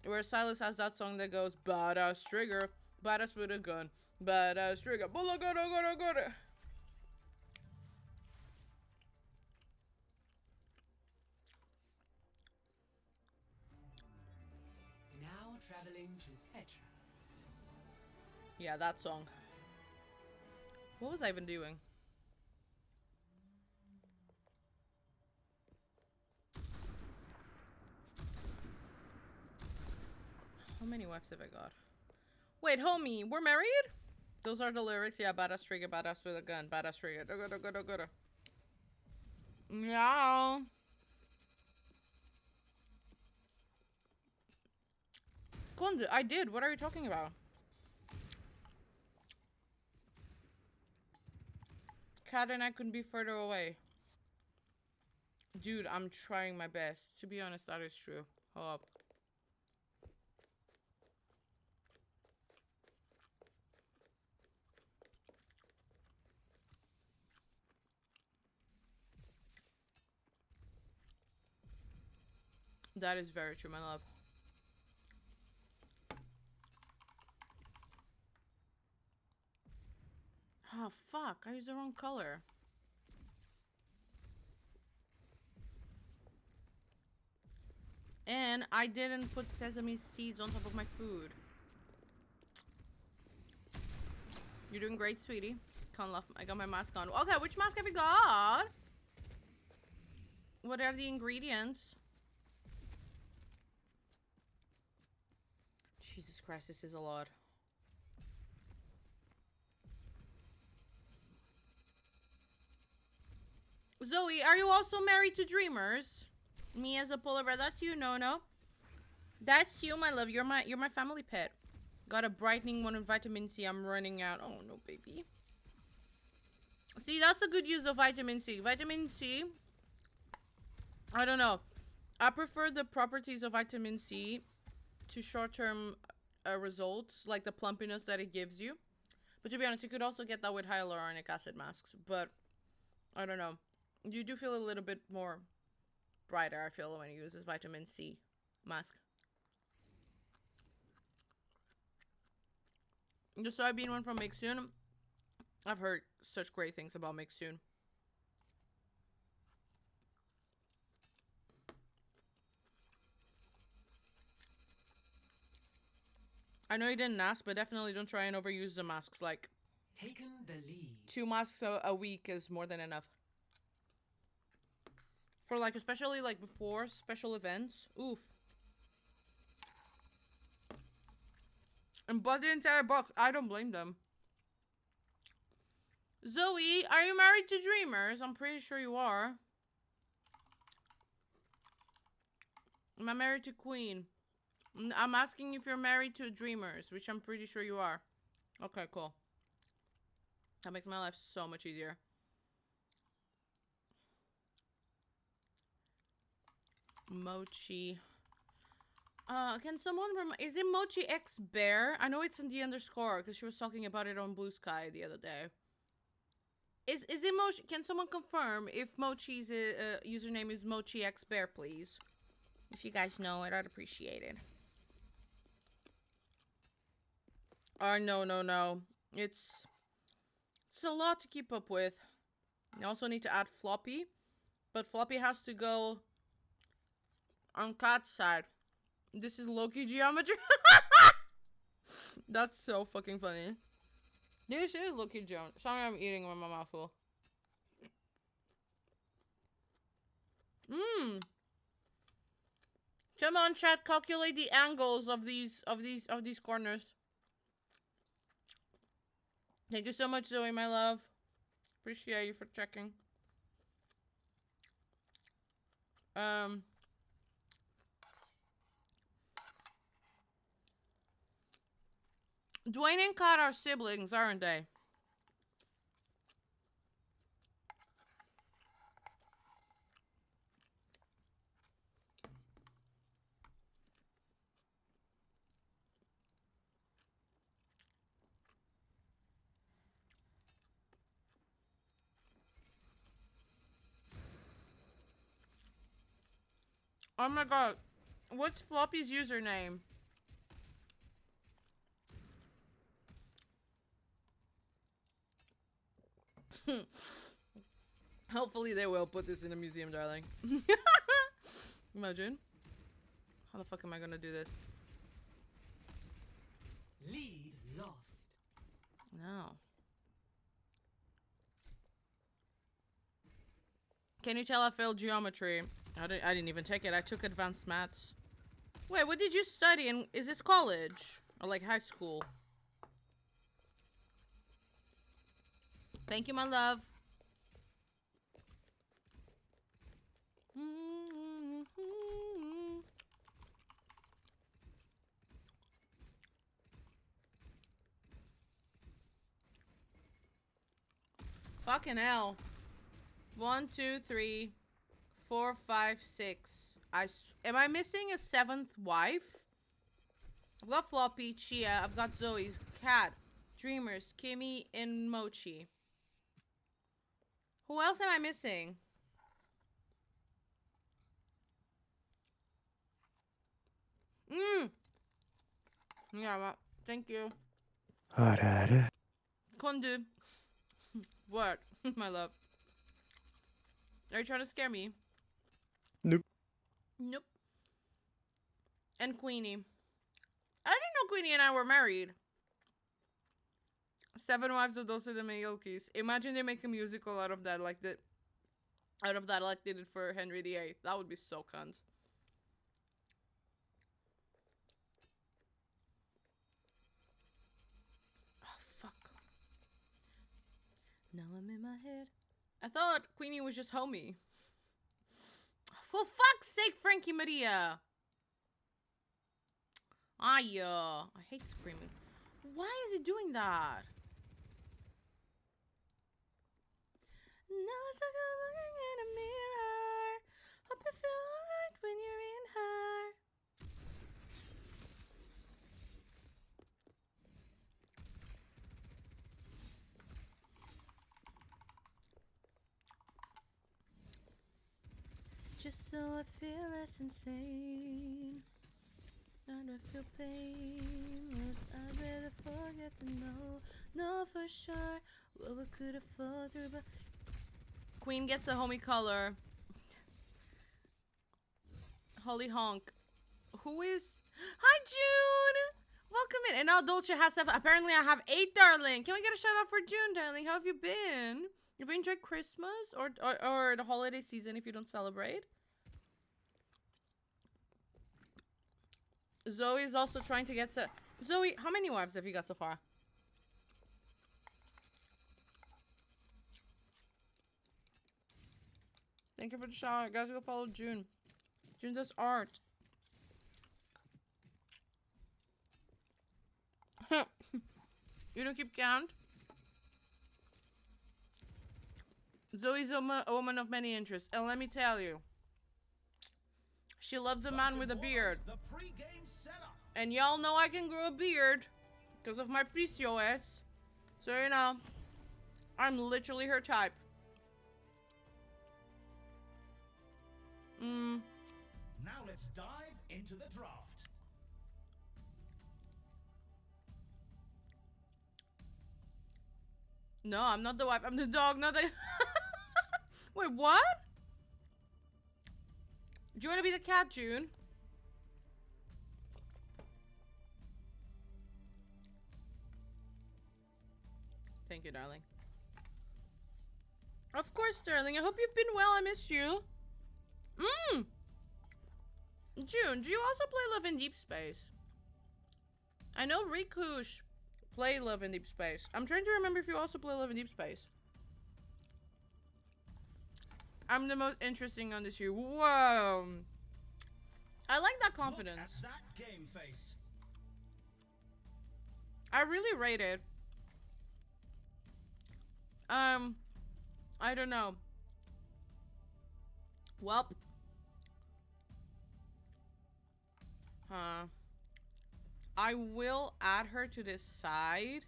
Where Silas has that song that goes, badass trigger, badass with a gun, badass trigger, bulla gotta gotta. Now traveling to Petra. Yeah, that song. What was I even doing? How many wives have I got? Wait, homie, we're married? Those are the lyrics. Yeah, badass trigger, badass with a gun, badass trigger. Go. Yeah. Kunde, I did. What are you talking about? Kat and I couldn't be further away. Dude, I'm trying my best. To be honest, that is true. Hold up. That is very true, my love. Oh, fuck. I used the wrong color. And I didn't put sesame seeds on top of my food. You're doing great, sweetie. Can't laugh. I got my mask on. Okay, which mask have we got? What are the ingredients? Jesus Christ, this is a lot. Zoe, are you also married to Dreamers? Me as a polar bear. That's you, no. That's you, my love. You're my family pet. Got a brightening one with vitamin C. I'm running out. Oh no, baby. See, that's a good use of vitamin C. Vitamin C, I don't know. I prefer the properties of vitamin C to short-term results, like the plumpiness that it gives you. But to be honest, you could also get that with hyaluronic acid masks. But I don't know. You do feel a little bit more brighter, I feel, when you use this vitamin C mask. The soybean one from Mixsoon, I've heard such great things about Mixsoon. I know you didn't ask, but definitely don't try and overuse the masks. Like, Taken the lead. 2 masks a week is more than enough. For like, especially like before special events. Oof. And bought the entire box. I don't blame them. Zoe, are you married to Dreamers? I'm pretty sure you are. Am I married to Queen? I'm asking if you're married to Dreamers, which I'm pretty sure you are. Okay, cool. That makes my life so much easier. Mochi. Can someone is it Mochi X Bear? I know it's in the underscore because she was talking about it on Blue Sky the other day. Is it Mochi? Can someone confirm if Mochi's username is MochiXBear, please? If you guys know it, I'd appreciate it. No. It's a lot to keep up with. You also need to add Floppy, but Floppy has to go on Cat's side. This is Loki geometry. That's so fucking funny. This is Loki geometry. Sorry, I'm eating with my mouth full. Come on, chat. Calculate the angles of these corners. Thank you so much, Zoe, my love. Appreciate you for checking. Dwayne and Kat are siblings, aren't they? Oh my god. What's Floppy's username? Hopefully they will put this in a museum, darling. Imagine. How the fuck am I gonna do this? Lead lost. No. Can you tell I failed geometry? I didn't even take it. I took advanced maths. Wait, what did you study? And is this college? Or like high school? Thank you, my love. Fucking hell. 1, 2, 3, 4, 5, 6. Am I missing a 7th wife? I've got Floppy, Chia, I've got Zoe's, Cat, Dreamers, Kimmy, and Mochi. Who else am I missing? Yeah, well, thank you. Kondu. What? My love. Are you trying to scare me? Nope. Nope. And Queenie. I didn't know Queenie and I were married. 7 Wives of Dulce de Mayilkis. Imagine they make a musical out of that like they did for Henry VIII. That would be so cunt. Oh, fuck. Now I'm in my head. I thought Queenie was just homie. For fuck's sake, Frankie Maria. I hate screaming. Why is it doing that? Now it's like I'm looking in a mirror. Hope you feel alright when you're in her. Just so I feel less insane. And I feel painless. I'd rather forget to know for sure what we could have fought through, but Queen gets the homie color. Holly Honk. Who is? Hi, June! Welcome in. And now Dolce has 7. Apparently I have 8, darling. Can we get a shout out for June, darling? How have you been? Have you enjoyed Christmas or the holiday season if you don't celebrate? Zoe is also trying to get Zoe, how many wives have you got so far? Thank you for the shout out. Guys, go follow June. June does art. You don't keep count? Zoe's a woman of many interests. And let me tell you. She loves a man with a beard. And y'all know I can grow a beard. Because of my PCOS. So, you know. I'm literally her type. Now let's dive into the draft. No, I'm not the wife. I'm the dog, not the... Wait, what? Do you want to be the cat, June? Thank you, darling. Of course, darling. I hope you've been well. I missed you. June, do you also play Love in Deep Space? I know Rikush play Love in Deep Space. I'm trying to remember if you also play Love in Deep Space. I'm the most interesting on this year. Whoa. I like that confidence. Look at that game face. I really rate it. I don't know. Well. I will add her to this side.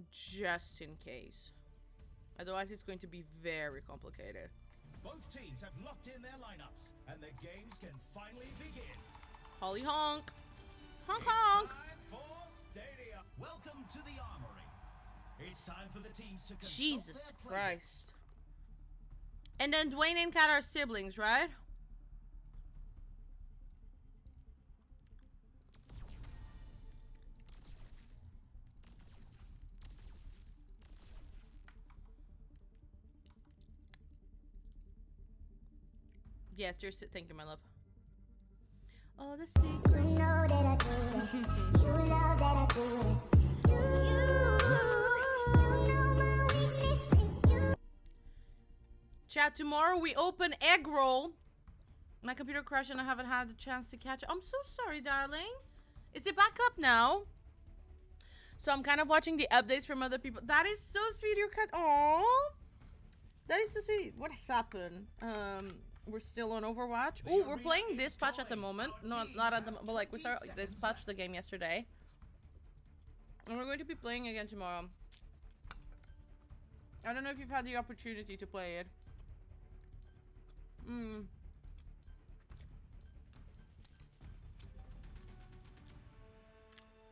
Just in case. Otherwise, it's going to be very complicated. Both teams have locked in their lineups, and the games can finally begin. Holly honk. Honk It's honk. time for Stadium. Welcome to the Armory. It's time for the teams to consult Jesus their Christ. And then Dwayne and Kat are siblings, right? Yes, thank you, my love. Oh, the secret. You know that I do it. You love that I do it. You know my weaknesses. You. Chat, tomorrow we open egg roll. My computer crashed and I haven't had the chance to catch it. I'm so sorry, darling. Is it back up now? So I'm kind of watching the updates from other people. That is so sweet, your cat. Aww. That is so sweet. What has happened? We're still on Overwatch. Oh, we're playing Dispatch at the moment. No, not at the moment, but like we started Dispatch the game yesterday. And we're going to be playing again tomorrow. I don't know if you've had the opportunity to play it.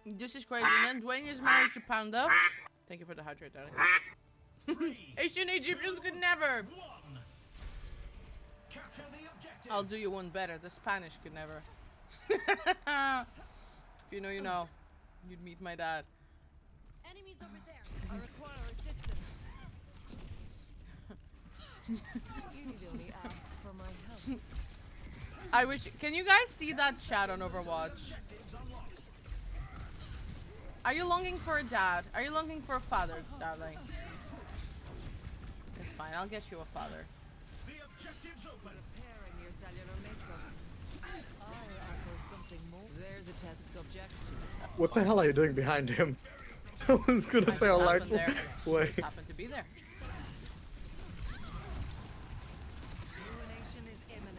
This is crazy. And then Dwayne is married to Panda. Thank you for the hydrate, darling. Asian Egyptians could never. Capture the objective. I'll do you one better. The Spanish could never. If you know, you know. You'd meet my dad. Enemies over there. I require assistance. You need only ask for my help. I wish. Can you guys see that chat on Overwatch? Are you longing for a dad? Are you longing for a father, darling? It's fine. I'll get you a father. The objective's open. Repairing your cellular makeup. I offer something more. There's a test subject. What the hell are you doing behind him? I was gonna say a light there. way. Just happened to be there. Ruination is imminent.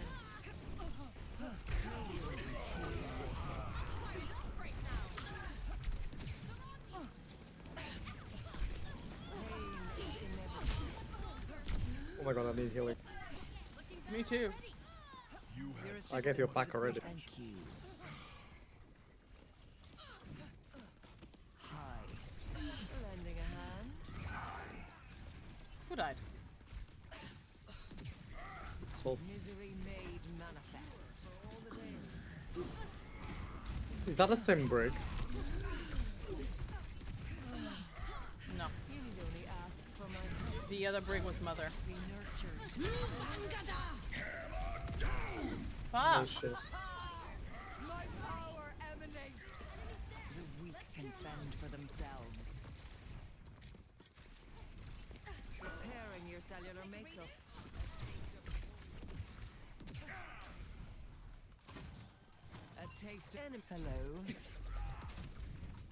Oh my god, I need healing. Me too. I get your back already. Thank you. Hi. Lending a hand. Who died? So, Misery made manifest. All the day. is that the same break? No. You need only ask for my help. The other brig was mother. Be nurtured. Oh Fuck. shit. My power emanates. The weak can fend for themselves. Repairing your cellular makeup. A taste of hello.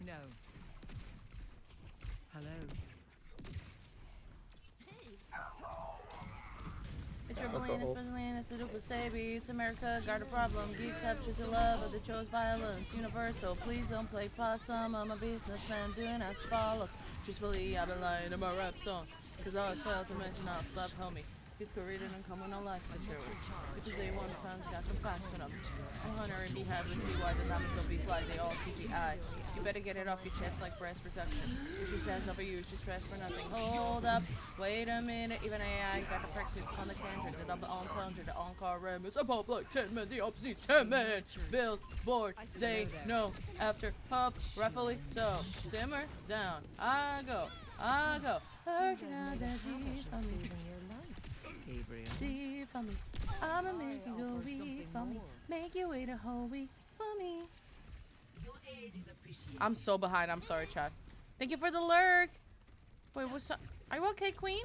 No. Hello. Tripolin, Especially it's a duper Sabi. It's America, got a problem. Geek touch is a love, but they chose violence. Universal, please don't play possum. I'm a businessman doing as follows. Truthfully, I've been lying in my rap song. Cause I always fail to mention I'll slap homie. He's career and come with no life mature. Because they want to find got some facts on them. I'm Hunter and he has a why the diamonds don't be fly, they all CGI. You better get it off your chest like breast reduction. If she stress over you, she stress for nothing. Hold up, wait a minute, even AI got to practice on the cancer, the double entendre, the on-car ram. It's above like 10 men, the opposite 10 men. Billboard, they know after pop, roughly so. Simmer down, I go. Hurting out that deep for me. Deep for me. I'ma make you go weak for me. Make you wait a whole week for me. I'm so behind. I'm sorry, chat. Thank you for the lurk. Wait, what's up? Are you okay, Queen?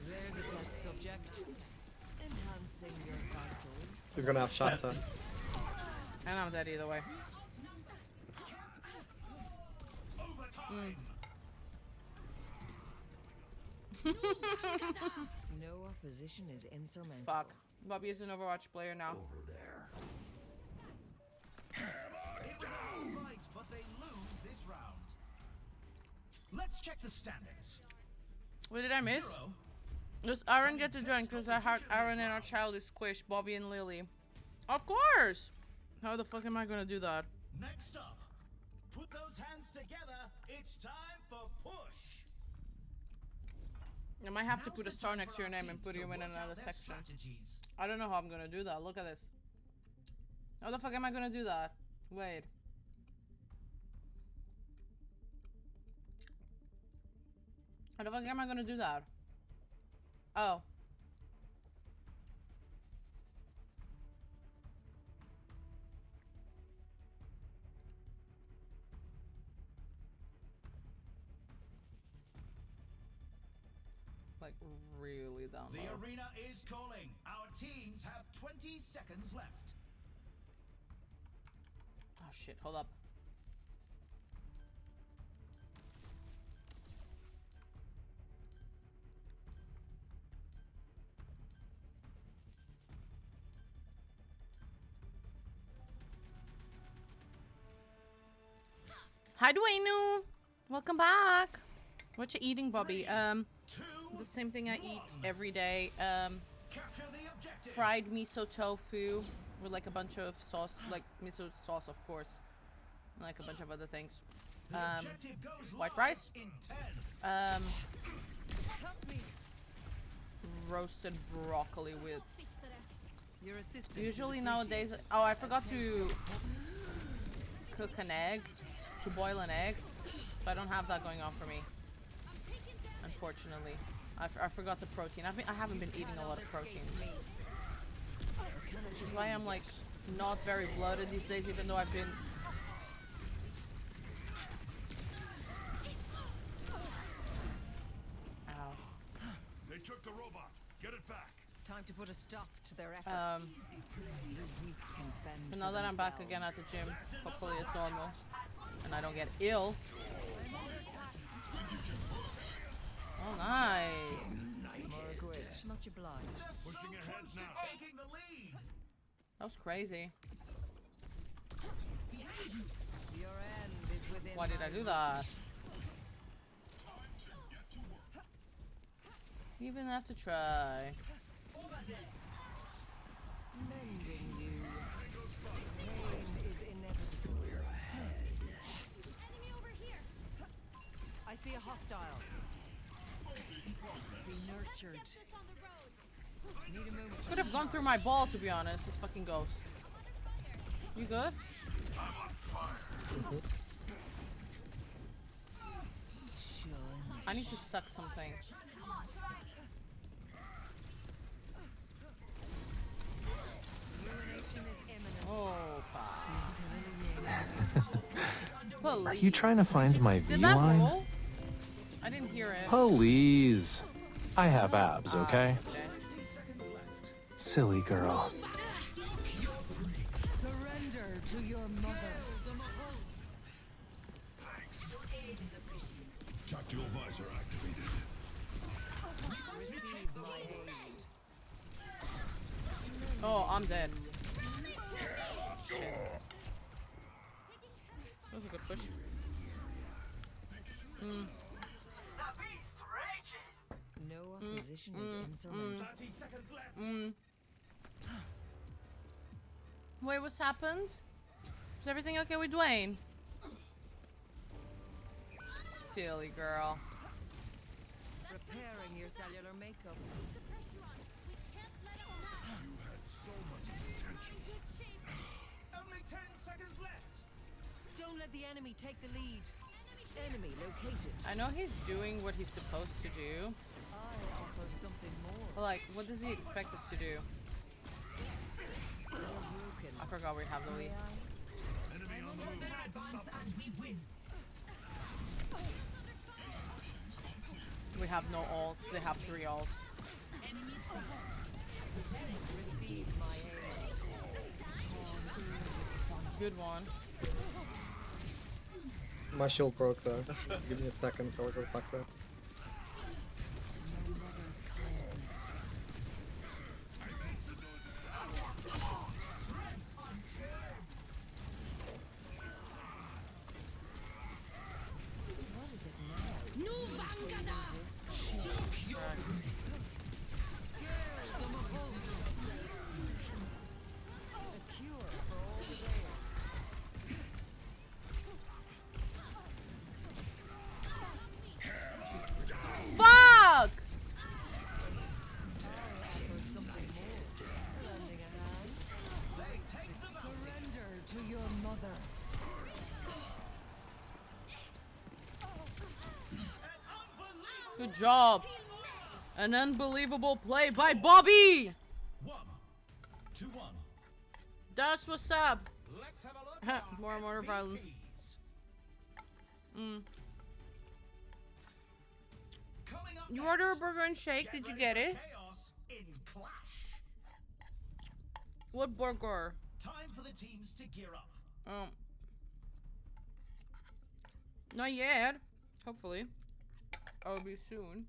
There's a test subject. Enhancing your vitals. He's gonna have shatter. And I'm dead either way. No opposition is insurmountable. Fuck. Bobby is an Overwatch player now. Over there. It was a fight, but they lose this round. Let's check the standings. What did I miss? 0. Does Aaron get to join? Because I heard Aaron and our child is squished. Bobby and Lily. Of course! How the fuck am I gonna do that? Next up, put those hands together. It's time for push. I might have to put a star next to your name and put you in another section. I don't know how I'm gonna do that. Look at this. How the fuck am I gonna do that? Wait. How the fuck am I gonna do that? Oh. Like really down The low. arena is calling. Our teams have 20 seconds left. Oh shit, hold up. Hi Dwayne, welcome back. What you eating, Bobby? The same thing I eat every day. Capture the objective. Fried miso tofu with like a bunch of sauce, like miso sauce, of course, and like a bunch of other things. The objective goes White live rice. in 10. Roasted broccoli with. Your assistant. Usually nowadays, oh, I forgot to cook an egg, to boil an egg, so I don't have that going on for me. Unfortunately, I forgot the protein. I haven't been eating a lot of protein, which is why I'm like not very bloated these days, even though I've been. Ow. They took the robot. Get it back. Time to put a stop to their efforts. But now that I'm back again at the gym, hopefully it's normal and I don't get ill. Oh, nice. Margaret, much obliged. Pushing ahead now. Taking the lead. That was crazy. Your end is within. Why did I do that? You even have to try. Mending you. Pain is inevitable. We're ahead. Enemy over here. I see a hostile. Be nurtured. Need a moment. Could have gone through my ball, to be honest. This fucking ghost. You good? I need to suck something. Oh, fuck. Are you trying to find my Did that V-line? roll? I didn't hear it. Please. I have abs, okay? Silly girl. Surrender to your mother. Tactical visor activated. Receive I'm dead. That was a good push. No opposition is insurmountable. 30 seconds left. Wait, what's happened? Is everything okay with Dwayne? Silly girl. Repairing your cellular makeup. Only 10 seconds left. Don't let the enemy take the lead. Enemy located. I know he's doing what he's supposed to do. I'll offer something more. But like, what does he expect us to do? Broken. I forgot we have the lead. Enemy on the move. Stop. We have no ults. They have 3 ults. Receive my aid. Good one. My shield broke though. Give me a second, I'll go back there. My mother's kindness. What is it now? No Vangada! A cure for all the days. Fuck! For something more. Lending a hand. They take the Surrender to your mother. Good job. An unbelievable play by Bobby. 1 to 1. That's what's up. Let's have a look. More and more violence. Coming up You next, order a burger and shake. Did you ready get for it? chaos in Clash. What burger? Time for the teams to gear up. Not yet. Hopefully. I'll be soon.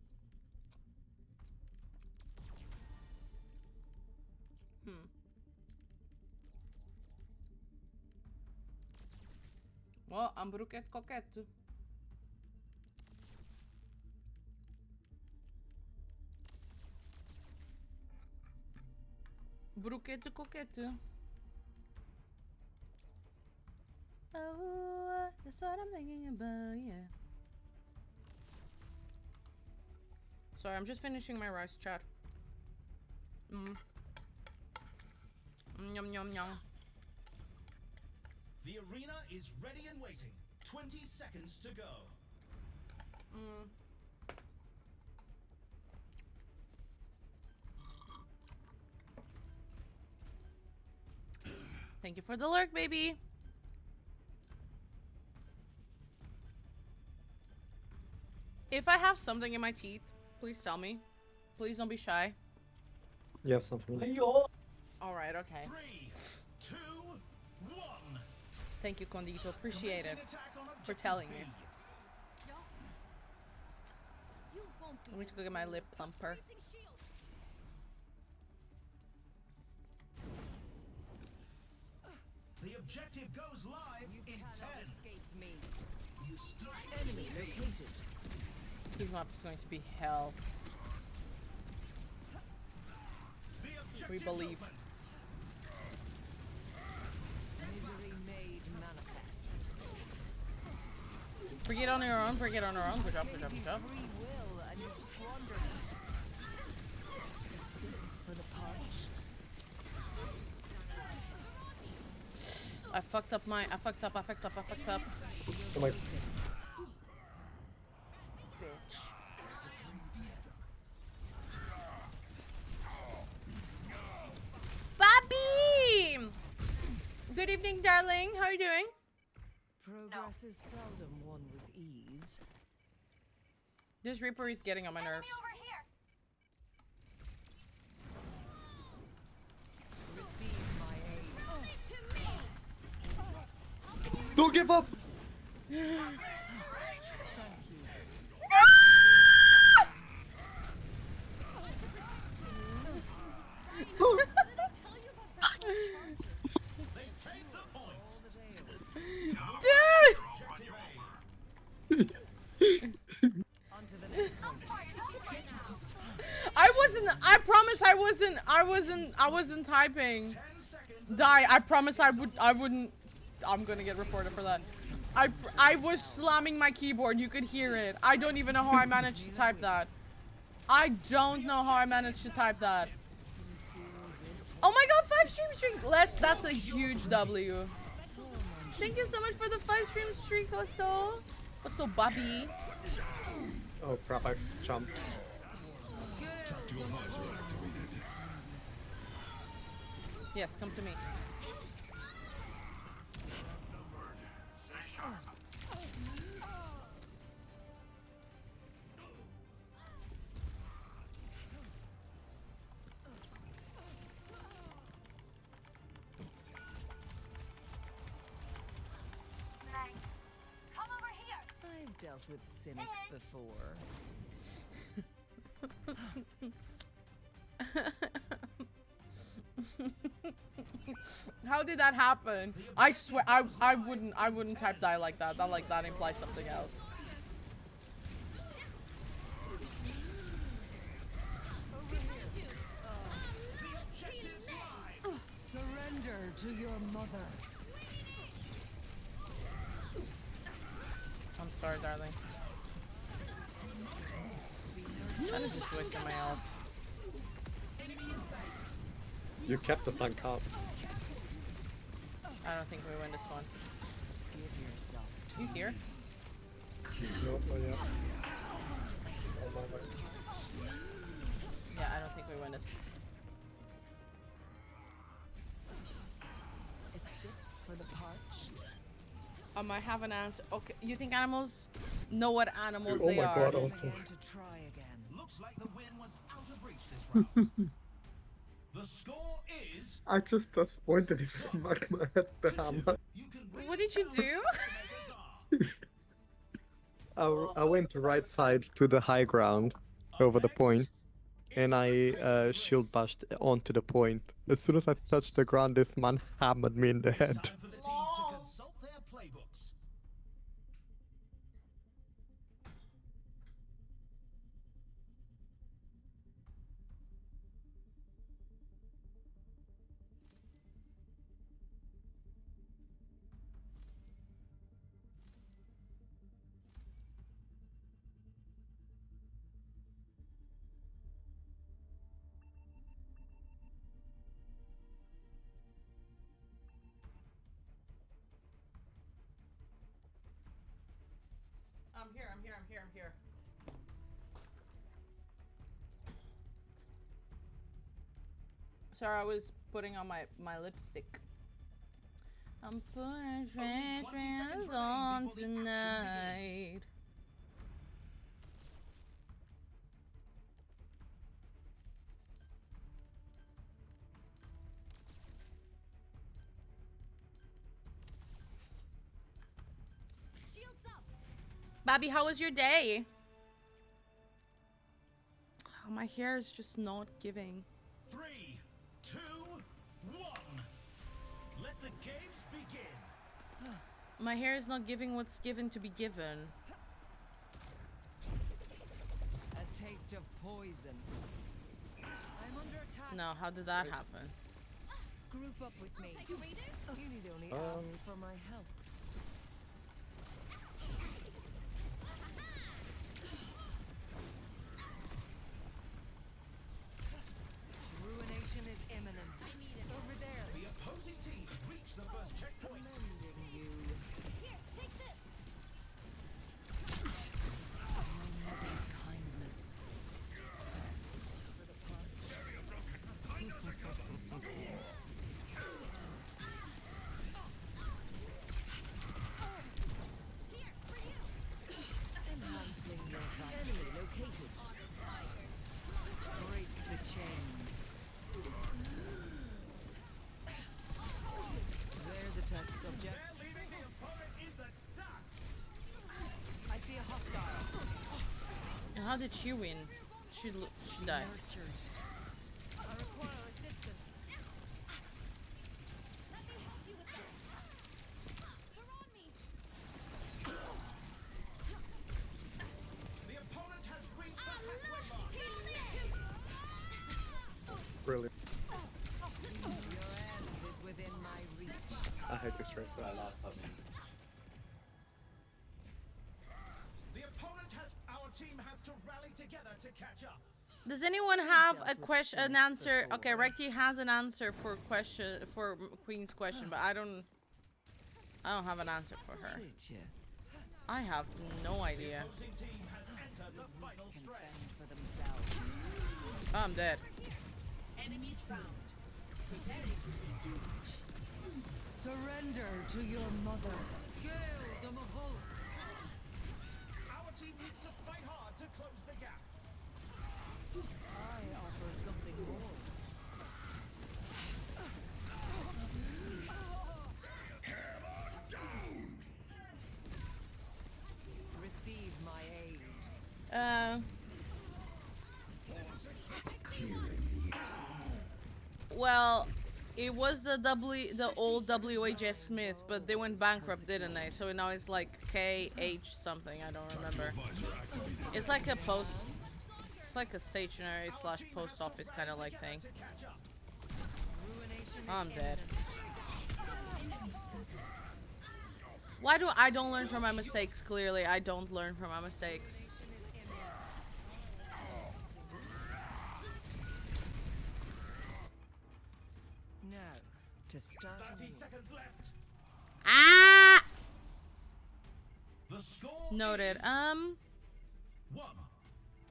Well, I'm Bruquette Coquette. Bruquette Coquette. Oh, that's what I'm thinking about, yeah. Sorry, I'm just finishing my rice, chat. Yum, yum, yum. The arena is ready and waiting. 20 seconds to go. Thank you for the lurk, baby. If I have something in my teeth, please tell me. Please don't be shy. You have something. Alright, okay. 3, 2, 1. Thank you, Condito. Appreciate it. Commencing attack on For objective telling B. me. Let me go get my lip plumper. The objective goes live You in 10. cannot escape me. Enemy located. These maps going to be hell. The We objective's believe. open. Misery made manifest. Bring it on your own. Bring it on your own. Good job. Good job. Good job. Free will and you've squandered it. A sip for the punch. I fucked up my. I fucked up. Oh my. Bobby! Good evening, darling. How are you doing? Progress is seldom won with ease. This Reaper is getting on my nerves. Receive my aid. Don't give up! I wasn't typing. Die, I promise I wouldn't. I'm gonna get reported for that. I was slamming my keyboard, you could hear it. I don't even know how I managed to type that. I don't know how I managed to type that. Oh my god, 5 stream streak! That's a huge W. Thank you so much for the 5 stream streak, Oso. Oso Bobby. Oh crap, I jumped. Tactical visor activated. Yes, come to me. I've dealt with cynics before. How did that happen? I swear I wouldn't type die like that. That implies something else. Surrender to your mother. I'm sorry, darling. I'm just wasting my health. You kept the tank up. I don't think we win this one. Give yourself. You here? Nope, not yet. Yeah, I don't think we win this. A sip for the parched. I have an answer. Okay, you think animals know what animals Oh they my are? god, also. To try again. Looks like the win was out of reach this round. The score is. I just pointed and smacked my head the hammer. What did you do? I went right side to the high ground over the point, and I shield bashed onto the point. As soon as I touched the ground, this man hammered me in the head. Time for the teams to consult their playbooks. I'm here. Sorry, I was putting on my lipstick. I'm putting trans on tonight. Bobby, how was your day? Oh, my hair is just not giving. 3, 2, 1. Let the games begin. My hair is not giving what's given to be given. A taste of poison. I'm under attack. No, how did that happen? Group up with me. You need only ask for my help. Ruination is imminent. Over there. The opposing team reached the first checkpoint. Commending you. Here, take this. My mother's kindness. Enhancing your value. Enemy located. Break the chains. There's a test subject. They're leaving the opponent in the dust. I see a hostile. And how did she win? She died. Nurtured. I require assistance. Let me help you with that. They're on me. The opponent has reached the halfway mark. The opponent has. Our team has to rally together to catch up. Does anyone have a question, an answer? Okay, Rekti has an answer for Queen's question, but I don't have an answer for her. I have no idea. Opposing team has entered the final stretch. For themselves. Oh, I'm dead. Enemies found. Surrender to your mother. Our team needs to fight hard to close the gap. I offer something more. Receive my aid. Well, it was the old WHS Smith, but they went bankrupt, didn't they? So now it's like KH something. I don't remember. It's like a post. It's like a stationery slash post office kind of like thing. Oh, I'm dead. Why do I don't learn from my mistakes? Clearly, I don't learn from my mistakes. Now, to start 30 seconds left. Ah! The score Noted. is 1.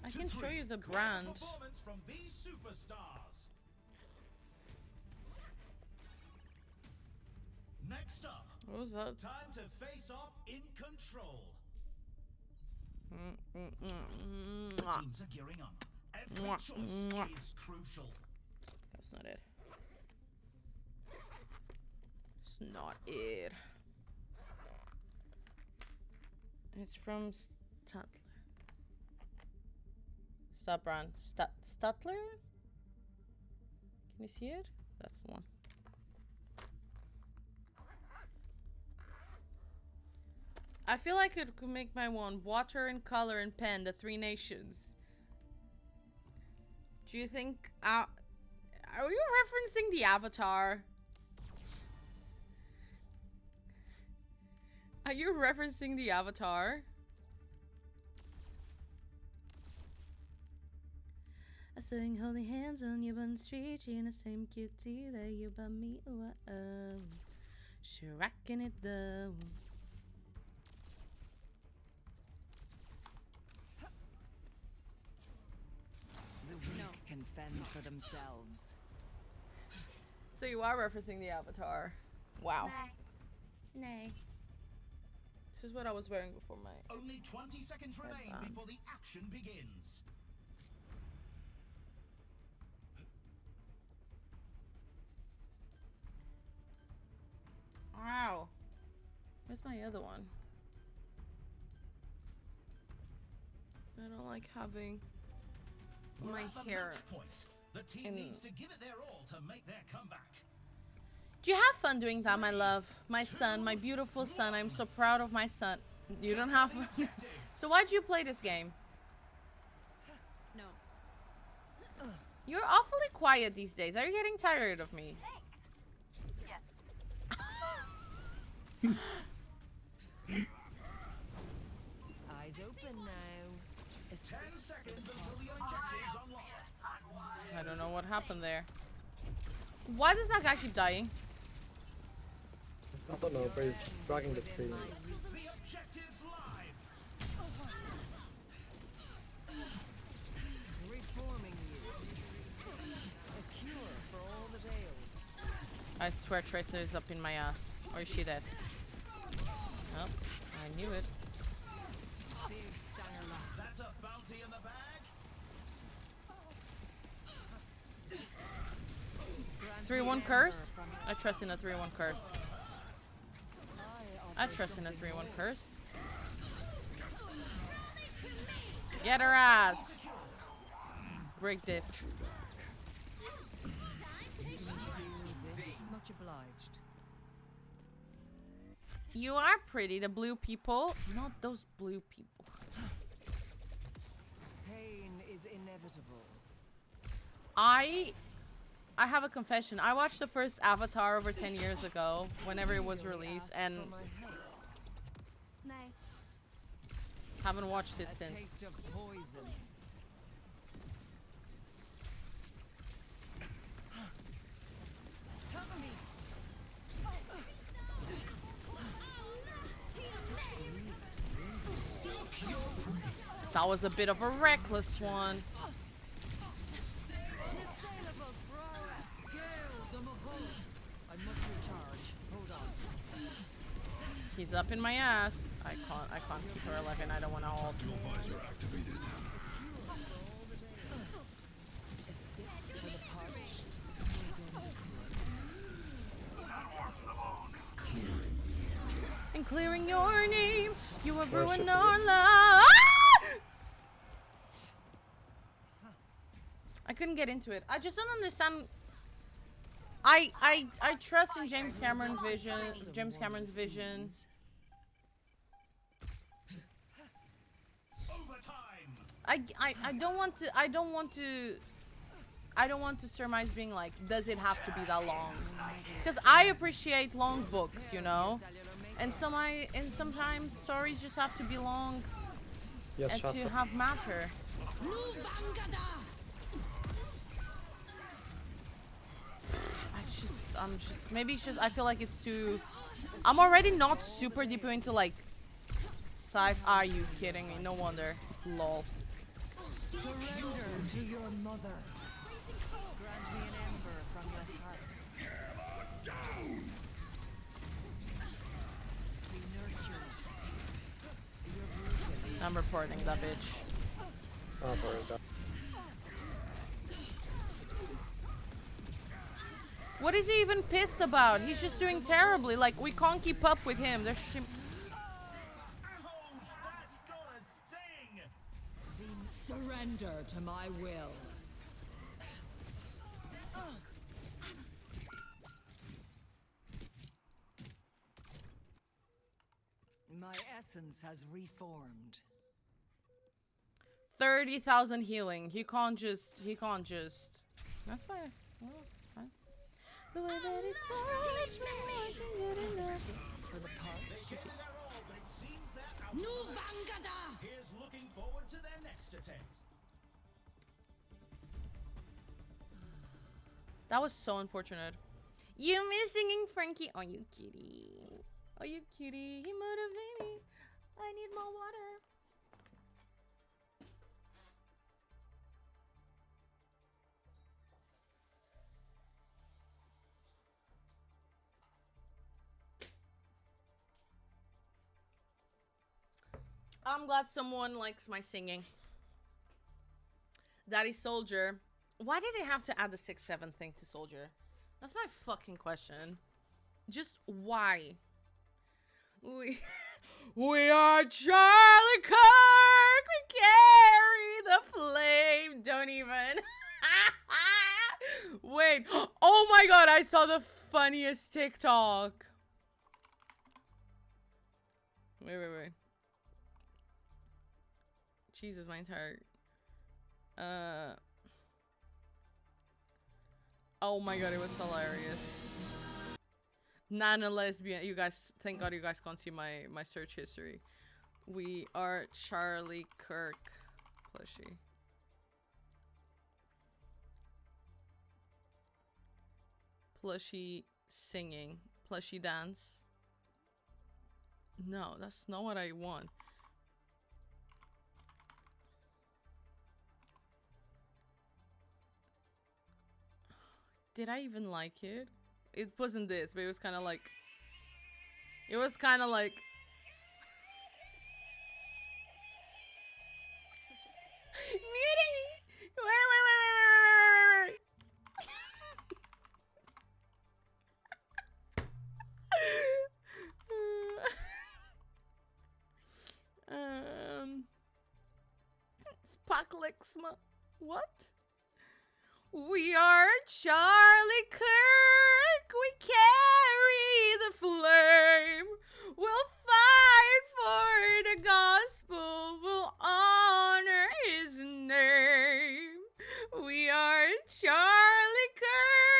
I can show you the brand. Performance from these superstars. Next up, What was that? time to face off in control. Teams are gearing up. Every choice is crucial. That's not it. It's not it. It's from Stutler. Stop brand. Stutler? Can you see it? That's the one. I feel like it could make my one. Water and color and pen, the 3 nations. Do you think... are you referencing the Avatar? Are you referencing the Avatar? I sing holy hands on your bun street, in the same cutie that you bought me. Oh, sure rocking it though. the weak can fend for themselves. So you are referencing the Avatar. Wow. Nay. This is what I was wearing before my... Only 20 seconds remain Headband. before the action begins. Wow. Where's my other one? I don't like having We're my at the hair. match point. The team in- needs to give it their all to make their comeback. Do you have fun doing that, my love? My son, my beautiful son. I'm so proud of my son. You don't have fun. So why'd you play this game? No. You're awfully quiet these days. Are you getting tired of me? Eyes open now. 10 seconds until the objective's unlocked. I don't know what happened there. Why does that guy keep dying? I don't know, but he's dragging the tree. The objective's live. Reforming you. A cure for all the tales. I swear Tracer is up in my ass. Or is she dead? Oh, I knew it. Big stanger lock. That's a bounty in the bag. 3-1 curse? I trust in a 3-1 curse. I trust in a 3-1 curse. Get her ass! Break diff. Much obliged. You are pretty, the blue people. Not those blue people. Pain is inevitable. I I have a confession. I watched the first Avatar over 10 years ago, whenever it was released, and haven't watched it since. Taste of poison. Cover me. That was a bit of a reckless one. I must recharge. Hold on. He's up in my ass. I can't keep her alive, and I don't want to ult. Dual visor activated. And clearing your name, you have Where's ruined she? our love. I couldn't get into it. I just don't understand. I trust in James Cameron's vision. James Cameron's vision. I don't want to surmise being like, does it have to be that long? Because I appreciate long books, you know, and sometimes stories just have to be long Yes, and shut to up. have matter. Maybe it's just I feel like it's too. I'm already not super deep into like sci. Are you kidding me? No wonder. Lol. Surrender to your mother. Grant me an ember from your hearts. Be nurtured. I'm reporting that bitch. Oh, sorry, that. What is he even pissed about? He's just doing terribly. Like, we can't keep up with him. There's Surrender to my will. My essence has reformed. 30,000 healing. He can't just. That's fine. Well, fine. The way that it touched me, I can get enough. For the part. Nu Vangada! Here's looking forward to their next attempt. That was so unfortunate. You miss singing, Frankie. Oh, you cutie. Oh, you cutie. He motivated me. I need more water. I'm glad someone likes my singing. Daddy Soldier. Why did they have to add the 6-7 thing to Soldier? That's my fucking question. Just why? We are Charlie Kirk. We carry the flame. Don't even. Wait. Oh my god, I saw the funniest TikTok. Wait. Jesus, my entire oh my god, it was hilarious. Nana lesbian. You guys, thank god you guys can't see my search history. We are Charlie Kirk plushie. Plushie singing. Plushie dance. No, that's not what I want. Did I even like it? It wasn't this, but it was kind of like... It was kind of like... Muting! Wait. Spocklicksma. What? We are Charlie Kirk. We carry the flame. We'll fight for the gospel. We'll honor his name. We are Charlie Kirk.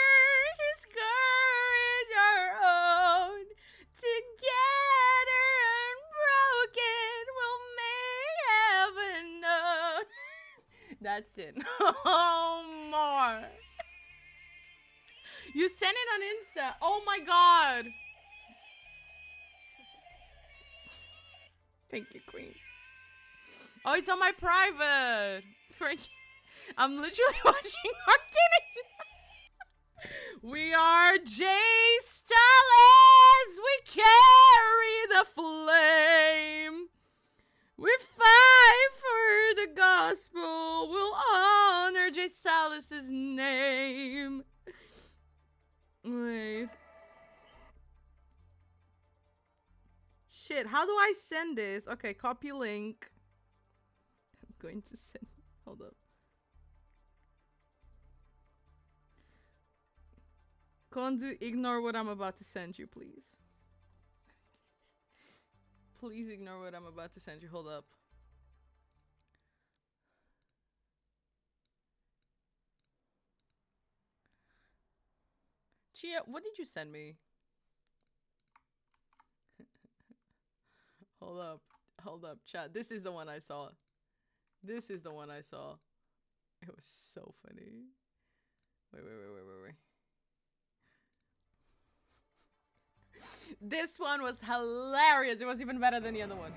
That's it. Oh, more. You sent it on Insta. Oh my god. Thank you, Queen. Oh, it's on my private. Frank, I'm literally watching Arcane. We are J Styles. We carry the flame. We fight for the gospel. We'll honor J Styles' name. Wait. Shit, how do I send this? Okay, copy link. I'm going to send. Hold up. Kondu, ignore what I'm about to send you, please. Please ignore what I'm about to send you. Hold up. Chia, what did you send me? Hold up, chat. This is the one I saw. This is the one I saw. It was so funny. Wait. This one was hilarious. It was even better than the other one.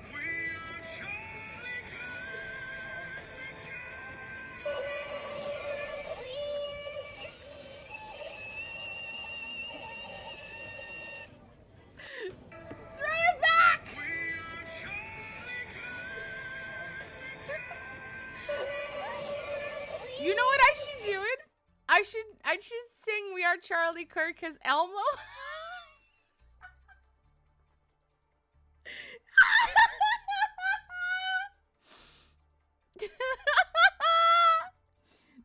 Throw it back! You know what I should do it? I should sing We Are Charlie Kirk as Elmo.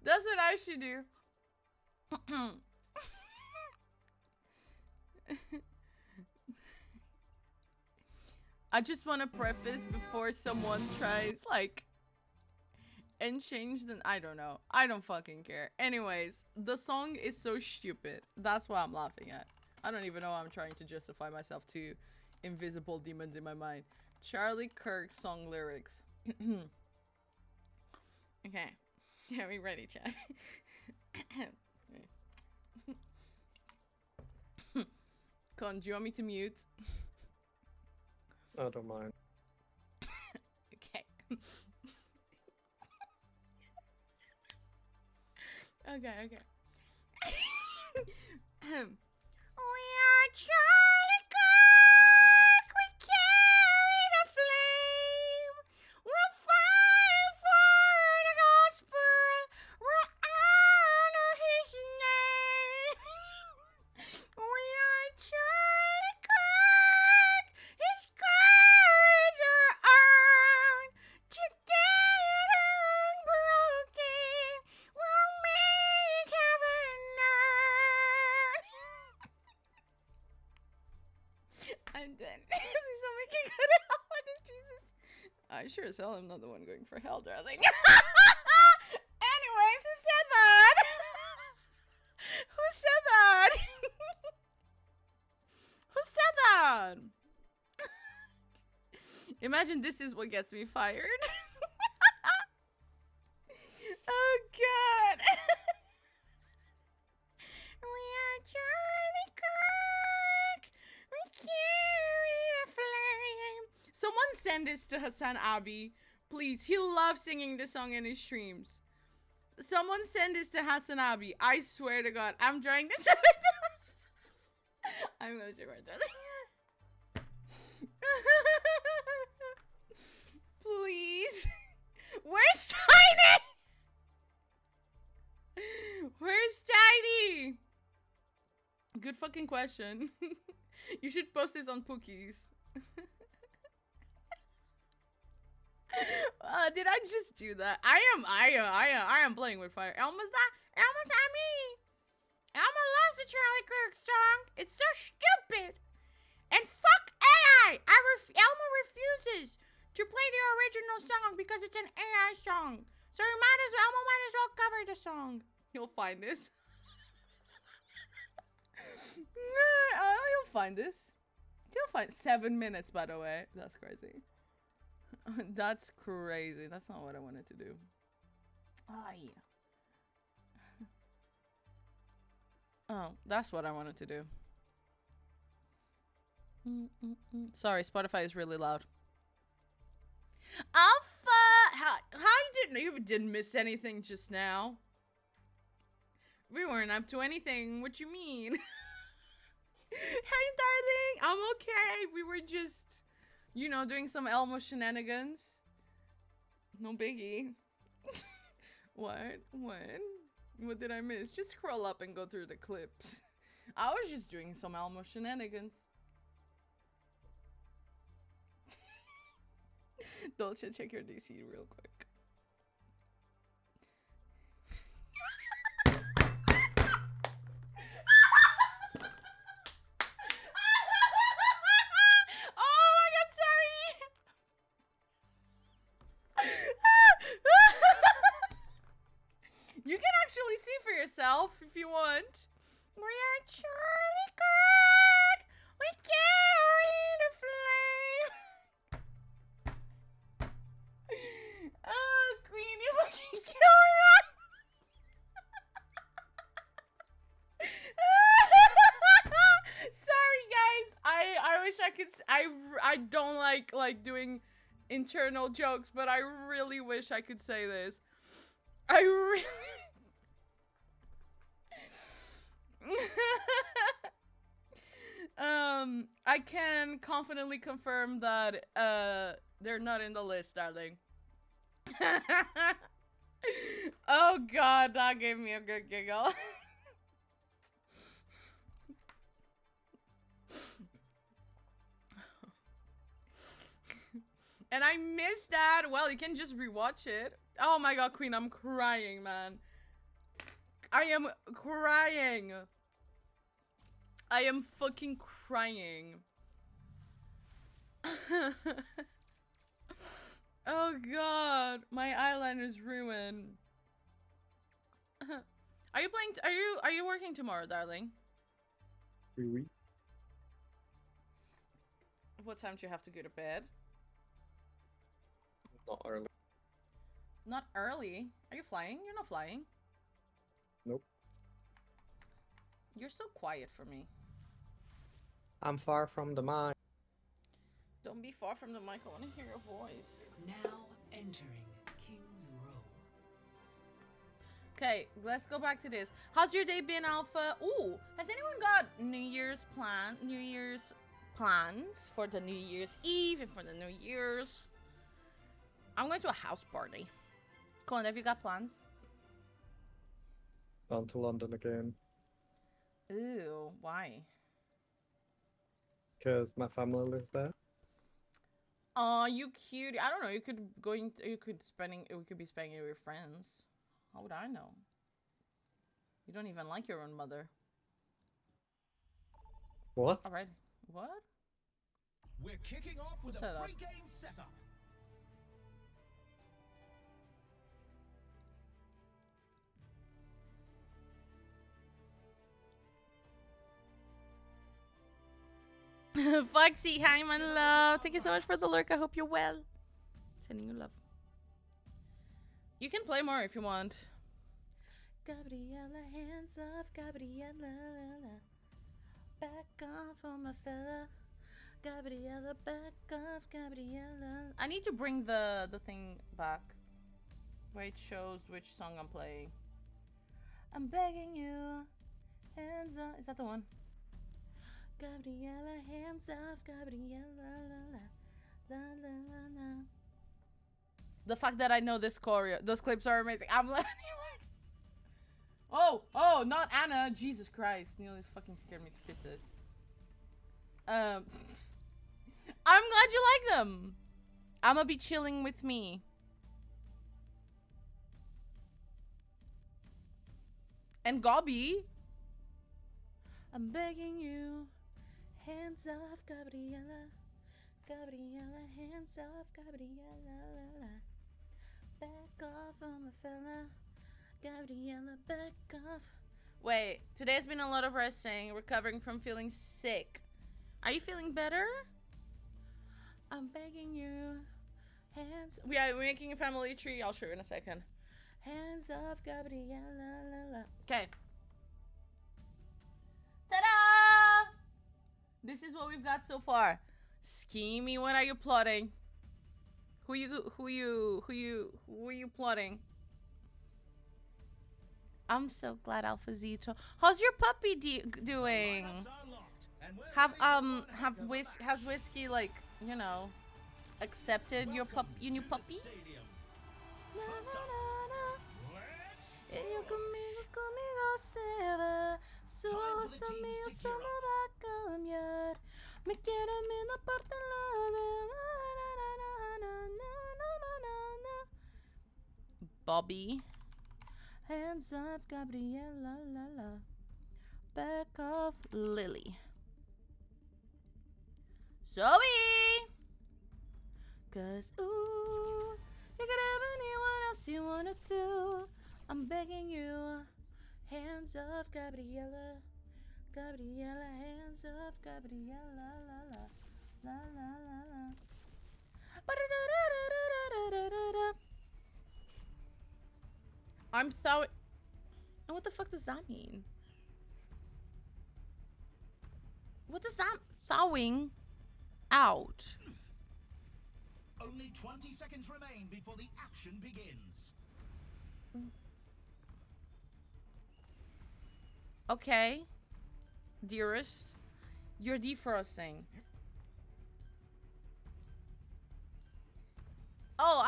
That's what I should do. I just want to preface before someone tries, like, and change the... I don't know. I don't fucking care. Anyways, the song is so stupid. That's what I'm laughing at. I don't even know how I'm trying to justify myself to invisible demons in my mind. Charlie Kirk song lyrics. Okay. Yeah, we ready, chat. Con, do you want me to mute? I don't mind. Okay. Okay. We are Charlie Kirk. We carry the flame. We'll fight for the gospel. We'll honor his name. We are Charlie Kirk. His courage are earned. Together unbroken, we'll make heaven earth. I'm done. Please don't make it go to hell for this, Jesus. I sure as hell am not the one going for hell, darling. Anyways, who said that? Who said that? Who said that? Imagine this is what gets me fired. Oh god. We are Charlie Kirk. We carry the flame. Someone send this to Hassan Abi. Please. He loves singing this song in his streams. Someone send this to Hassan Abi. I swear to God. I'm trying this. I'm gonna check right there. Please. Where's Tiny? Where's Tiny? Good fucking question. You should post this on Pookies. Did I just do that? I am playing with fire. Elma's not me. Elma loves the Charlie Kirk song. It's so stupid. And fuck AI. Elma refuses to play the original song because it's an AI song. So Elma might as well cover the song. You'll find this. You'll find this. You'll find 7 minutes, by the way. That's crazy. That's crazy. That's not what I wanted to do. Aye. Oh, that's what I wanted to do. Sorry, Spotify is really loud. Alpha! How you didn't miss anything just now? We weren't up to anything. What you mean? Hey, darling. I'm okay. We were just, you know, doing some Elmo shenanigans. No biggie. What? When? What did I miss? Just scroll up and go through the clips. I was just doing some Elmo shenanigans. Dulce, check your DC real quick. Oh my god, sorry! You can actually see for yourself if you want. We are Charlie Kirk! We carry the flame! Oh, Queen, you fucking kill me! Sorry, guys. I wish I could. I don't like doing internal jokes, but I really wish I could say this. I really. I can confidently confirm that they're not in the list, darling. Oh god, that gave me a good giggle. And I missed that. Well, you can just rewatch it. Oh my god, Queen, I'm crying, man. I am crying. I am fucking crying. Oh god, my eyeliner's ruined. Are you playing? Are you working tomorrow, darling? Oui. What time do you have to go to bed? Not early. Not early. Are you flying? You're not flying. Nope. You're so quiet for me. I'm far from the mine. Don't be far from the mic. I want to hear your voice. Now entering King's Row. Okay, let's go back to this. How's your day been, Alpha? Ooh, has anyone got New Year's plans for the New Year's Eve and for the New Year's? I'm going to a house party. Colin, have you got plans? Down to London again. Ooh, why? Because my family lives there. Aw, you cute. I don't know. We could be spending it with your friends. How would I know? You don't even like your own mother. What? All right. What? We're kicking off with Shut a up. pre-game setup. Foxy, hi, my love. Thank you so much for the lurk. I hope you're well. Sending you love. You can play more if you want. Gabriella, hands off, Gabriella. Back off on my fella. Gabriella, back off, Gabriella. I need to bring the thing back where it shows which song I'm playing. I'm begging you, hands off. Is that the one? Gabriella, hands off, Gabriella, la la la la la. The fact that I know this choreo, those clips are amazing. I'm like, oh, not Anna. Jesus Christ, nearly fucking scared me to kisses. I'm glad you like them. I'ma be chilling with me. And Gobby. I'm begging you. Hands off, Gabriella. Gabriella, hands off, Gabriella. La, la. Back off on my fella. Gabriella, back off. Wait, today's been a lot of resting, recovering from feeling sick. Are you feeling better? I'm begging you. Hands. We're making a family tree. I'll show you in a second. Hands off, Gabriella. Okay. Ta-da! This is what we've got so far. Scheming, what are you plotting? Who are you plotting? I'm so glad Alphazito. How's your puppy doing? Has Whiskey, like, you know, accepted your new puppy? Conmigo se va, su oso mío solo va a cambiar. Me quiero en la parte Bobby. Hands up, Gabriella, la la. Back off, Lily. Zoe! Cause, ooh, you could have anyone else you wanna do. I'm begging you. Hands off, Gabriella. Gabriella, hands off, Gabriella, la la. La la la la. I'm thawing. What the fuck does that mean? What does that thawing out? Only 20 seconds remain before the action begins. Okay, dearest, you're defrosting. Oh,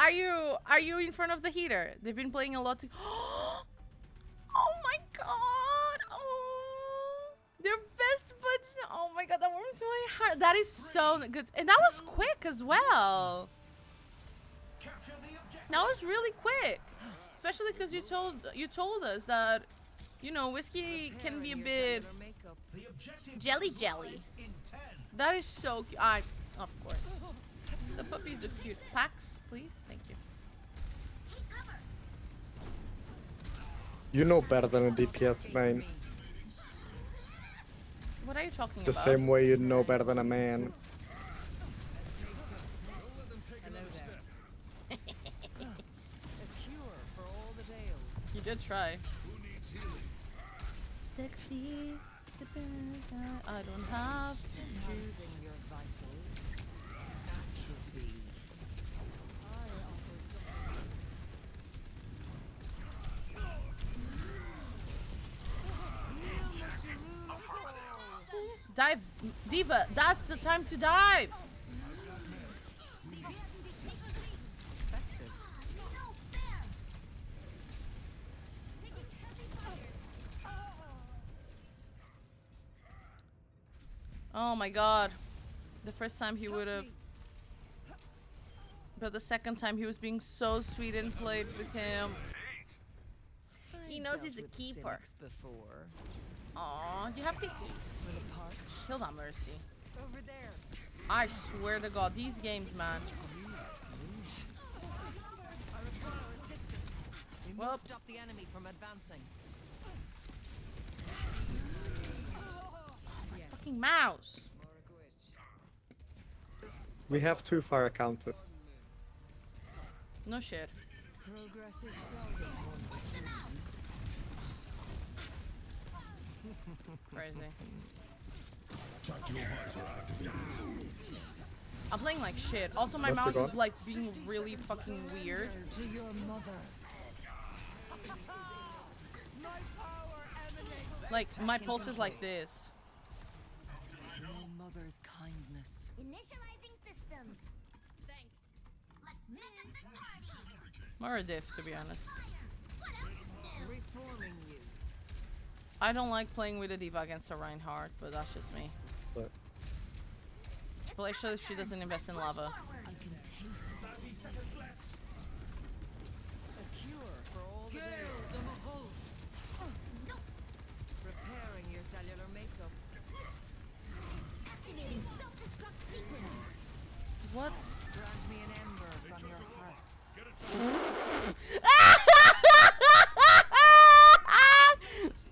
are you in front of the heater? They've been playing a lot. Oh my god! Oh, they're best buds. Oh my god, that warms my heart. That is so good, and that was quick as well. That was really quick, especially because you told us that, you know, Whiskey can be a bit jelly. That is so cute. Of course. The puppies are cute. Packs, please. Thank you. You know better than a DPS main. What are you talking The about? same way you know better than a man. You did try. Sexy. I don't have juice. Dive, Diva, that's the time to dive. Oh my god. The first time he would have, but the second time he was being so sweet and played with him. He knows he's a keeper. Aw, you have pity. Kill that Mercy. Over there. I swear to God, these games, man. We must stop the enemy from advancing. Fucking mouse. We have too far accounted. No shit. Progress is seldom Crazy. Talk to your visor activated. I'm playing like shit. Also, my mouse is like being really fucking weird. to your mother. Like, my pulse is like this. Your mother's kindness. Initializing systems. Thanks. Let's make up the party. More a diff, to be honest. Reforming you. I don't like playing with a diva against a Reinhardt, but that's just me. But Well, actually, she doesn't invest in lava. I can taste 30 seconds left. A cure for all the days. Repairing your cellular makeup. Activating self-destruct sequence. What? Grant me an ember from your hearts.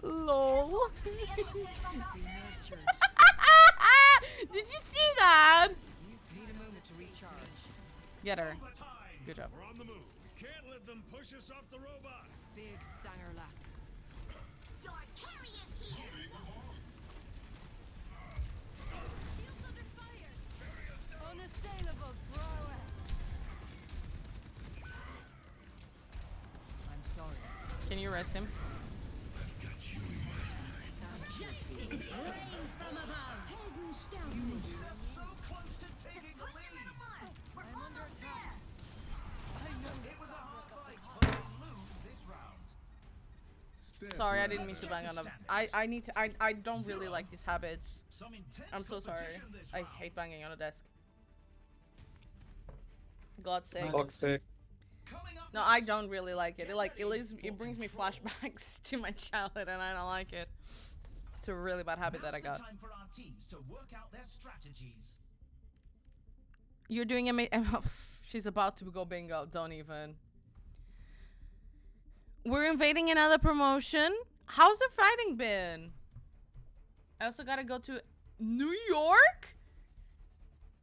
LOL. Be nurtured. Did you see that? Need a moment to recharge. Get her. Good job. We're on the move. Can't let them push us off the robot. Big stanger lat. Your carrier's here. Shields under fire. Unassailable prowess. I'm sorry. Can you rest him? I've got you in my sights. Justice reigns from above. They're so close to taking the Push a lead. little more. We're I'm under almost attack. there. I know. It was a hard fight, but they lose this round. Sorry, I didn't mean to bang on them. I need to. I don't really like these habits. Some intense I'm so sorry. competition this I round. hate banging on a desk. God's sake. Toxic. Coming up No, I next, don't really like it. get ready for It brings me control. flashbacks to my childhood, and I don't like it. It's a really bad habit that I Now's got. the time for our teams to work out their strategies. You're doing amazing. She's about to go bingo. Don't even. We're invading another promotion. How's the fighting been? I also gotta go to New York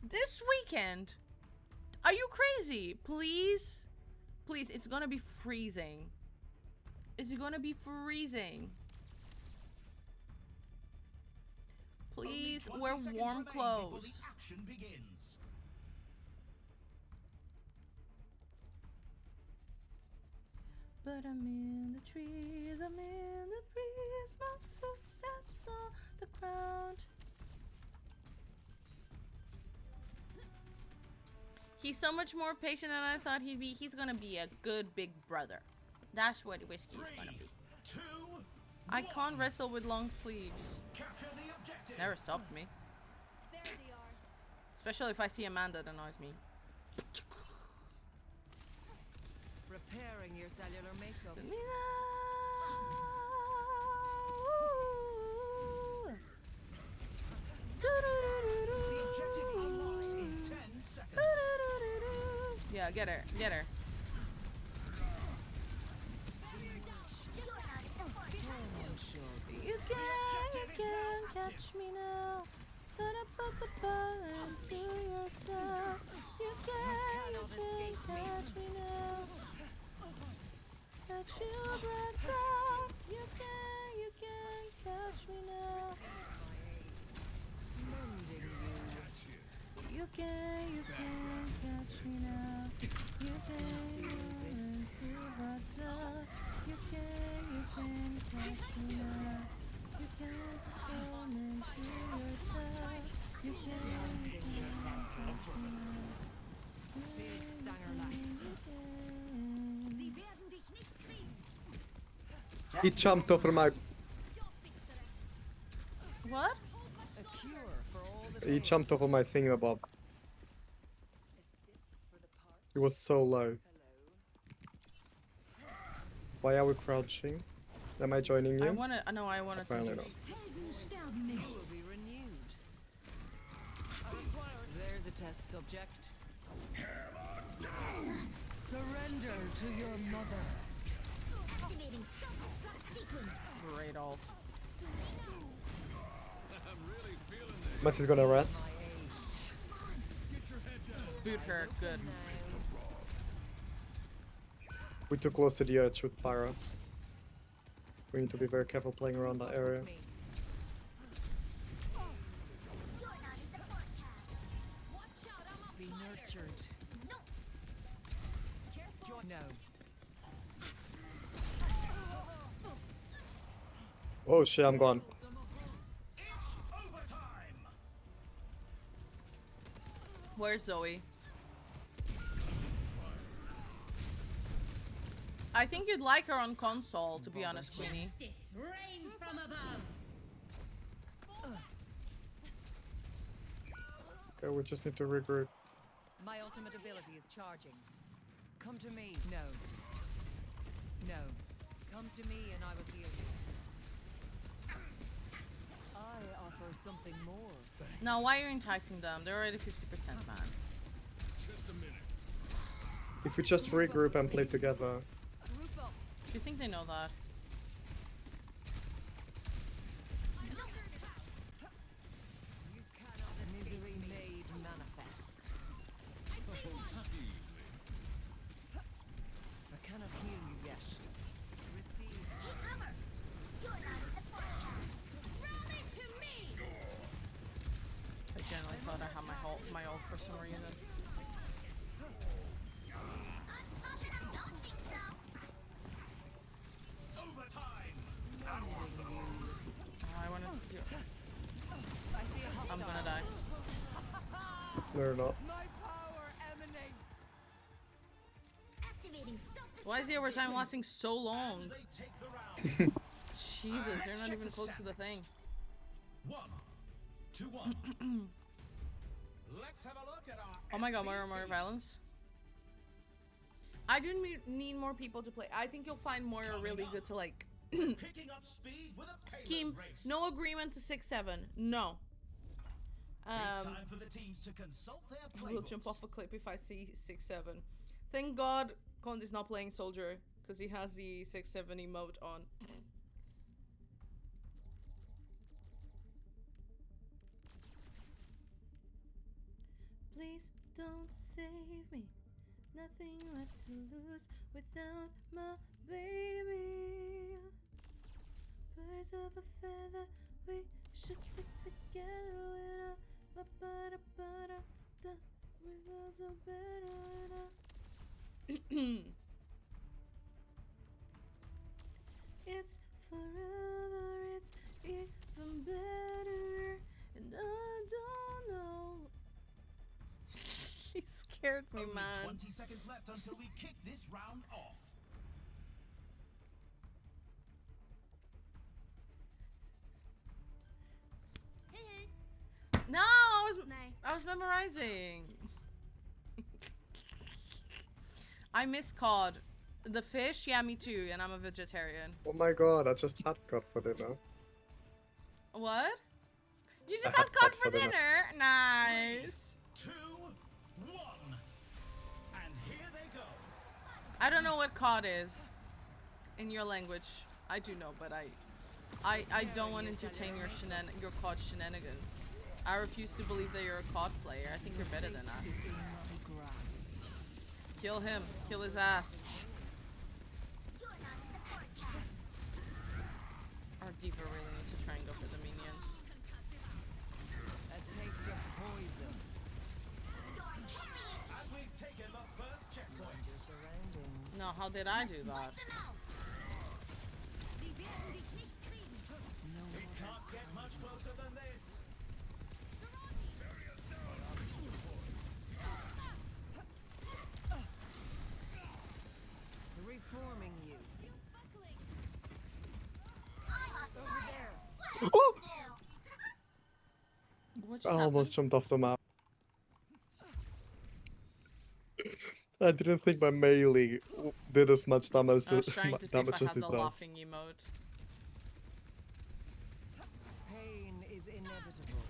this weekend. Are you crazy? Please, please. It's gonna be freezing. It's gonna be freezing. Please Only wear 20 seconds warm remain before clothes. the action begins. But I'm in the trees, I'm in the breeze, my footsteps on the ground. He's so much more patient than I thought he'd be. He's gonna be a good big brother. That's what Whiskey's gonna be. 2, I can't wrestle with long sleeves. capture the objective. Never stopped me. There they are. Especially if I see Amanda that annoys me. Repairing your cellular makeup. The objective unlocks in 10 seconds. Yeah, get her, get her. You can catch me now. Gonna put the ball into your toe. You can catch me now. Catch you right now. You can catch me now. Mending you. You can catch me now. You can right now. You can catch me now. You can fall into your toe. You can catch me now. Big stanger lat. Sie werden dich nicht kriegen. He jumped over my. What? A cure for all the He jumped over my thingamabob. He was so low. Why are we crouching? Am I joining you? I wanna. No, I wanna. Apparently not. will be renewed. There's a test subject. Surrender to your mother. Activating self-destruct sequence. Great ult. Must is gonna rest. Boot her. Good. We're too close to the edge with Pyro. We need to be very careful playing around that area. Me. You're not in the forecast. Watch out, I'm a Be nurtured. No. No. Oh shit, I'm gone. It's overtime. Where's Zoe? I think you'd like her on console, to be honest, Queenie. Justice reigns from above. Okay, we just need to regroup. My ultimate ability is charging. Come to me. No. No. Come to me and I will heal you. I offer something more. No, why are you enticing them? They're already 50%, man. Just a minute. If we just regroup and play together. Group up. Do you think they know that? You cannot misery made manifest. They're not. My power emanates. Activating Why is the overtime lasting so long? They take the round. Jesus, they're not even close to the thing. 1-1. Let's have a look at our Oh my god, more MVP. violence. I do need more people to play. I think you'll find Moira really good to like Picking up speed with a payload scheme. race. No agreement to 6-7. No. It's time for the teams to consult their I will jump playbooks. off a clip if I see 6-7. Thank God Condi's not playing Soldier because he has the 6-7 emote on. Please don't save me. Nothing left to lose without my baby. Birds of a feather, we should stick together with a we was so better. It's forever, it's even better, and I don't know. She scared me, Only man. 20 seconds left until we kick this round off. No, I was memorizing. I miss cod. The fish, yeah, me too, and I'm a vegetarian. Oh my god, I just had cod for dinner. What? You just I had had cod cod for for dinner. dinner? Nice. 2-1. And here they go. I don't know what cod is in your language. I do know, but I don't want to entertain your cod shenanigans. I refuse to believe that you're a cod player. I think you're better than us. Is in my grasp. Kill him. Kill his ass. Our diva really needs to try and go for the minions. A taste of poison. And we've taken the first checkpoint. Your surroundings. No, how did I do that? No We one can't get much closer than this. reforming you. Oh! What I just happened? almost jumped off the map. I didn't think my melee did as much damage, I was trying to see if I damage as had it the does. laughing emote. Pain is inevitable.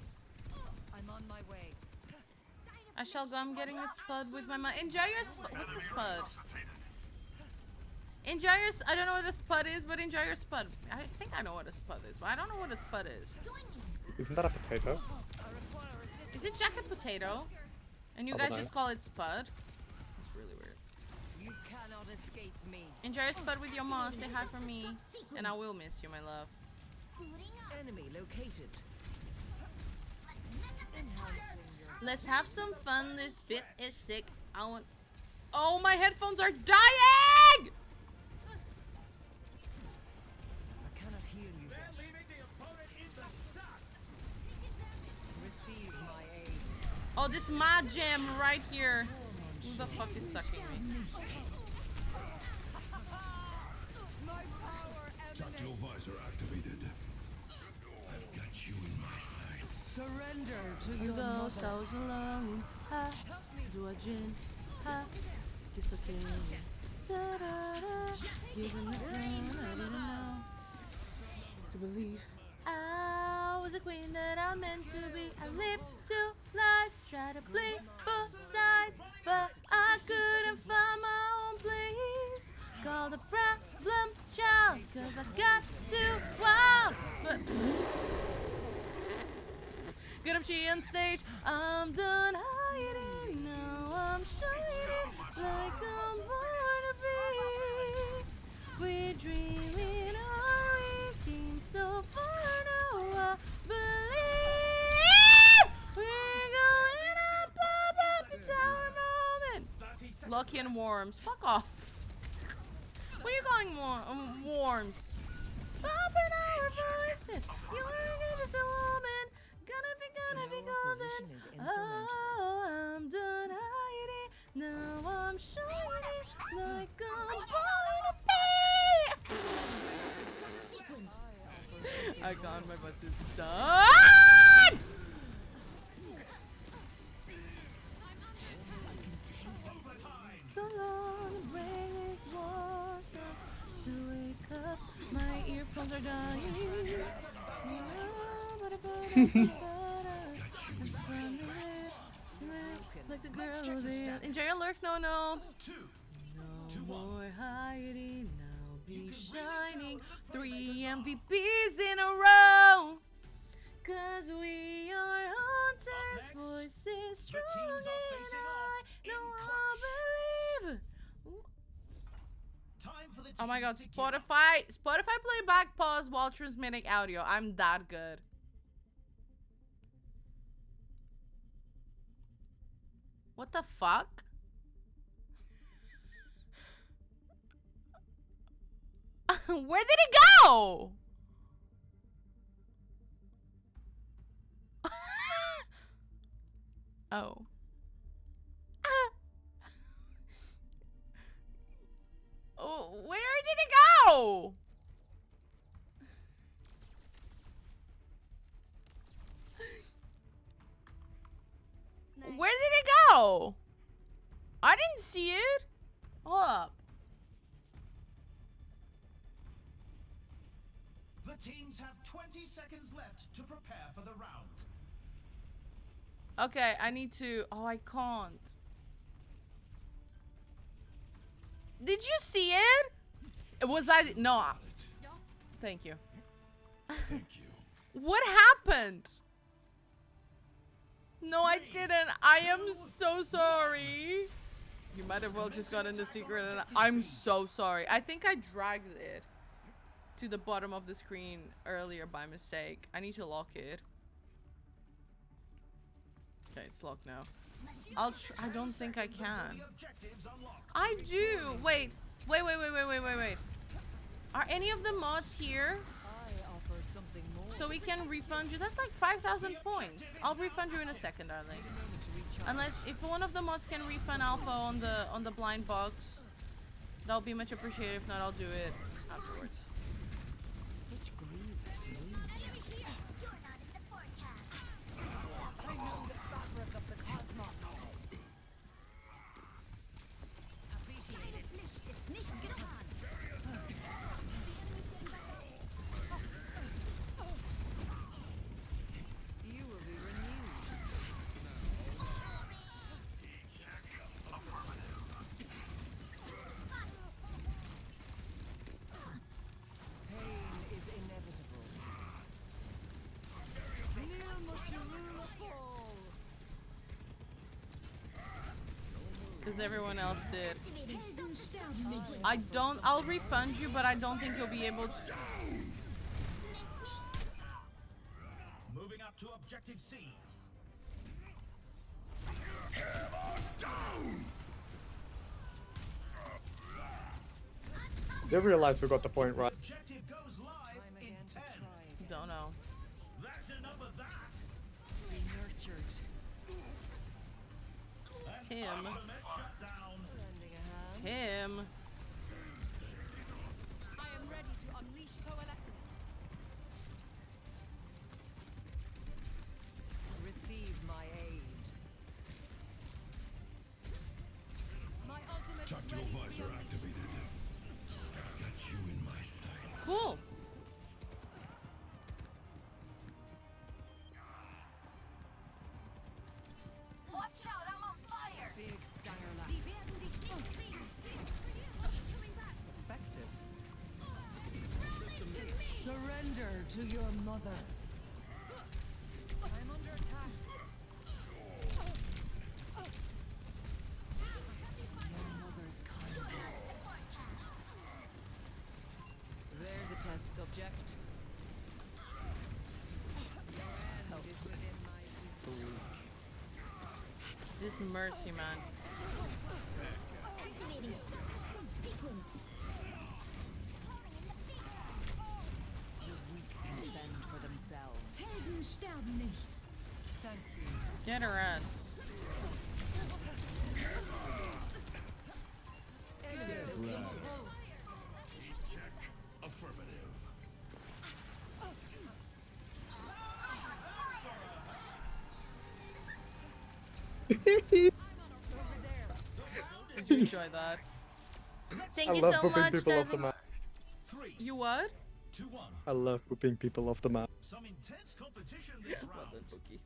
I'm on my way. I shall go. I'm getting a spud with my mind. Enjoy your spud. What's a spud? Enjoy your. I don't know what a spud is, but enjoy your spud. I think I know what a spud is, but I don't know what a spud is. Isn't that a potato? Is it jacket potato? And you I don't guys know. just call it spud? That's really weird. You cannot escape me. Enjoy your spud with your mom. Say hi for me, and I will miss you, my love. Enemy located. Let's have some fun. This bit is sick. I want. Oh, my headphones are dying! I cannot heal you. They're yet. leaving the opponent in the dust. Receive my aid. Oh, this mod gem right here. Who the fuck is sucking me? My power Tactical emanates. visor activated. I've got you in my sights. Surrender to your Those mother. souls alone. Ha, do a gin. Ha, it's okay. Da, da, da. Given the crown, I didn't know to believe I was a queen that I meant to be. I lived two lives, tried to play both sides, but I couldn't find my own place. Called a problem child, cause I got too wild. But get up, she on stage. I'm done hiding, now I'm shining like I'm born to be. We're dreaming, are we came so far now? I believe we're going up the tower moment. 30 seconds. Lucky and Worms, fuck off. What are you calling worms? Popping our voices. You wanna get just a woman. Gonna be Your golden. position is Oh, I'm done hiding. Now I'm shining like a ball in a bee. I can't. My bus is done. So long, the brain is was to wake up. My earphones are dying. Like the girl there. Enjoy your lurk, no. No more hiding, now be shining. 3 MVPs in a row. Cause we are hunters, voices strong and I know I believe. Oh my god, Spotify playback pause while transmitting audio. I'm that good. What the fuck? Where did it go? Oh. Oh, where did it go? Where did it go? I didn't see it. Hold up. The teams have 20 seconds left to prepare for the round. Okay, I need to. Oh, I can't. Did you see it? Was I? No. Thank you. Thank you. What happened? No, I didn't. I am so sorry. You might have well just gotten the secret and I'm so sorry. I think I dragged it to the bottom of the screen earlier by mistake. I need to lock it. Okay, it's locked now. I don't think I can. I do. Wait. Are any of the mods here? So we can refund you. That's like 5,000 points. I'll refund you in a second, darling. Unless if one of the mods can refund Alpha on the blind box, that'll be much appreciated. If not, I'll do it afterwards. Such grievous news. I know the fabric of the cosmos. Appreciated. You will be renewed. Pain is inevitable. Because everyone else did. I'll refund you, but I don't think you'll be able to. Moving up to objective C. They realized we got the point right. Objective goes live in 10. Don't know. That's enough of that. Be nurtured. Tim. Ultimate shutdown. Lending a hand. Him. I am ready to unleash coalescence. Receive my aid. My ultimate Tactical visor activated. I've got you in my sights. Cool. Watch out, I'm on fire! Big Styler. Effective. Surrender to your mother. I'm under attack. Your mother's kindness. There's a test subject. Your end is within my reach. This mercy, man. Activating system sequence. The weak can fend for themselves. Helden sterben nicht. Thank you. Get her ass. Did you enjoy that? Thank I you love so pooping much, people off the Devin. map. 3, You what? 2, 1. I love pooping people off the map. Some intense competition this Well round. done, Pookie.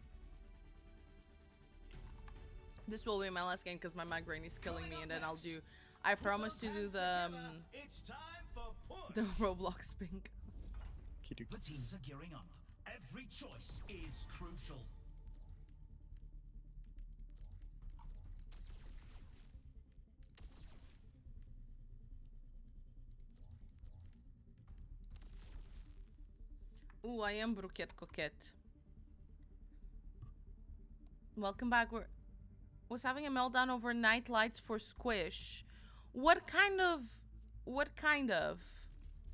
This will be my last game because my migraine is killing me, and then I'll do. I promise to do the It's time for push. the Roblox pink. The teams are gearing up. Every choice is crucial. Ooh, I am Bruquette Coquette. Welcome back. Was having a meltdown over night lights for Squish. What kind of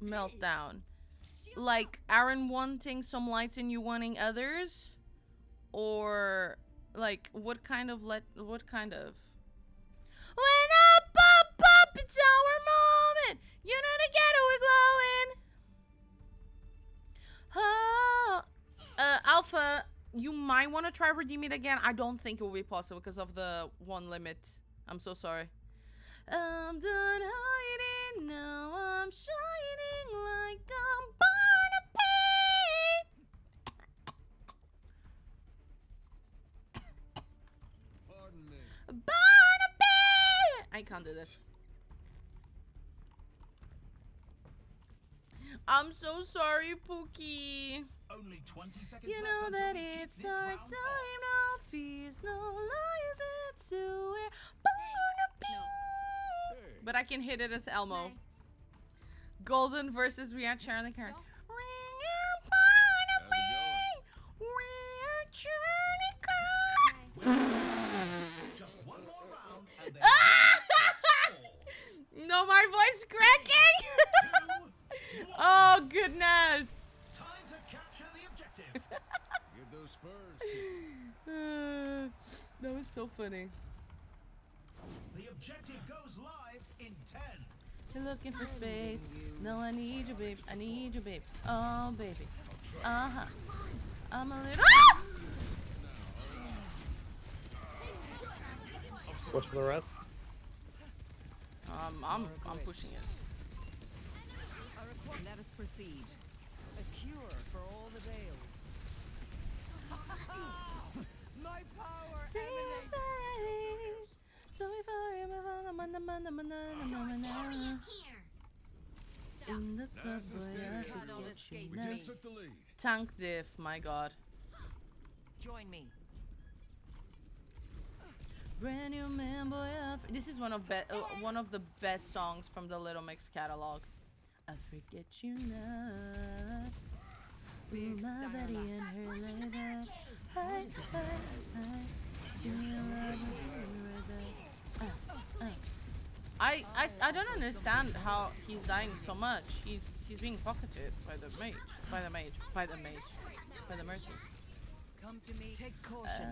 meltdown? Like Aaron wanting some lights and you wanting others? Or like what kind of When up, it's our moment. You know together we're glowing. Alpha, you might want to try redeem it again. I don't think it will be possible because of the one limit. I'm so sorry. I'm done hiding, now I'm shining like I'm born to be. Pardon me. Born to be. I can't do this. I'm so sorry, Pookie. Only 20 seconds You left know until that we kick it's this our round time, off. no fears, no lies, it's who we're born to be. But I can hit it as Elmo. Hey. Golden versus we are Charlie Karen. Go. We are born to How's it be. We are Charlie Karen. Just one more round and then No, my voice cracking. 2, 1. Oh goodness. Time to capture the objective. Get those spurs. That was so funny. The objective goes live in 10. You're looking for space. No, I need you, babe. I need you, babe. Oh, baby. Uh-huh. I'm a little. Watch for the rest. I'm pushing it. Let us proceed. A cure for all the veils. My power emanates. So if I in the club That's the where I standard could Cannot get escape We you just now. took the lead. Tank diff, my god. Join me. Brand new man, boy. This is one of the best songs from the Little Mix catalog. I forget you not. Ooh, my Betty and her lady. Hi, hi, hi. Give me a love I don't understand how he's dying so much. He's being pocketed by the mercy. Come to me. Take caution.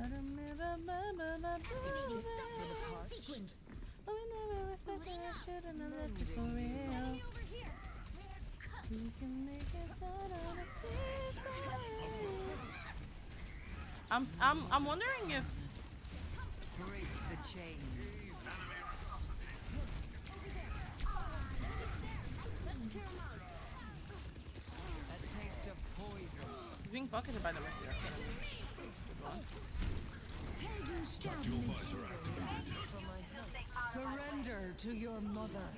I'm wondering if Break the chains. A taste of poison. he's being pocketed by the mercy. Dual visor activated. Surrender to your mother.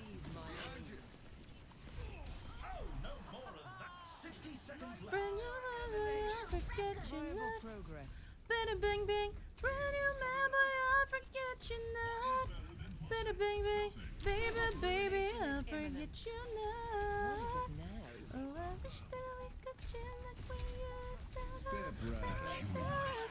No more of that. 60 seconds left. Brand new man, boy, I forget you Viable not. progress. Better bang bang. Brand new man, boy, I forget you not. Better bang bang. Baby, baby, I forget you What not. is it now? Oh, I wish that we could chill like we used to. Step right.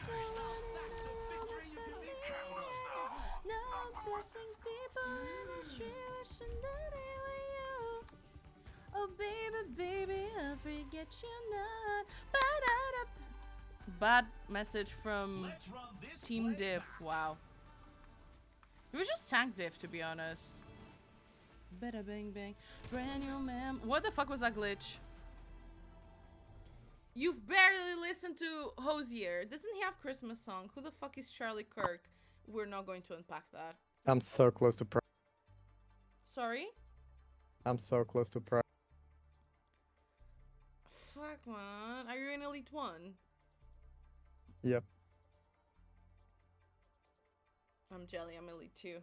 Now I'm passing people in the street wishing that they were you. Oh baby, baby, I forget you not. Ba-da-da. Bad message from Let's run this Team play Diff. back. Wow. It was just Tank Diff, to be honest. Better bang bang. Brand new man. What the fuck was that glitch? You've barely listened to Hosier. Doesn't he have Christmas song? Who the fuck is Charlie Kirk? we're not going to unpack that. I'm so close to pro. Sorry? I'm so close to pro. Fuck, man. Are you in Elite 1? Yep. I'm jelly. I'm Elite 2.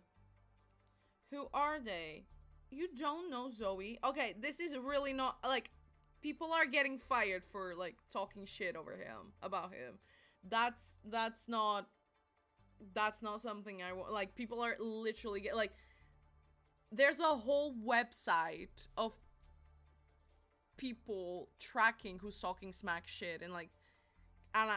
Who are they? You don't know Zoe? Okay, this is really not, like, people are getting fired for, like, talking shit over him, about him. That's not something I want. Like, people are literally like, there's a whole website of people tracking who's talking smack shit, and like, and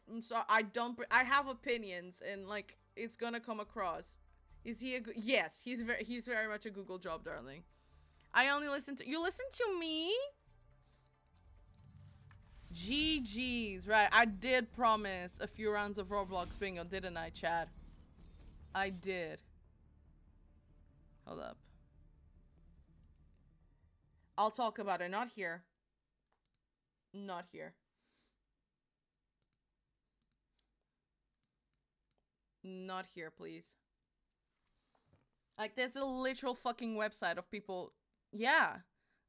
I'm sorry, I have opinions, and like, it's gonna come across. Is he yes, he's very much a Google job, darling. I only listen to, you listen to me? GG's, right, I did promise a few rounds of Roblox bingo, didn't I, Chad? I did. Hold up. I'll talk about it, not here. Not here. Not here, please. Like, there's a literal fucking website of people. Yeah.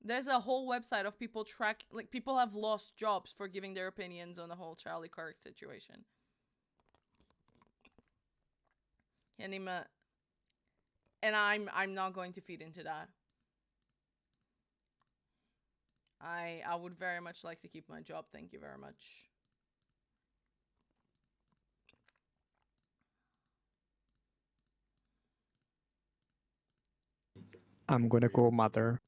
There's a whole website of people like, people have lost jobs for giving their opinions on the whole Charlie Kirk situation. And I'm not going to feed into that. I would very much like to keep my job, thank you very much. I'm gonna go mother.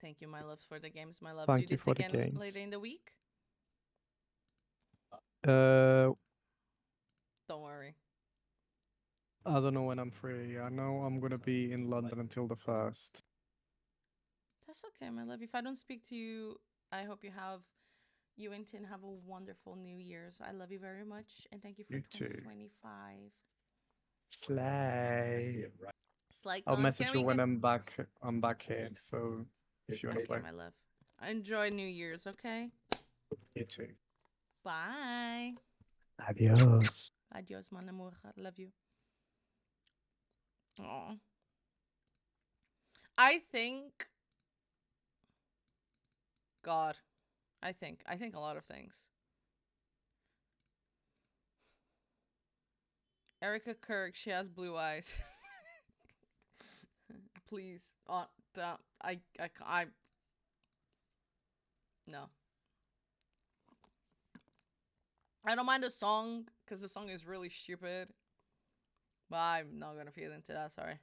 Thank you, my loves, for the games, my love. Thank Do you this for the again games. later in the week? Uh, Don't worry. I don't know when I'm free. I know I'm gonna be in London until the 1st. That's okay, my love. If I don't speak to you, I hope you and Tin have a wonderful New Year's. I love you very much, and thank you for You too. 2025. Slay. Slay I'll cunt. message Can you we when get... I'm back here. So if you wanna Okay, play, my love. Enjoy New Year's, okay? you too. Bye. Adios. Adios, mon amour. I love you. Aw. I think... God. I think a lot of things. Erica Kirk, she has blue eyes. Please. No. I don't mind the song, because the song is really stupid. But I'm not gonna feel into that, sorry.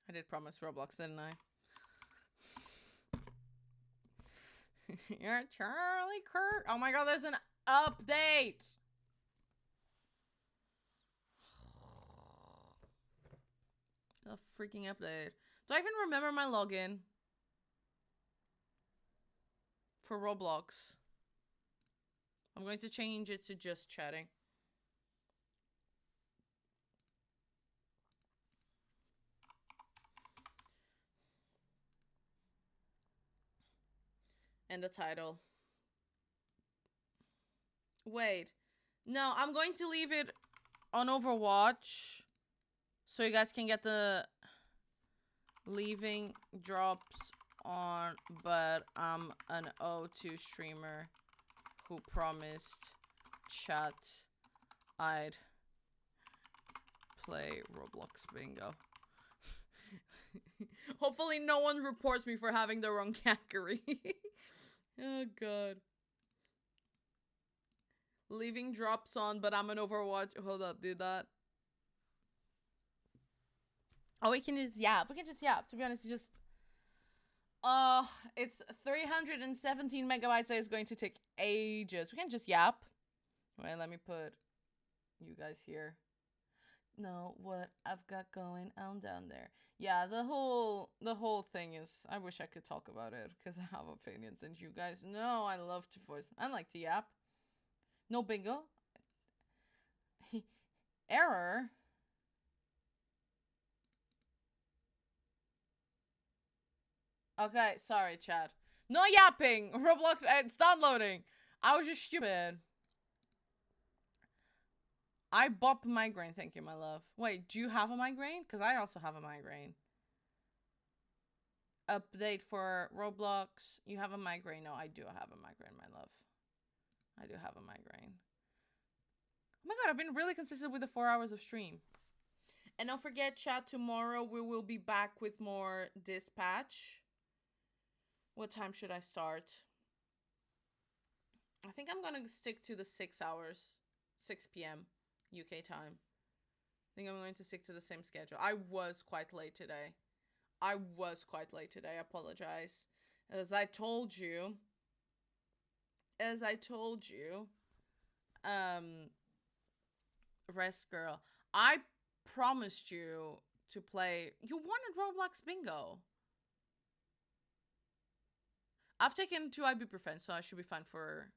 I did promise Roblox, didn't I? You're Charlie Kirk. Oh my god, there's an update! A freaking update. Do I even remember my login? For Roblox. I'm going to change it to just chatting. And the title. Wait. No, I'm going to leave it on Overwatch. So you guys can get the leaving drops on, but I'm an O2 streamer who promised chat I'd play Roblox bingo. Hopefully no one reports me for having the wrong category. Oh god. Leaving drops on, but I'm an Overwatch. Hold up, did that? Oh, we can just yap. We can just yap. To be honest, just... it's 317 megabytes, so it's going to take ages. We can just yap. Wait, let me put you guys here. No, what I've got going on down there. Yeah, the whole thing is, I wish I could talk about it, because I have opinions, and you guys know I love to voice. I like to yap. No bingo. Error. Okay, sorry, chat. No yapping. Roblox, it's downloading. I was just stupid. I bop migraine. Thank you, my love. Wait, do you have a migraine? Because I also have a migraine. Update for Roblox. You have a migraine. No, I do have a migraine, my love. I do have a migraine. Oh my god, I've been really consistent with the 4 hours of stream. And don't forget, chat, tomorrow we will be back with more dispatch. What time should I start? I think I'm gonna stick to the 6 hours. 6 p.m. UK time. I think I'm going to stick to the same schedule. I was quite late today. I apologize. As I told you, Rest Girl, I promised you to play. You wanted Roblox Bingo. I've taken 2 ibuprofen, so I should be fine for...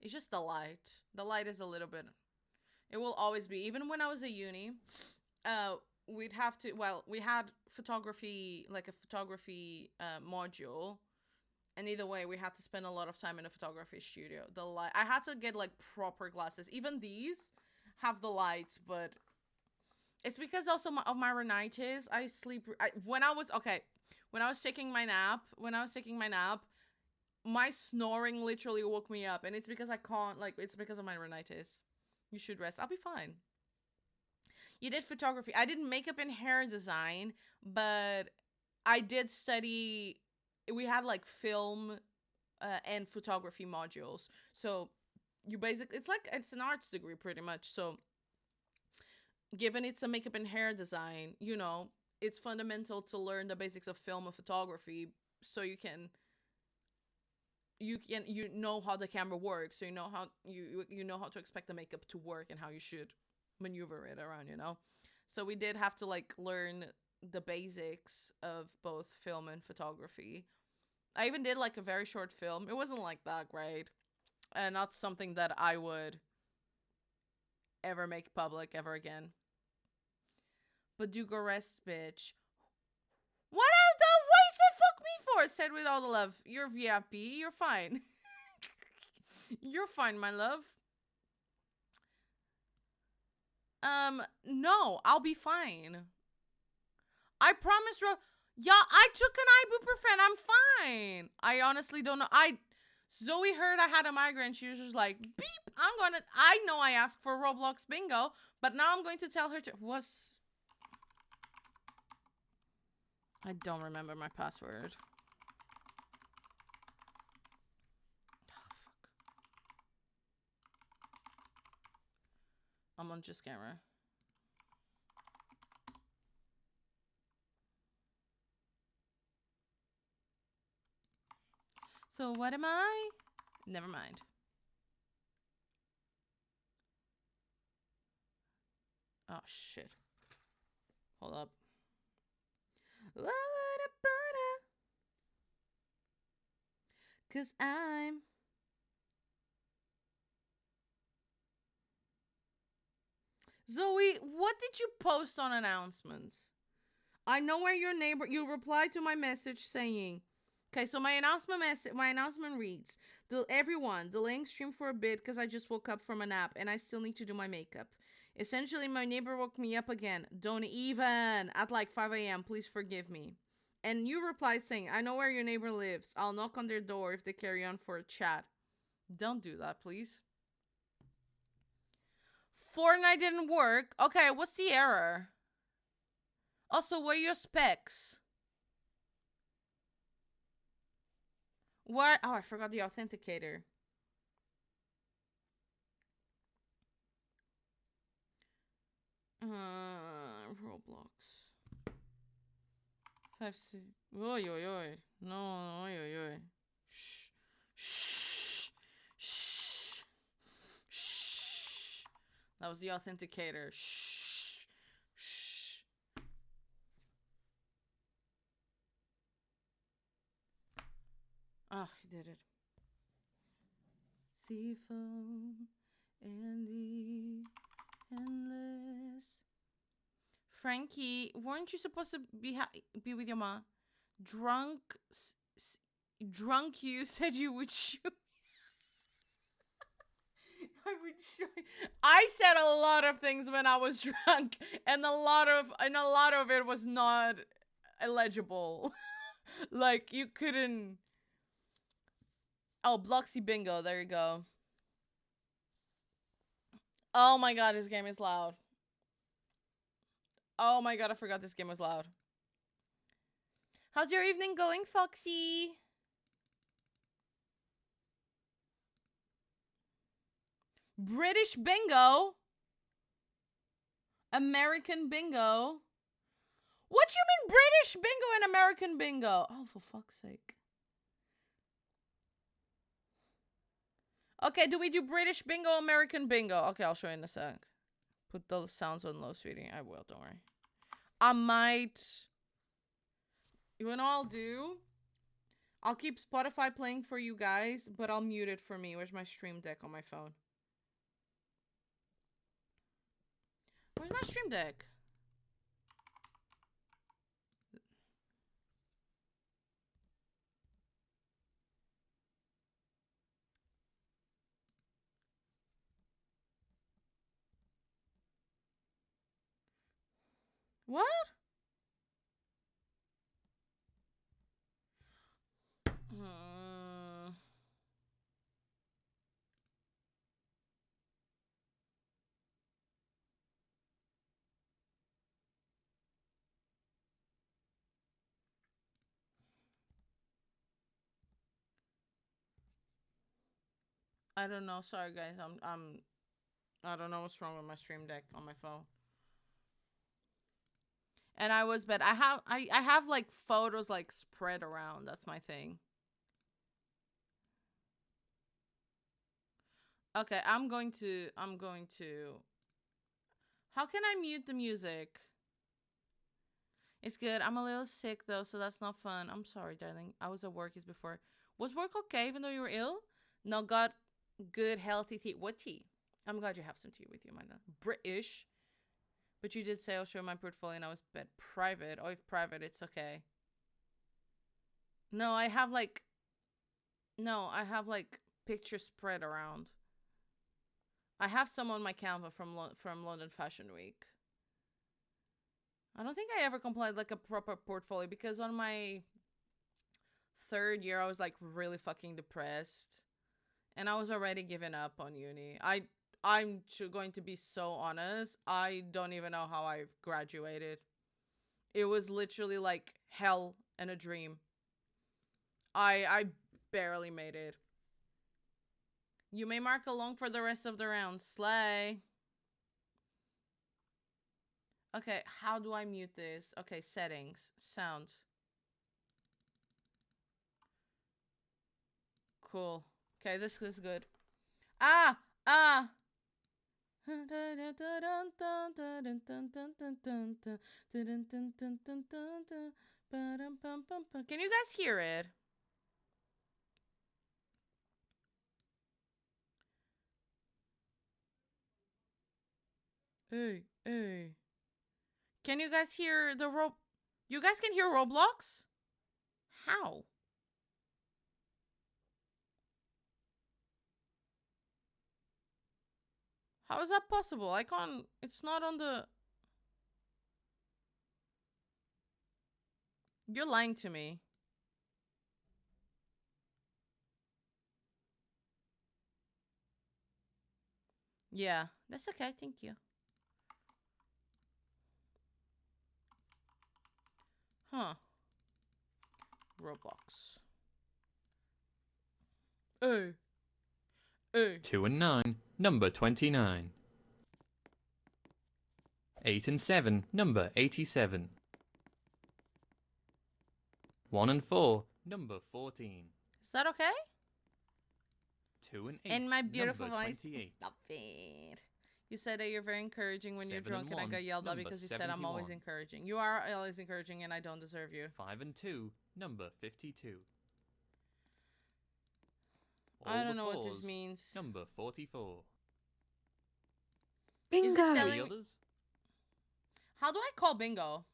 It's just the light. The light is a little bit... It will always be. Even when I was at uni, we'd have to... Well, we had photography, like a photography module. And either way, we had to spend a lot of time in a photography studio. The light... I had to get, like, proper glasses. Even these have the lights, but... It's because also of my rhinitis. I sleep... When I was taking my nap, my snoring literally woke me up, and it's because I can't, like, it's because of my rhinitis. You should rest. I'll be fine. You did photography. I did makeup and hair design, but I did study, we had like film and photography modules. So you basically, it's an arts degree pretty much. So given it's a makeup and hair design, you know, it's fundamental to learn the basics of film and photography so you know how the camera works, so you know how you know how to expect the makeup to work and how you should maneuver it around, you know. So we did have to like learn the basics of both film and photography. I even did like a very short film. It wasn't like that great, and not something that I would ever make public ever again. But do go rest, bitch. What the what you said fuck me for? Said with all the love. You're VIP. You're fine. You're fine, my love. No, I'll be fine. I promise, yeah, I took an ibuprofen. I'm fine. I honestly don't know. Zoe heard I had a migraine. She was just like, beep. I know I asked for Roblox Bingo, but now I'm going to tell her to, I don't remember my password. Oh, fuck. I'm on just camera. So what am I? Never mind. Oh, shit. Hold up. Cause I'm... Zoe, what did you post on announcements? I know where your neighbor... You replied to my message saying... Okay, so my announcement reads, everyone, delaying stream for a bit because I just woke up from a nap and I still need to do my makeup. Essentially, my neighbor woke me up again. Don't even. At like 5 a.m. Please forgive me. And you replied saying, I know where your neighbor lives. I'll knock on their door if they carry on for a chat. Don't do that, please. Fortnite didn't work. Okay, what's the error? Also, what are your specs? What? Oh, I forgot the authenticator. Roblox. 5, 6. Oi, oi, oi. No, oi, oi, oi. Shh. Shh. Shh. Shh. That was the authenticator. Shh. Shh. Ah, he did it. Sea foam and the endless. Frankie, weren't you supposed to be with your ma? Drunk Drunk you said you would shoot. I would show you. I said a lot of things when I was drunk, and a lot of it was not illegible. Like you couldn't. Oh, Bloxy Bingo. There you go. Oh my god, this game is loud. Oh my god, I forgot this game was loud. How's your evening going, Foxy? British bingo? American bingo? What you mean British bingo and American bingo? Oh, for fuck's sake. Okay, do we do British bingo, American bingo? Okay, I'll show you in a sec. Put those sounds on low, sweetie. I will, don't worry. I might... You know what I'll do? I'll keep Spotify playing for you guys, but I'll mute it for me. Where's my stream deck on my phone? Where's my stream deck? What? I don't know. Sorry, guys. I don't know what's wrong with my stream deck on my phone. And I was bad. I have like photos like spread around. That's my thing. Okay, I'm going to How can I mute the music? It's good. I'm a little sick though, so that's not fun. I'm sorry, darling. I was at work as before. Was work okay even though you were ill? No, got good healthy tea. What tea? I'm glad you have some tea with you, Amanda. British. But you did say I'll show my portfolio and I was bet private. Oh, if private, it's okay. No, I have like pictures spread around. I have some on my Canva from London Fashion Week. I don't think I ever compiled like a proper portfolio because on my third year I was like really fucking depressed. And I was already giving up on uni. I'm going to be so honest. I don't even know how I graduated. It was literally like hell and a dream. I barely made it. You may mark along for the rest of the round. Slay. Okay, how do I mute this? Okay, settings. Sound. Cool. Okay, this is good. Ah! Can you guys hear it? Hey. Can you guys hear the You guys can hear Roblox? How? How is that possible? I can't... It's not on the... You're lying to me. Yeah, that's okay. Thank you. Huh. Roblox. Hey. 2 and 9, number 29. 8 and 7, number 87. 1 and 4, number 14. Is that okay? 2 and 8, in my beautiful number voice. 28. Stop it. You said that you're very encouraging when you're 7 drunk, and I 1, got yelled at number because you said I'm always 71. encouraging. You are always encouraging, and I don't deserve you. 5 and 2, number 52. I All don't the know what this fours, means. Number 44. Is this The telling me... others? How do I call bingo?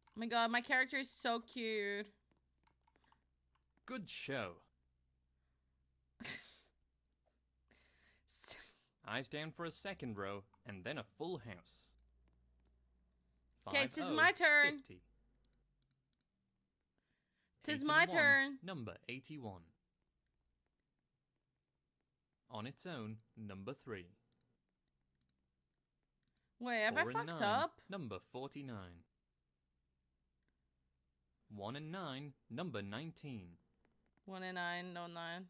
Oh my god, my character is so cute. Good show. Eyes down for a second row, and then a full house. 'Kay, 'tis my turn. 50. 'Tis my 81, turn. Number 81. On its own, number 3. Wait, have I 4 and fucked 9, up? Number 49. 1 and 9, number 19. 1 and 9, no 9.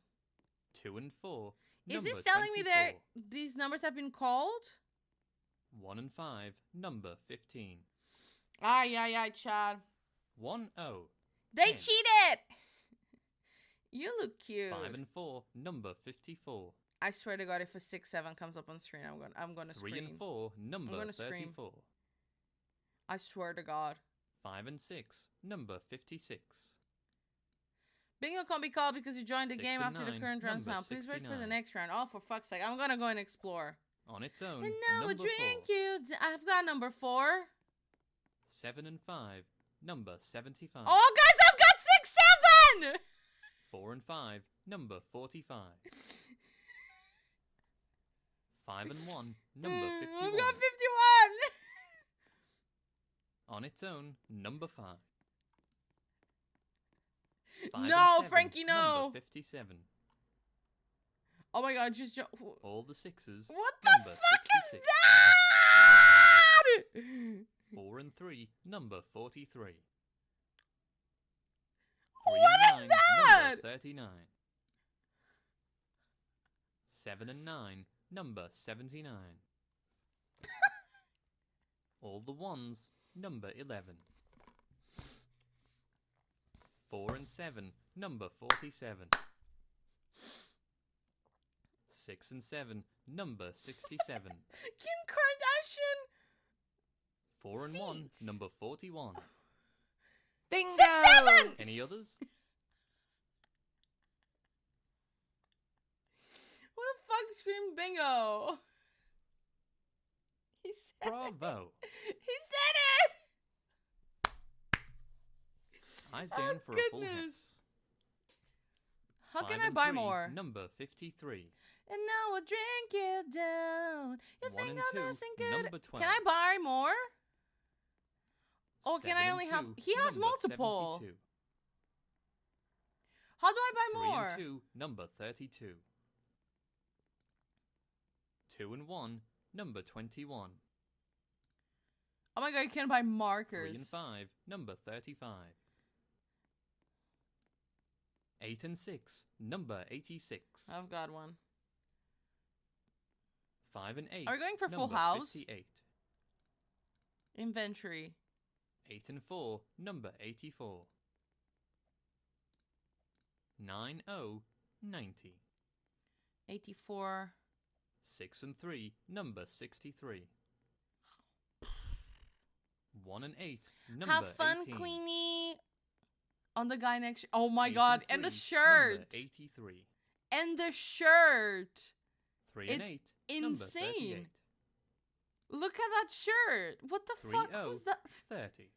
2 and 4, Is number this telling me 24. that these numbers have been called? 1 and 5, number 15. Aye, Chad. 1 0. They 10. cheated! You look cute. 5 and 4, number 54. I swear to God, if a 6-7 comes up on screen, I'm gonna 3 scream. and 4, number gonna scream. 34. I swear to God. 5 and 6, number 56. Bingo can't be called because you joined the 6 game and after the 9, current round number now. Please wait for the 69. next round. Oh, for fuck's sake. I'm gonna go and explore. On its own, And now number a drink 4. you. I've got number 4. 7 and 5, number 75. Oh, guys, I've got 6-7! 4 and 5, number 45. 5 and 1, number 51. I've got 51! On its own, number 5. 5 No, and 7, Frankie, no. Number 57. Oh my God, just All the 6s. what the number fuck 66. is that? 4 and 3, number 43. 3 What and is 9, that? Number 39. 7 and 9, number 79. All the 1s, number 11. 4 and 7, number 47. 6 and 7, number 67. Kim Kardashian. 4 and 1, Feet. number 41. Bingo! 6-7! Any others? What the fuck screamed bingo? He said Bravo. He said it! Eyes down for a full goodness. house. How 5 can I and buy 3, more? Number 53. And now I'll drink you down. You 1 think and I'm 2, missing good? number 12. Can I buy more? Oh, can 7 I and only have... 2, He has number multiple. 72. How do I buy 3 more? and 2, number 32. 2 and 1, number 21. Oh my God, you can buy markers. 3 and 5, number 35. 8 and 6, number 86. I've got one. 5 and 8, Are we going for full number house? 58. Inventory. 8 and 4, number 84. 9 0, 90. 84. 6 and 3, number 63. 1 and 8, number Have fun, 18. Queenie. On the guy next. Oh my 8 God, and the 3, shirt. Number 83. And the shirt. 3 and It's 8, number insane. 38. Look at that shirt. What the 3 fuck 0, was that? 30.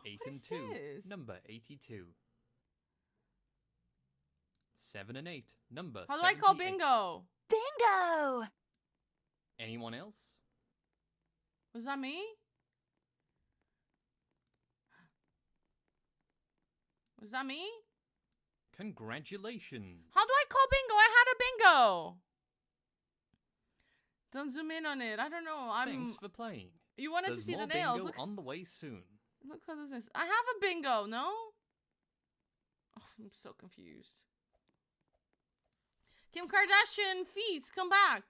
8 What and is 2, this? number 82. 7 and 8, number How do I call 78. bingo? Bingo! Anyone else? Was that me? Was that me? Congratulations. How do I call bingo? I had a bingo. Don't zoom in on it. I don't know. Thanks for playing. You wanted There's to see more the nails. bingo Look, on the way soon. look how this is. I have a bingo. No. Oh, I'm so confused. Kim Kardashian feet, come back.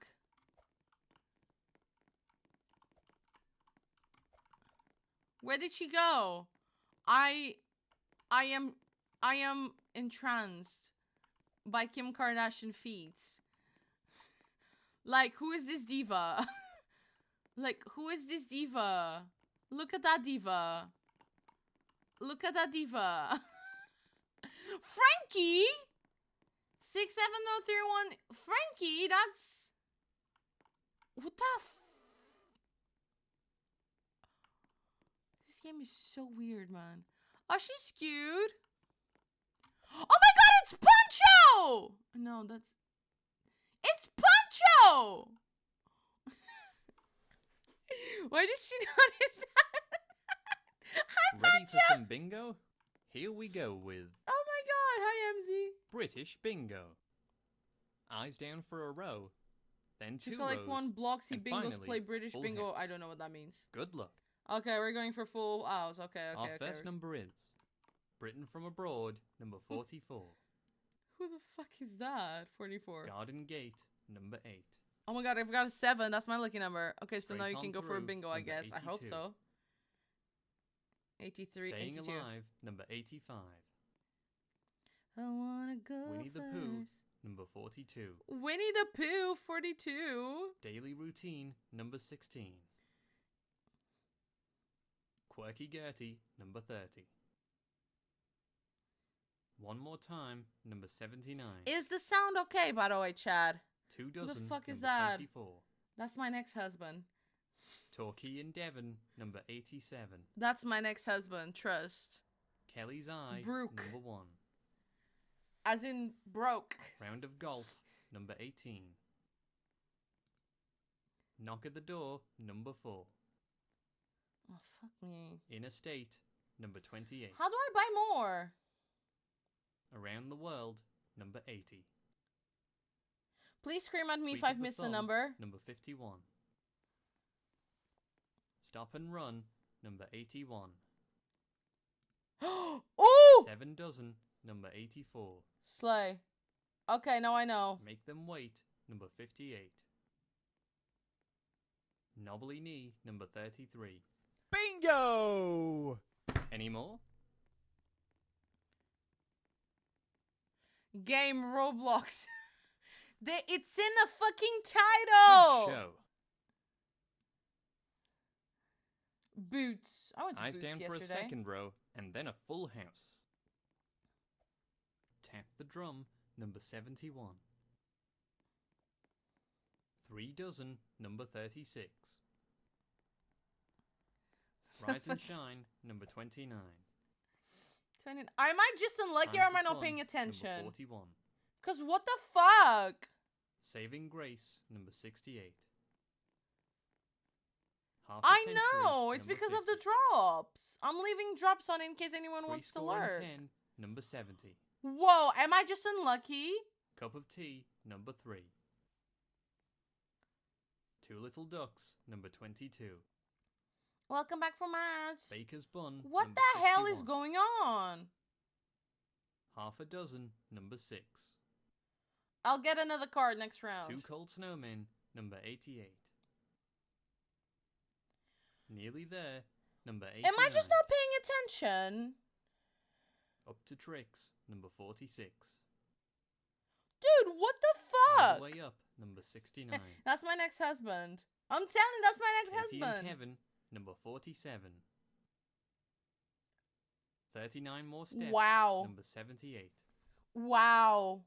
Where did she go? I am entranced by Kim Kardashian feet. Like, who is this diva? Like, who is this diva? Look at that diva. Look at that diva. Frankie? 67031. Frankie, that's... What the This game is so weird, man. Oh, she's cute. Oh my god, it's Poncho! No, that's... It's Poncho! Why did she notice that? Hi, Ready for Poncho! some bingo? Here we go with Oh my god, hi, MZ. British bingo. Eyes down for a row, then To two collect rows, one Bloxy and bingos, finally, play British full bingo. house. I don't know what that means. Good luck. Okay, we're going for full house. Okay. Our first number is Britain from Abroad, number 44. Who the fuck is that? 44. Garden Gate, number 8. Oh my god, I've got a 7. That's my lucky number. Okay, so now Straight you can on go for a through, bingo, I number guess. I hope 82. so. 83, Staying 82. Alive, number 85. I wanna go Winnie the first. Pooh, number 42. Winnie the Pooh, 42. Daily Routine, number 16. Quirky Gertie, number 30. One More Time, number 79. Is the sound okay, by the way, Chad? Two Who Dozen, the fuck is number that? 24. That's my next husband. Torquay in Devon, number 87. That's my next husband, trust. Kelly's Eye, Brooke. number 1. As in broke. Round of Golf, number 18. Knock at the Door, number 4. Oh, fuck me. In a State, number 28. How do I buy more? Around the World, number 80. Please scream at me if Tweak of I've the missed a Thumb, number. Number 51. Stop and Run, number 81. Oh! 7 Dozen, number 84. Slay. Okay, now I know. Make Them Wait, number 58. Knobbly Knee, number 33. Bingo! Any more? Game Roblox. It's in the fucking title! Good show. Boots. I went to Eyes Boots down for a yesterday. second row, and then a full house. Tap the Drum, number 71. 3 Dozen, number 36. Rise and Shine, number 29. 20. Am I just unlucky or Time am I for not Fun, paying number attention? 41. Cause what the fuck? Saving Grace, number 68. Half a I Century, know, it's number because of 50. the drops. I'm leaving drops on in case anyone wants to 3 learn. 10, number 70. Whoa, am I just unlucky? Cup of Tea, number 3. Two Little Ducks, number 22. Welcome back from ads. Baker's Bun, What number the hell is 61. going on? Half a Dozen, number 6. I'll get another card next round. Two Cold Snowmen, number 88. Nearly There, number 89. Am I just not paying attention? Up to Tricks, number 46. Dude, what the All fuck? the Way Up, number 69. That's my next husband. I'm telling, that's my next Katie and husband. Kevin, number 47. 39 More Steps, Wow. number 78. Wow.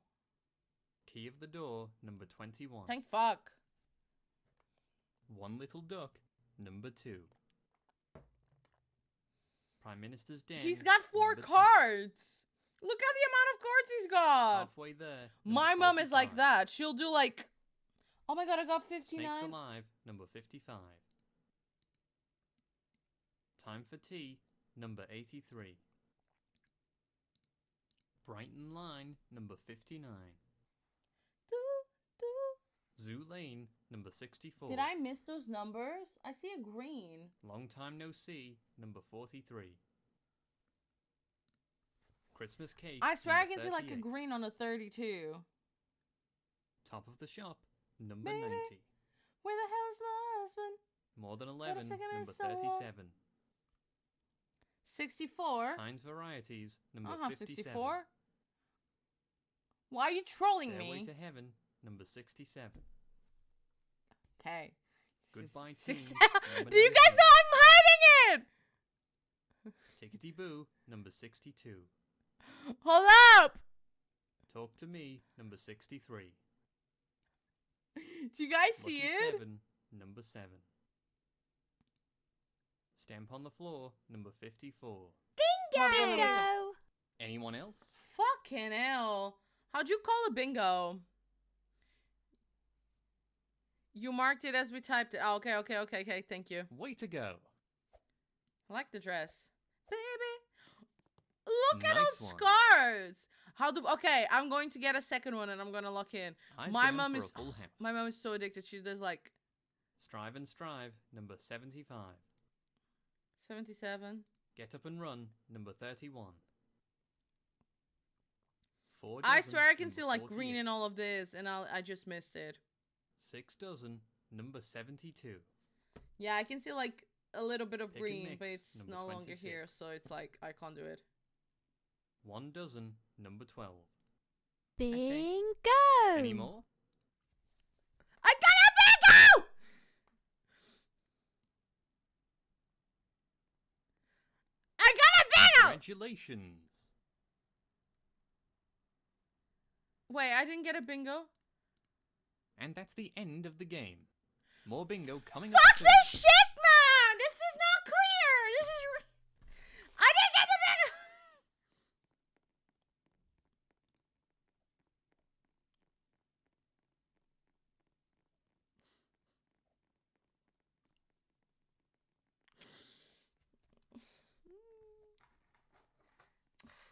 Key of the Door, number 21. Thank fuck. One Little Duck, number 2. Prime Minister's Den. He's got 4 number 2. cards. Look at the amount of cards he's got. Halfway There. My number mom is like 45. that. She'll do like, oh my god, I got 59. Snakes Alive, number 55. Time for Tea, number 83. Brighton Line, number 59. Zoo Lane, number 64. Did I miss those numbers? I see a green. Long Time No See, number 43. Christmas Cake, I swear I number can see like a 38. green on a 32. Top of the Shop, number Baby. 90. Where the hell is my husband? More Than Wait a 11, second, number it's so long. 37. 64? Heinz Varieties, number I don't have 57. 64. Why are you trolling Stairway me? to Heaven, number 67. Okay. Goodbye Six. Teen, number Do you 19. guys know I'm hiding it? Tickety Boo, number 62. Hold up! Talk to Me, number 63. Do you guys see Lucky it? 7, number 7. Stamp on the Floor, number 54. Bingo! Anyone else? Fuck Fucking hell. How'd you call a bingo? You marked it as we typed it. Oh, okay. Thank you. Way to go. I like the dress. Baby. Look at Nice those one. scars. Okay, I'm going to get a second one and I'm going to lock in. Eyes My down mom for is a full house. my mom is so addicted. She does like Strive and Strive, number 75. 77. Get Up and Run, number 31. Four I dozen, swear I can number see like 48. green in all of this and I just missed it. 6 dozen, number 72. Yeah, I can see like a little bit of Pick and green, mix, but it's number no longer 26. here, so it's like I can't do it. 1 dozen, number 12. Bingo! Any more? I got a bingo! I got a bingo! Congratulations. Wait, I didn't get a bingo? And that's the end of the game. More bingo coming up Fuck soon. this shit, man! This is not clear! This is... I didn't get the bingo!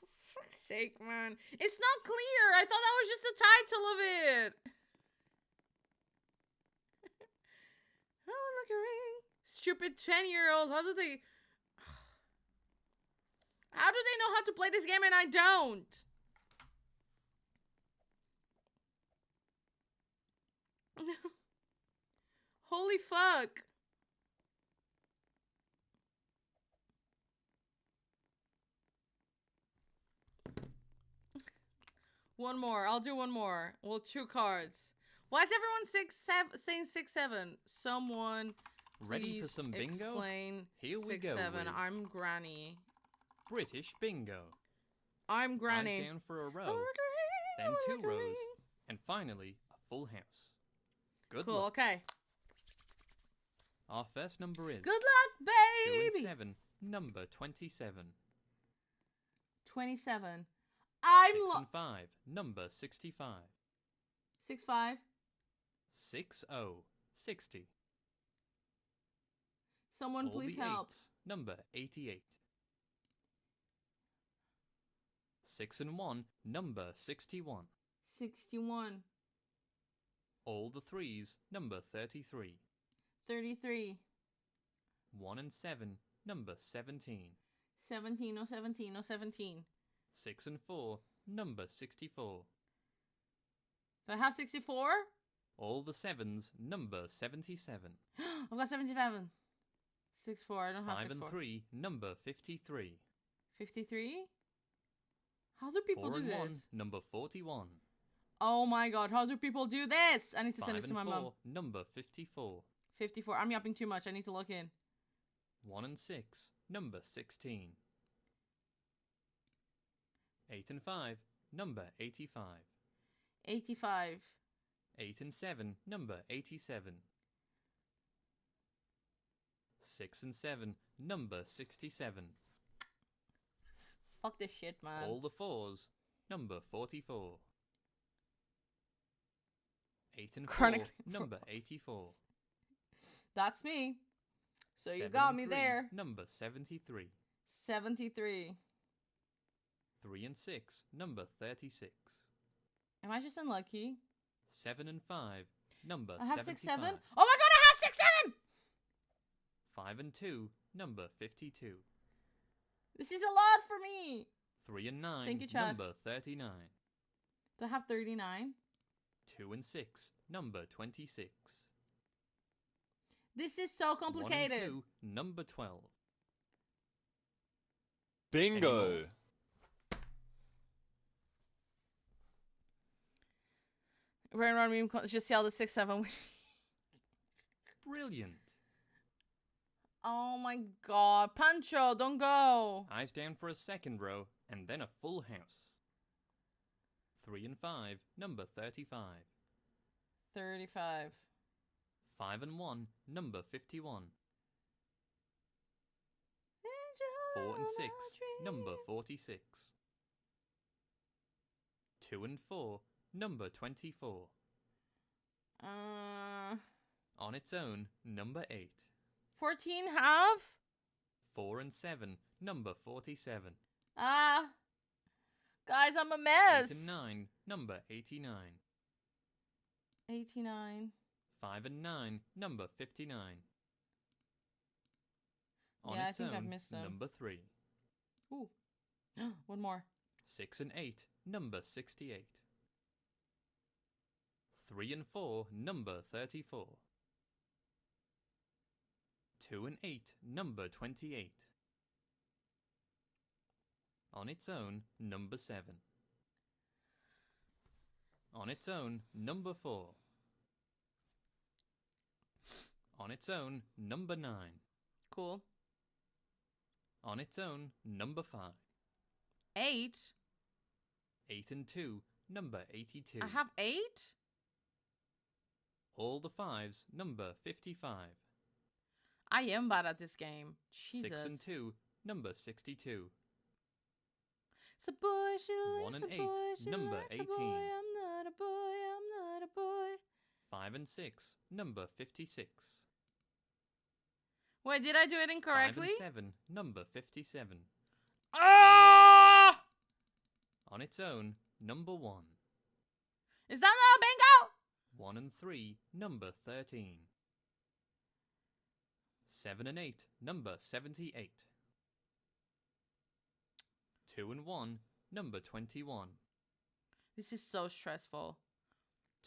For fuck's sake, man. It's not clear! I thought that was just the title of it! Oh, look a ring. Stupid 10-year-olds. How do they know how to play this game and I don't? Holy fuck. One more. I'll do one more. Well, 2 cards. Why is everyone saying 6-7? Someone Ready for please some bingo? explain Here we 6-7. go with I'm Granny. British bingo. I'm Granny. Eyes down for a row, Oh, look a ring. then Oh, 2 look a rows, ring. and finally a full house. Good Cool, luck. okay. Our first number is Good luck, 2 baby. and 7, number 27. 27. I'm 6 and 5, number 65. 6-5. 6-0, 60. Someone All please the help. 8s, number 88. 6 and 1, number 61. 61. All the 3s, number 33. 33. 1 and 7, number 17. 17. Oh, 17. Oh, 17. 6 and 4, number 64. Do I have 64? All the 7s, number 77. I've got 77. 64. I don't have 5 64. and 3, number 53. 53? How do people 4 do and this? 1, number 41. Oh my god, how do people do this? I need to 5 send this to and my 4, mom. number 54. 54. I'm yapping too much. I need to log in. 1 and 6, number 16. 8 and 5, number 85. 85. 8 and 7, number 87. 6 and 7, number 67. Fuck this shit, man. All the 4s, number 44. 8 and 4, Chronically number 84. That's me. So you 7 got and me 3, there. Number 73. 73. 3 and 6, number 36. Am I just unlucky? 7 and 5, number I have 75. 6-7. Oh my god, I have 6-7! 5 and 2, number 52. This is a lot for me. 3 and 9, Thank you, Chad. number 39. Do I have 39? 2 and 6, number 26. This is so 1 complicated. and 2, number 12. Bingo. Run, meme. Just yell the 6-7. Brilliant. Oh my god. Pancho, don't go. Eyes down for a second row, and then a full house. 3 and 5, number 35. 35. 5 and 1, number 51. 4 and 6, number 46. 2 and 4, number 24. On its own, number 8. 14 half? 4 and 7, number 47. Guys, I'm a mess. 8 and 9, number 89. 89. 5 and 9, number 59. On Yeah, I its think I've own, missed them. number 3. Ooh. One more. 6 and 8, number 68. 3 and 4, number 34. 2 and 8, number 28. On its own, number 7. On its own, number 4. On its own, number 9. Cool. On its own, number 5. 8? 8 and 2, number 82. I have 8? All the 5s, number 55. I am bad at this game. Jesus. 6 and 2, number 62. It's a boy, she 1 likes and a 8, boy, she number likes 18. a boy, I'm not a boy, I'm not a boy. 5 and 6, number 56. Wait, did I do it 5 incorrectly? and 7, number 57. Ah! On its own, number 1. Is that not a bingo? 1 and 3, number 13. 7 and 8, number 78. 2 and 1, number 21. This is so stressful.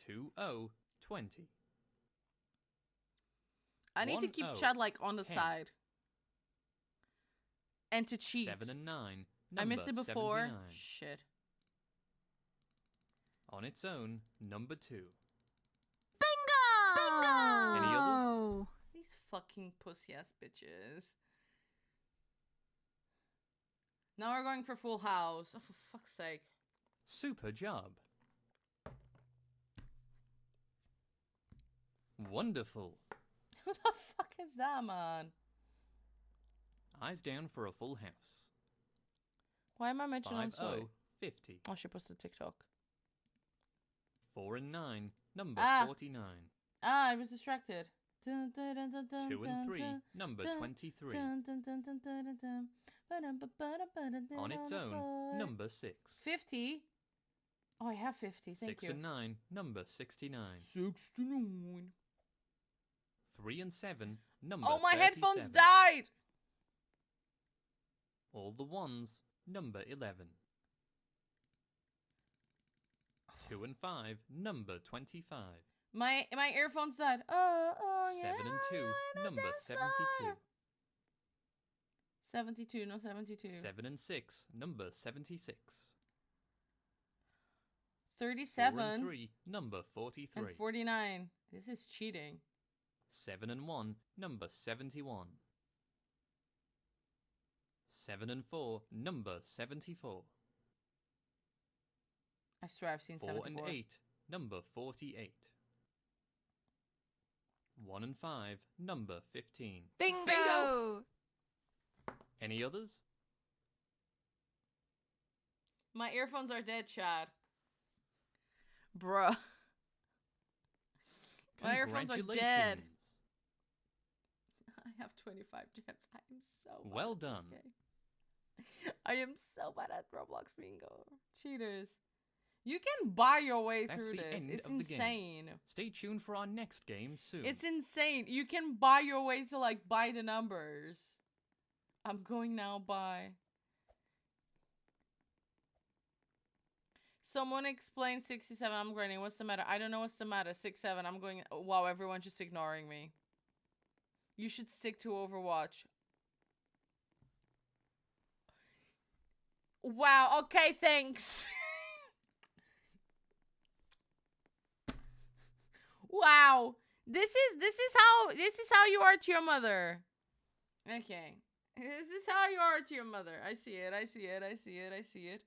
2, 0, 20. I need to 1, keep 0, chat like on the 10. side. And to cheat. 7 and 9, I number missed it before. 79. Shit. On its own, number 2. Bingo! Any others? These fucking pussy ass bitches. Now we're going for full house. Oh, for fuck's sake. Super job. Wonderful. Who the fuck is that, man? Eyes down for a full house. Why am I mentioning on 5, Soy? 0, 50. Oh, she posted TikTok. 4 and 9, number Ah. 49. Ah, I was distracted. 2 2 and 3, number 23. On its own, number 6. 50? Oh, I have 50. Thank 6 you. and 9, number 69. 69. 3 and 7, number Oh, my 37. headphones died! All the ones, number 11. 2 and 5, number 25. My earphones died. Oh, yeah. 7 and 2, number 72. 72, no 72. 7 and 6, number 76. 37 4 and 3, number 43. and 49. This is cheating. 7 and 1, number 71. 7 and 4, number 74. I swear I've seen 4 74. and 8, number 48. 1 and 5, number 15. Bingo! Any others? My earphones are dead, Chad. Bruh. My earphones are dead. Congratulations. I have 25 gems. I am so bad Well at this done. game. I am so bad at Roblox bingo. Cheaters. You can buy your way That's through the this. end It's of the game. insane. Stay tuned for our next game soon. It's insane. You can buy your way to like buy the numbers. I'm going now by. Someone explain 67. I'm grinding. What's the matter? I don't know what's the matter. 6-7. I'm going. Wow, everyone's just ignoring me. You should stick to Overwatch. Wow. Okay. Thanks. Wow. This is how you are to your mother. Okay. This is how you are to your mother. I see it. I see it. I see it. I see it.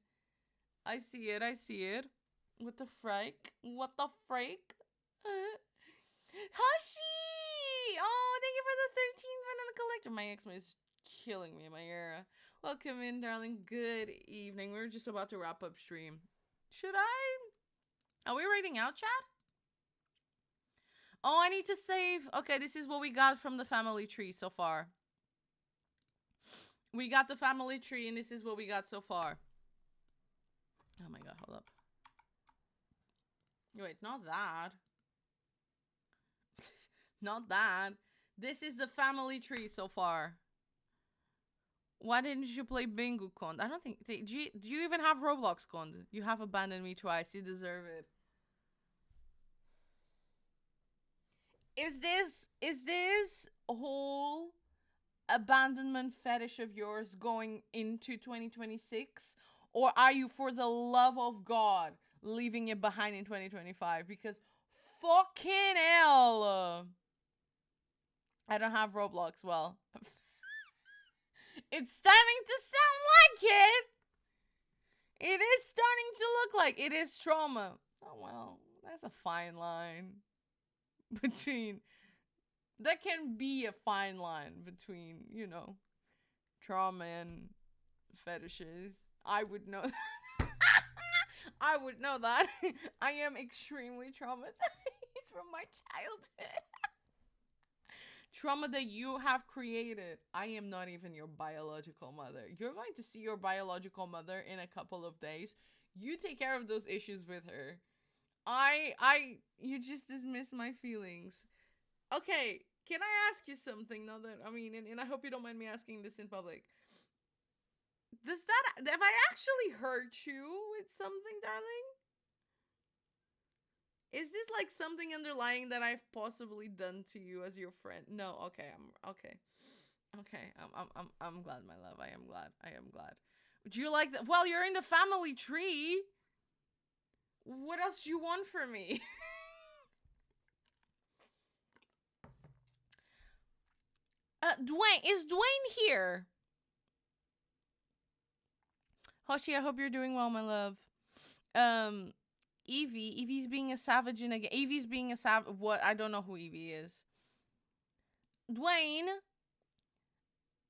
I see it. I see it. What the freak? What the freak? Hashi! Oh, thank you for the 13th banana collector. My eczema is killing me in my ear. Welcome in, darling. Good evening. We're just about to wrap up stream. Should I? Are we rating out, chat? Oh, I need to save. Okay, this is what we got from the family tree so far. We got the family tree, and this is what we got so far. Oh my god, hold up. Wait, not that. Not that. This is the family tree so far. Why didn't you play Bingo Cond? I don't think... do you even have Roblox Cond? You have abandoned me twice. You deserve it. Is this whole abandonment fetish of yours going into 2026? Or are you, for the love of God, leaving it behind in 2025? Because fucking hell... I don't have Roblox. Well, it's starting to sound like it. It is starting to look like it is trauma. Oh, well, that's a fine line between... There can be a fine line between, you know, trauma and fetishes. I would know that. I would know that. I am extremely traumatized from my childhood. Trauma that you have created. I am not even your biological mother. You're going to see your biological mother in a couple of days. You take care of those issues with her. You just dismiss my feelings. Okay, can I ask you something now that, I mean, and I hope you don't mind me asking this in public. Have I actually hurt you with something, darling? Is this like something underlying that I've possibly done to you as your friend? No, okay, I'm glad, my love. I am glad. Would you like that? Well, you're in the family tree. What else do you want from me? Dwayne, is Dwayne here? Hoshi, I hope you're doing well, my love. Evie's being a savage in a game. Evie's being a savage. What? I don't know who Evie is. Dwayne,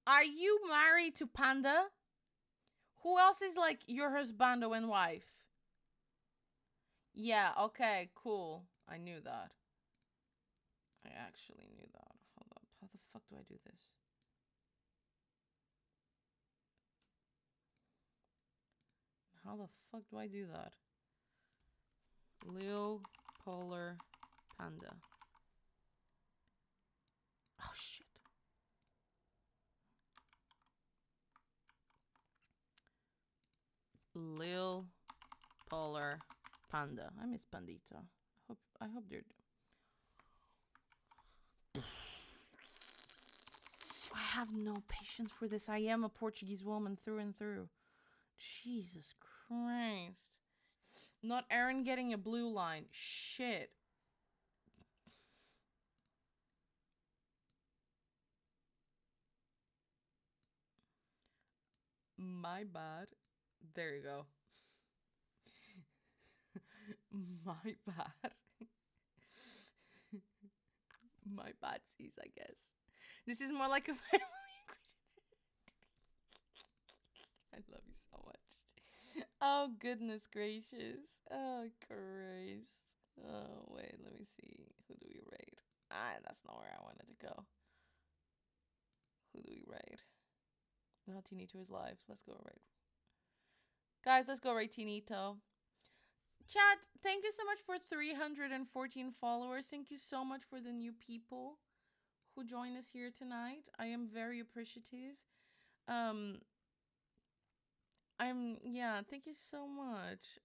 are you married to Panda? Who else is like your husbando and wife? Yeah, okay, cool. I knew that. I actually knew that. Hold up. How the fuck do I do this? How the fuck do I do that? Lil Polar Panda. Oh shit. Lil Polar Panda. I miss Pandita. I hope they're... I have no patience for this. I am a Portuguese woman through and through. Jesus Christ. Not Aaron getting a blue line. Shit. My bad. There you go. My bad. My badsies, I guess. This is more like a family I love you so much. Oh, goodness gracious. Oh, Christ. Oh, wait, let me see. Who do we raid? That's not where I wanted to go. Who do we raid? No, Tinito is live. Let's go raid. Guys, let's go raid Tinito. Chat, thank you so much for 314 followers. Thank you so much for the new people who joined us here tonight. I am very appreciative. Yeah, thank you so much.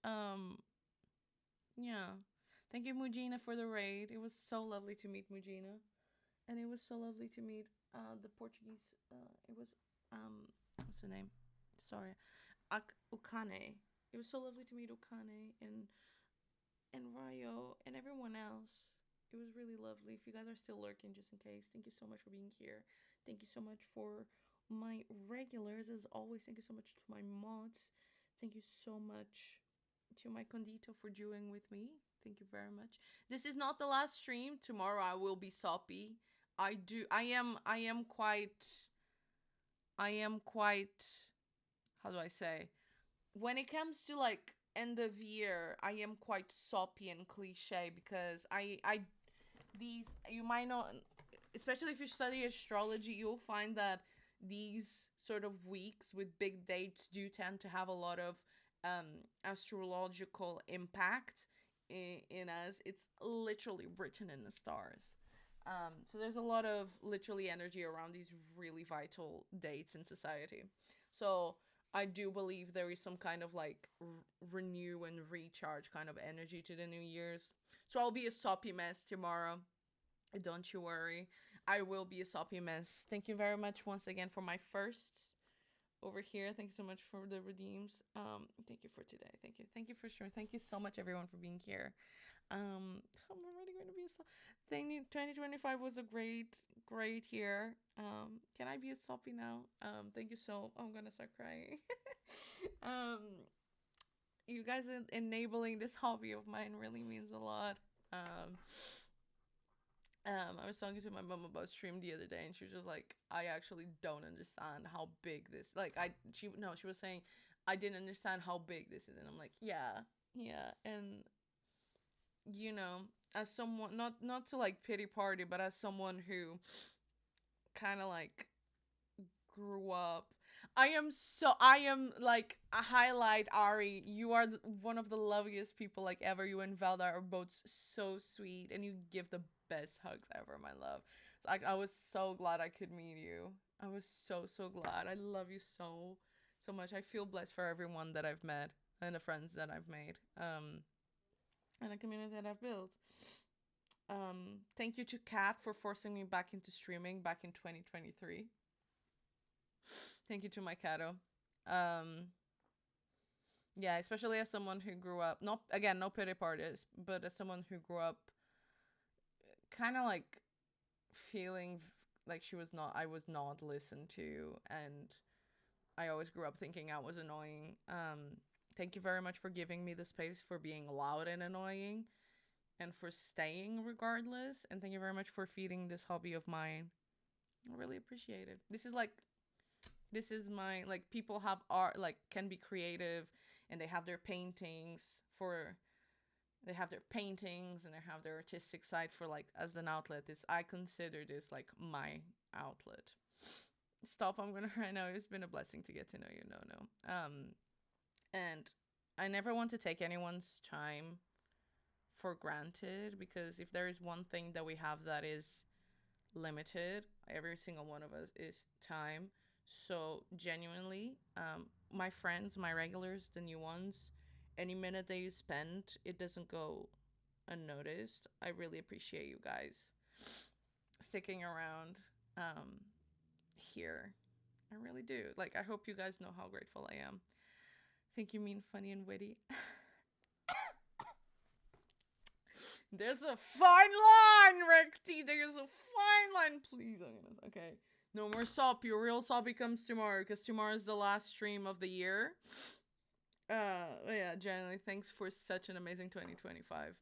Yeah. Thank you, Mujina, for the raid. It was so lovely to meet Mujina. And it was so lovely to meet the Portuguese it was what's the name? Sorry. Ukane. It was so lovely to meet Ukane and Rayo and everyone else. It was really lovely. If you guys are still lurking, just in case, thank you so much for being here. Thank you so much for my regulars, as always. Thank you so much to my mods. Thank you so much to my Condito for dueling with me. Thank you very much. This is not the last stream. Tomorrow I will be soppy. I am quite, how do I say? When it comes to like end of year, I am quite soppy and cliche because these, you might not, especially if you study astrology, you'll find that these sort of weeks with big dates do tend to have a lot of astrological impact in us. It's literally written in the stars. So there's a lot of literally energy around these really vital dates in society. So I do believe there is some kind of like renew and recharge kind of energy to the New Year's. So I'll be a soppy mess tomorrow. Don't you worry. I will be a soppy mess. Thank you very much once again for my firsts over here. Thank you so much for the redeems. Thank you for today. Thank you for sure. Thank you so much everyone for being here. I'm already going to be a thank you. 2025 was a great year. Can I be a soppy now? Thank you so. I'm gonna start crying. You guys enabling this hobby of mine really means a lot. I was talking to my mom about stream the other day, and she was just like, I actually don't understand how big this, like, she was saying, I didn't understand how big this is, and I'm like, yeah, and, you know, as someone, not to, like, pity party, but as someone who kind of, like, grew up, I am, like, a highlight, Ari, you are one of the loveliest people, like, ever. You and Velda are both so sweet, and you give the best hugs ever, my love. So I was so glad I could meet you. I was so glad. I love you so much. I feel blessed for everyone that I've met and the friends that I've made, and the community that I've built. Thank you to Kat for forcing me back into streaming back in 2023. Thank you to my Kato. Yeah, especially as someone who grew up, no pity parties, but as someone who grew up kind of like feeling like I was not listened to, and I always grew up thinking I was annoying. Thank you very much for giving me the space for being loud and annoying, and for staying regardless, and thank you very much for feeding this hobby of mine. I really appreciate it. This is my, like, people have art, like, can be creative, and they have their paintings and they have their artistic side for, like, as an outlet. I consider this, like, my outlet. Stop, I'm gonna right now. It's been a blessing to get to know you, no. And I never want to take anyone's time for granted, because if there is one thing that we have that is limited, every single one of us, is time. So genuinely, my friends, my regulars, the new ones, any minute that you spend, it doesn't go unnoticed. I really appreciate you guys sticking around here. I really do. Like, I hope you guys know how grateful I am. Think you mean funny and witty? There's a fine line, Recti. There's a fine line. Please, okay. No more soppy. Real soppy comes tomorrow, because tomorrow is the last stream of the year. Yeah, generally, thanks for such an amazing 2025.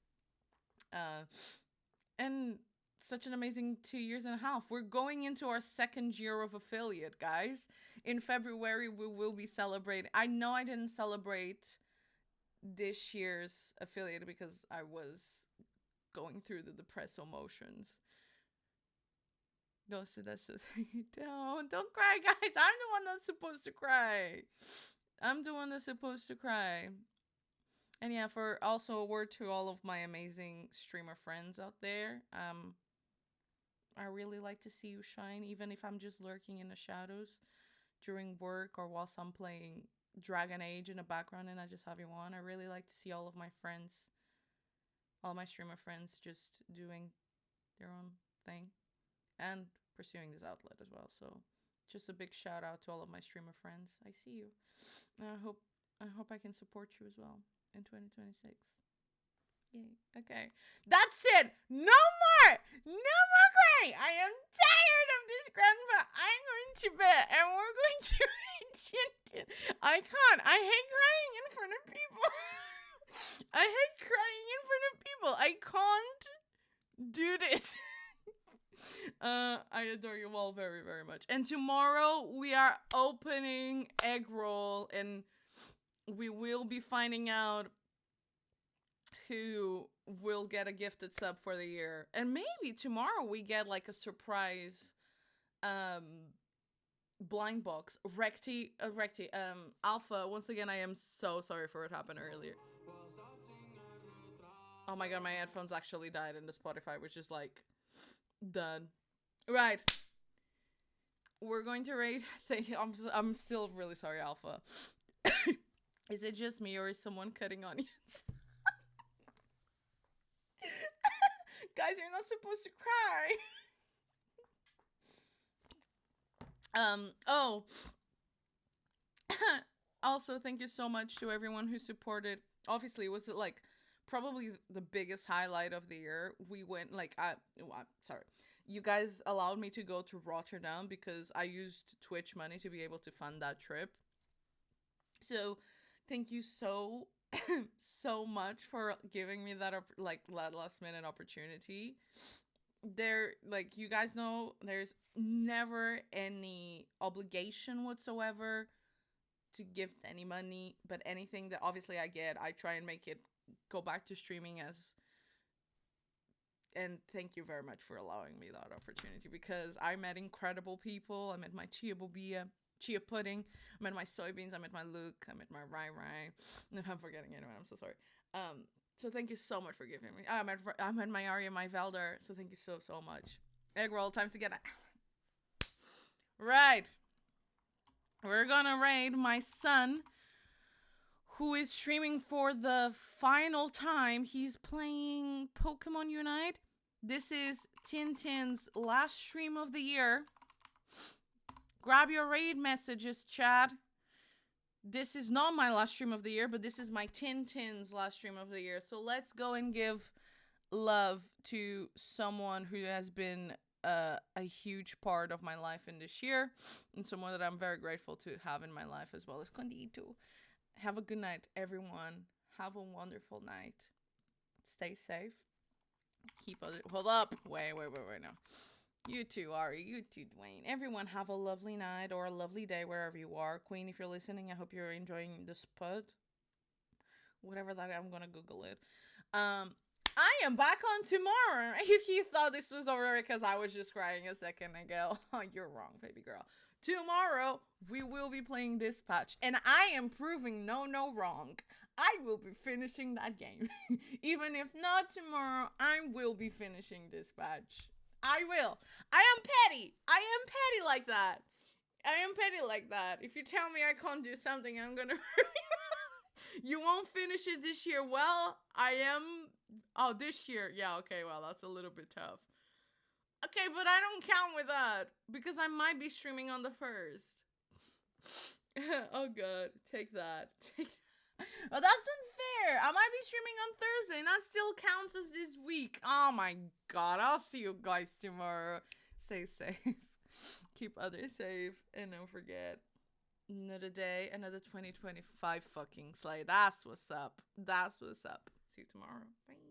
And such an amazing 2.5 years. We're going into our second year of affiliate, guys. In February, we will be celebrating. I know I didn't celebrate this year's affiliate because I was going through the depressive emotions. Don't cry, guys. I'm the one that's supposed to cry. And yeah, for also a word to all of my amazing streamer friends out there. I really like to see you shine, even if I'm just lurking in the shadows during work or whilst I'm playing Dragon Age in the background and I just have you on. I really like to see all of my friends, all my streamer friends, just doing their own thing and pursuing this outlet as well. So just a big shout out to all of my streamer friends. I see you. And I hope I can support you as well in 2026. Yay. Okay. That's it. No more crying. I am tired of this, Grandpa. I'm going to bed and we're going to read. I can't. I hate crying in front of people. I can't do this. I adore you all very, very much. And tomorrow we are opening egg roll, and we will be finding out who will get a gifted sub for the year. And maybe tomorrow we get like a surprise blind box. Alpha, once again, I am so sorry for what happened earlier. Oh my god, my headphones actually died in the Spotify, which is like done. Right. We're going to rate. I'm still really sorry, Alpha. Is it just me or is someone cutting onions? Guys, you're not supposed to cry. Oh. Also, thank you so much to everyone who supported. Obviously, it was like probably the biggest highlight of the year. We went like sorry. You guys allowed me to go to Rotterdam because I used Twitch money to be able to fund that trip. So, thank you so so much for giving me that last minute opportunity. There, like, you guys know, there's never any obligation whatsoever to gift any money, but anything that obviously I get, I try and make it go back to streaming as. And thank you very much for allowing me that opportunity, because I met incredible people. I met my chia pudding. I met my soybeans. I met my Luke. I met my Rai. If I'm forgetting anyone, I'm so sorry. So thank you so much for giving me. I met my Arya, my Velder. So thank you so much. Egg roll, time to get it. Right. We're gonna raid my son, who is streaming for the final time. He's playing Pokemon Unite. This is Tintin's last stream of the year. Grab your raid messages, Chad. This is not my last stream of the year, but this is my Tintin's last stream of the year. So let's go and give love to someone who has been a huge part of my life in this year, and someone that I'm very grateful to have in my life as well as Condito. Have a good night, everyone. Have a wonderful night. Stay safe. Hold up. Wait, no. You too, Ari. You too, Dwayne. Everyone have a lovely night or a lovely day wherever you are. Queen, if you're listening, I hope you're enjoying the spud. Whatever that, I'm gonna Google it. I am back on tomorrow. If you thought this was over because I was just crying a second ago, you're wrong, baby girl. Tomorrow, we will be playing Dispatch, and I am proving no wrong. I will be finishing that game. Even if not tomorrow, I will be finishing Dispatch. I will. I am petty. I am petty like that. If you tell me I can't do something, I'm gonna... You won't finish it this year. Well, I am... Oh, this year. Yeah, okay, well, that's a little bit tough. Okay, but I don't count with that, because I might be streaming on the 1st. Oh, God. Take that. Well, that's unfair. I might be streaming on Thursday, and that still counts as this week. Oh, my God. I'll see you guys tomorrow. Stay safe. Keep others safe. And don't forget, another day, another 2025 fucking slay. That's what's up. See you tomorrow. Bye.